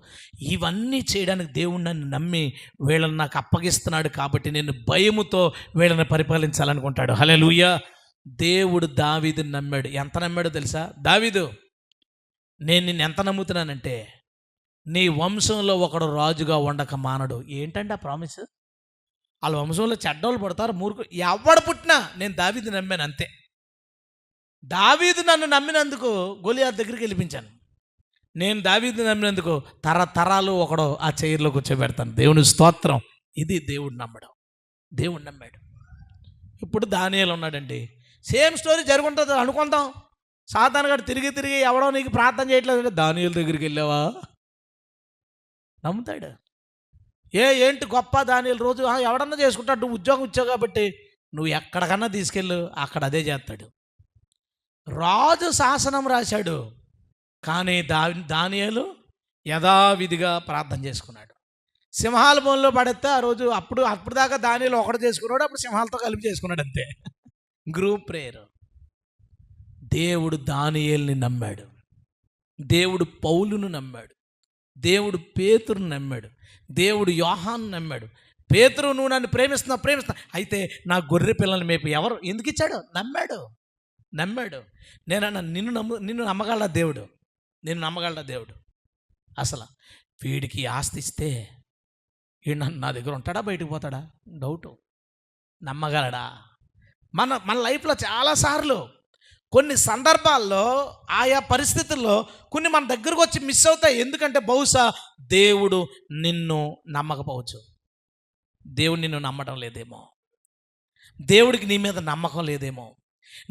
ఇవన్నీ చేయడానికి దేవుడు నన్ను నమ్మి వీళ్ళని నాకు అప్పగిస్తున్నాడు కాబట్టి నేను భయముతో వీళ్ళని పరిపాలించాలనుకుంటాడు. హల్లెలూయా. దేవుడు దావీదుని నమ్మాడు. ఎంత నమ్మాడో తెలుసా? దావీదు, నేను నిన్ను ఎంత నమ్ముతున్నానంటే నీ వంశంలో ఒకడు రాజుగా ఉండక మానడు. ఏంటంటే ఆ ప్రామిస్? వాళ్ళ వంశంలో చెడ్డోళ్ళు పడతారు, మూర్ఖులు, ఎవడు పుట్టినా నేను దావీదు నమ్మాను అంతే. దావీదు నన్ను నమ్మినందుకు గొలియాతు దగ్గరికి గెలిపించాను. నేను దావీదు నమ్మినందుకు తరతరాలు ఒకడు ఆ చైర్లో కూర్చోబెడతాను. దేవుని స్తోత్రం. ఇది దేవుడు నమ్మడం. దేవుడు నమ్మాడు. ఇప్పుడు దానియేలు ఉన్నాడండి, సేమ్ స్టోరీ జరుగుంటుంది అనుకుందాం. సాతానుగాడు తిరిగి ఎవడో నీకు ప్రార్థన చేయట్లేదు అంటే దానియేలు దగ్గరికి వెళ్ళావా? నమ్ముతాడు. ఏంటి గొప్ప దానియేలు రోజు ఎవడన్నా చేసుకుంటాడు, నువ్వు ఉద్యోగం ఇచ్చావు కాబట్టి నువ్వు ఎక్కడికన్నా తీసుకెళ్ళు, అక్కడ అదే చేస్తాడు. రాజు శాసనం రాశాడు, కానీ దానియేలు యథావిధిగా ప్రార్థన చేసుకున్నాడు. సింహాల బోన్లో పడేస్తే ఆ రోజు అప్పుడు దాకా దానియేలు ఒకటి చేసుకున్నాడు, అప్పుడు సింహాలతో కలిపి చేసుకున్నాడు అంతే. Group prayer. దేవుడు దానియేలుని నమ్మాడు, దేవుడు పౌలును నమ్మాడు, దేవుడు పేతురును నమ్మాడు, దేవుడు యోహాను నమ్మాడు. పేతురు, నువ్వు నన్ను ప్రేమిస్తున్నా అయితే నా గొర్రె పిల్లల్ని మేపు ఎవరు ఎందుకు ఇచ్చాడు? నమ్మాడు. నేనన్నా నిన్ను నమ్మగలడా దేవుడు? నిన్ను నమ్మగలడా దేవుడు? అసలు వీడికి ఆస్తి ఇస్తే వీడు నా దగ్గర ఉంటాడా, బయటకు పోతాడా? డౌటు. నమ్మగలడా? మన లైఫ్లో చాలాసార్లు కొన్ని సందర్భాల్లో ఆయా పరిస్థితుల్లో కొన్ని మన దగ్గరకు వచ్చి మిస్ అవుతాయి. ఎందుకంటే బహుశా దేవుడు నిన్ను నమ్మకపోవచ్చు, దేవుడు నిన్ను నమ్మడం లేదేమో, దేవుడికి నీ మీద నమ్మకం లేదేమో,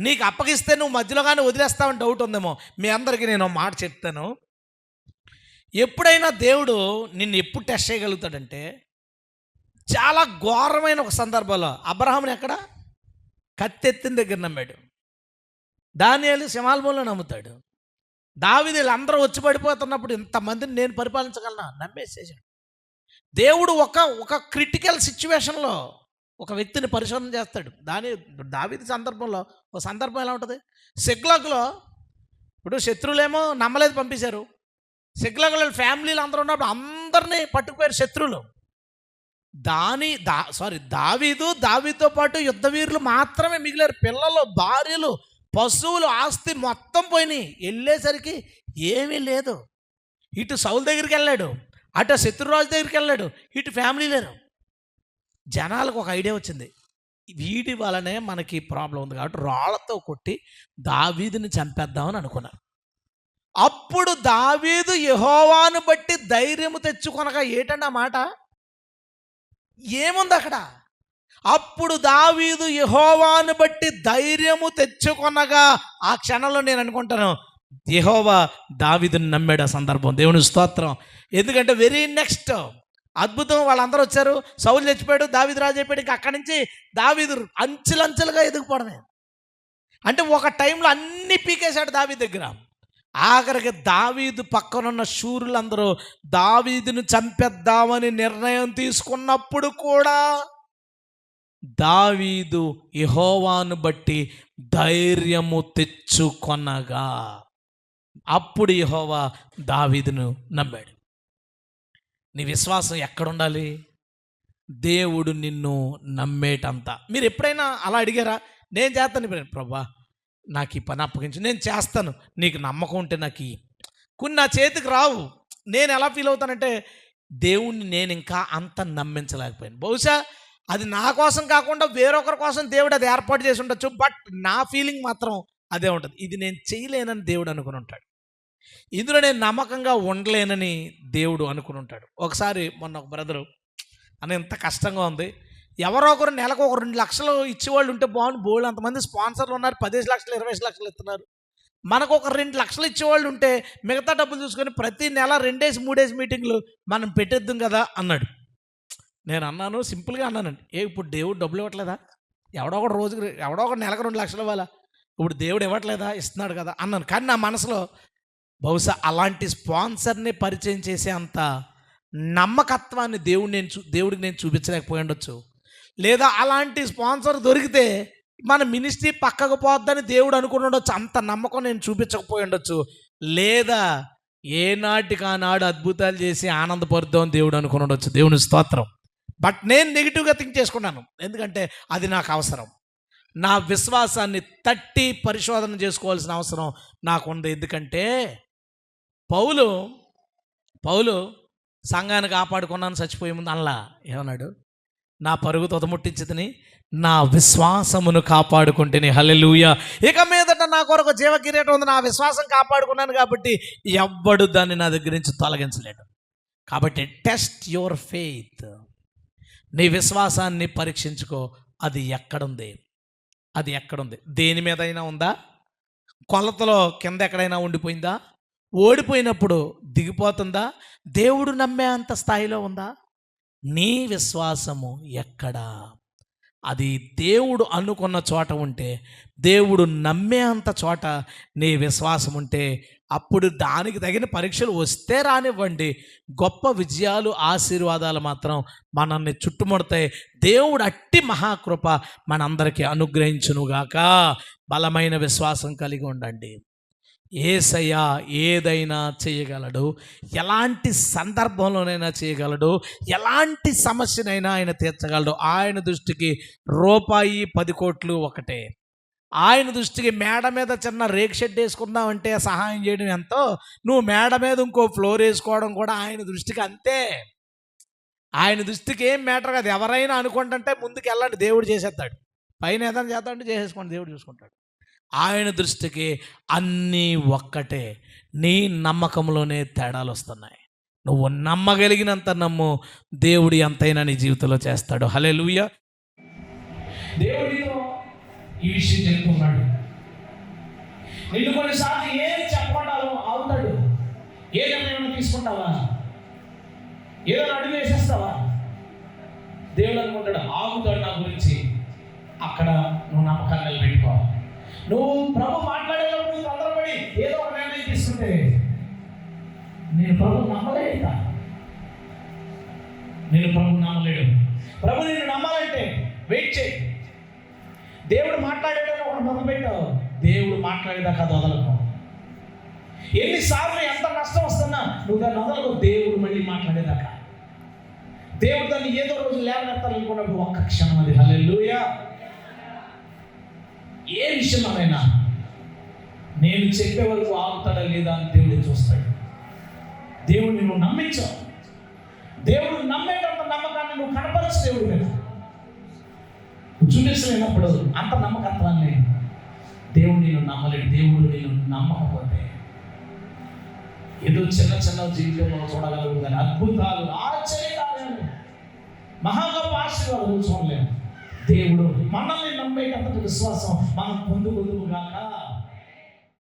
నీకు అప్పగిస్తే నువ్వు మధ్యలో కానీ వదిలేస్తావని డౌట్ ఉందేమో. మీ అందరికీ నేను మాట చెప్తాను, ఎప్పుడైనా దేవుడు నిన్ను ఎప్పుడు టెస్ట్ చేయగలుగుతాడంటే చాలా ఘోరమైన ఒక సందర్భంలో. అబ్రహాముని ఎక్కడ? కత్తెత్తిన దగ్గర నమ్మాడు. దానియేలు సింహాలబోన్లో నమ్ముతాడు. దావీదు అందరూ వచ్చి పడిపోతున్నప్పుడు ఇంతమందిని నేను పరిపాలించగలనా? నమ్మేసేసాడు. దేవుడు ఒక క్రిటికల్ సిచ్యువేషన్లో ఒక వ్యక్తిని పరిశోధన చేస్తాడు. దావీదు సందర్భంలో ఒక సందర్భం ఎలా ఉంటుంది? సిగ్లాగ్లో ఇప్పుడు శత్రువులేమో నమ్మలేదు, పంపించారు. సిగ్లగల ఫ్యామిలీలు అందరూ ఉన్నప్పుడు అందరినీ పట్టుకుపోయారు శత్రువులు. దావీదుతో పాటు యుద్ధ వీరులు మాత్రమే మిగిలారు. పిల్లలు, భార్యలు, పశువులు, ఆస్తి మొత్తం పోయినాయి. వెళ్ళేసరికి ఏమీ లేదు. ఇటు సౌలు దగ్గరికి వెళ్ళాడు, అటు శత్రురాజు దగ్గరికి వెళ్ళాడు, ఇటు ఫ్యామిలీ లేరు. జనాలకు ఒక ఐడియా వచ్చింది, వీడి వలనే మనకి ప్రాబ్లం ఉంది కాబట్టి రాళ్లతో కొట్టి దావీదుని చంపేద్దామని అనుకున్నారు. అప్పుడు దావీదు యెహోవాను బట్టి ధైర్యము తెచ్చుకొనగా, ఏటండి ఆ మాట, ఏముంది అక్కడ? అప్పుడు దావీదు యెహోవాను బట్టి ధైర్యము తెచ్చుకొనగా, ఆ క్షణంలో నేను అనుకుంటాను యెహోవా దావీదుని నమ్మాడు. ఆ సందర్భం దేవుని స్తోత్రం. ఎందుకంటే వెరీ నెక్స్ట్ అద్భుతం, వాళ్ళందరూ వచ్చారు, సౌలు చచ్చిపోయాడు, దావీదు రాజు అయిపోయాడు. ఇంకా అక్కడి నుంచి దావీదు అంచెలంచెలుగా ఎదిగిపోవడమే. అంటే ఒక టైంలో అన్ని పీకేశాడు దావీదు దగ్గర. ఆఖరికి దావీదు పక్కనున్న శూరులందరూ దావీదును చంపేద్దామని నిర్ణయం తీసుకున్నప్పుడు కూడా దావీదు యెహోవాను బట్టి ధైర్యము తెచ్చుకొనగా, అప్పుడు యెహోవా దావీదును నమ్మాడు. నీ విశ్వాసం ఎక్కడుండాలి? దేవుడు నిన్ను నమ్మేటంత. మీరు ఎప్పుడైనా అలా అడిగారా? నేను చేస్తాను ప్రభా, నాకు ఈ పని అప్పగించు, నేను చేస్తాను, నీకు నమ్మకం ఉంటే నాకు కొన్ని నా చేతికి రావు. నేను ఎలా ఫీల్ అవుతానంటే, దేవుణ్ణి నేను ఇంకా అంత నమ్మించలేకపోయాను. బహుశా అది నా కోసం కాకుండా వేరొకరి కోసం దేవుడు అది ఏర్పాటు చేసి ఉండొచ్చు. బట్ నా ఫీలింగ్ మాత్రం అదే ఉంటుంది, ఇది నేను చేయలేనని దేవుడు అనుకుని ఉంటాడు, ఇందులో నేను నమ్మకంగా ఉండలేనని దేవుడు అనుకుని ఉంటాడు. ఒకసారి మొన్న ఒక బ్రదరు అని, ఎంత కష్టంగా ఉంది, ఎవరో ఒకరు నెలకు ఒక 2 లక్షలు ఇచ్చేవాళ్ళు ఉంటే బాగుంది, బోళ్ళు అంతమంది స్పాన్సర్లు ఉన్నారు, 15 లక్షలు 20 లక్షలు ఇస్తున్నారు, మనకు ఒక 2 లక్షలు ఇచ్చేవాళ్ళు ఉంటే మిగతా డబ్బులు చూసుకొని ప్రతి నెల 2-3 మీటింగ్లు మనం పెట్టేద్దాం కదా అన్నాడు. నేను అన్నాను, సింపుల్గా అన్నానండి, ఇప్పుడు దేవుడు డబ్బులు ఇవ్వట్లేదా? ఎవడో ఒక నెలకు 2 లక్షలు ఇవ్వాలా? ఇప్పుడు దేవుడు ఇవ్వట్లేదా? ఇస్తున్నాడు కదా అన్నాను. కానీ నా మనసులో బహుశా అలాంటి స్పాన్సర్ని పరిచయం చేసే అంత నమ్మకత్వాన్ని దేవుడికి నేను చూపించలేకపోయి ఉండొచ్చు. లేదా అలాంటి స్పాన్సర్ దొరికితే మన మినిస్ట్రీ పక్కకు పోద్దని దేవుడు అనుకుని ఉండొచ్చు, అంత నమ్మకం నేను చూపించకపోయి ఉండొచ్చు. లేదా ఏనాటికానాడు అద్భుతాలు చేసి ఆనందపరుద్దామని దేవుడు అనుకుని ఉండొచ్చు. దేవుని స్తోత్రం. బట్ నేను నెగిటివ్గా థింక్ చేసుకున్నాను, ఎందుకంటే అది నాకు అవసరం. నా విశ్వాసాన్ని తట్టి పరిశోధన చేసుకోవాల్సిన అవసరం నాకుంది. ఎందుకంటే పౌలు సంఘాన్ని కాపాడుకున్నాను చచ్చిపోయే ముందు అలా ఏమన్నాడు, నా పరుగు తొదముట్టించితిని, నా విశ్వాసమును కాపాడుకుంటేనే. హల్లెలూయా. ఇక మీదట నా కొరకు జీవ కిరీటం ఉంది, నా విశ్వాసం కాపాడుకున్నాను కాబట్టి ఎవ్వడు దాన్ని నా దగ్గర నుంచి తొలగించలేడు. కాబట్టి టెస్ట్ యువర్ ఫెయిత్, నీ విశ్వాసాన్ని పరీక్షించుకో. అది ఎక్కడుంది? దేని మీదైనా ఉందా? కొలతలో కింద ఎక్కడైనా ఉండిపోయిందా? ఓడిపోయినప్పుడు దిగిపోతుందా? దేవుడు నమ్మే అంత స్థాయిలో ఉందా? నీ విశ్వాసము ఎక్కడా? అది దేవుడు అనుకున్న చోట ఉంటే, దేవుడు నమ్మే అంత చోట నీ విశ్వాసం ఉంటే, అప్పుడు దానికి తగిన పరీక్షలు వస్తే రానివ్వండి, గొప్ప విజయాలు, ఆశీర్వాదాలు మాత్రం మనల్ని చుట్టుముడతాయి. దేవుడు అట్టి మహాకృప మనందరికీ అనుగ్రహించునుగాక. బలమైన విశ్వాసం కలిగి ఉండండి. యేసయ్య ఏదైనా చేయగలడు, ఎలాంటి సందర్భంలోనైనా చేయగలడు, ఎలాంటి సమస్యనైనా ఆయన తీర్చగలడు. ఆయన దృష్టికి రూపాయి 10 కోట్లు ఒకటే. ఆయన దృష్టికి మేడ మీద చిన్న రేక్ షెడ్ వేసుకుందామంటే సహాయం చేయడం ఎంతో, నువ్వు మేడ మీద ఇంకో ఫ్లోర్ వేసుకోవడం కూడా ఆయన దృష్టికి అంతే. ఆయన దృష్టికి ఏం మ్యాటర్ కాదు. ఎవరైనా అనుకుంటుంటే ముందుకు వెళ్ళండి, దేవుడు చేసేస్తాడు. పైన ఏదైనా చేద్దామంటే చేసేసుకోండి, దేవుడు చూసుకుంటాడు. ఆయన దృష్టికి అన్నీ ఒక్కటే. నీ నమ్మకంలోనే తేడాలు వస్తున్నాయి. నువ్వు నమ్మగలిగినంత నమ్ము, దేవుడు ఎంతైనా నీ జీవితంలో చేస్తాడు. హల్లెలూయా. దేవుడు ఈ విషయం చెప్తున్నాడు. నిన్ను కొన్నిసార్లు ఏం చెప్పడాలో అవుతాడు. ఏదైనా తీసుకుంటావా? ఏదైనా అడుగు వేసేస్తావా? దేవుడు అనుకుంటాడు, ఆగుతాడు నా గురించి. అక్కడ నువ్వు నమ్మకాన్ని నిలబెట్టుకోవాలి. నువ్వు ప్రభు మాట్లాడేటప్పుడు నువ్వు తొందరపడి ఏదో ఒక నిర్ణయం తీసుకుంటే, నేను ప్రభు నమ్మలేదా? నేను ప్రభు నమ్మలేడు. ప్రభు నిన్ను నమ్మాలంటే వెయిట్ చేయి. దేవుడు మాట్లాడేటప్పుడు ఒక మొదలుపెట్టావు, దేవుడు మాట్లాడేదాకా వదలకు. ఎన్నిసార్లు ఎంత నష్టం వస్తున్నా నువ్వు దాన్ని వదలకు, దేవుడు మళ్ళీ మాట్లాడేదాకా. దేవుడు దాన్ని ఏదో రోజు లేవనెత్తాలనుకున్నప్పుడు ఒక్క క్షణం అది. హల్లెలూయా. ఏ విషయమైనా నేను చెప్పే వరకు ఆగుతాడా లేదా అని దేవుడు చూస్తాడు. దేవుడిని నువ్వు నమ్మించావు. దేవుడు నమ్మేటంత నమ్మకాన్ని నువ్వు కనపరచు. దేవుడి మీద చూపించలేనప్పుడు అంత నమ్మకత్వాన్ని దేవుడు నేను నమ్మలేడు. దేవుడు నేను నమ్మకపోతే ఏదో చిన్న చిన్న జీవితంలో చూడగలరు కానీ అద్భుతాలు, ఆశ్చర్యకార్యాలు, మహా గొప్ప ఆశీర్వాదాలు చూడలేము. దేవుడు మనల్ని నమ్మేటంత విశ్వాసం మనం పొందుగాక.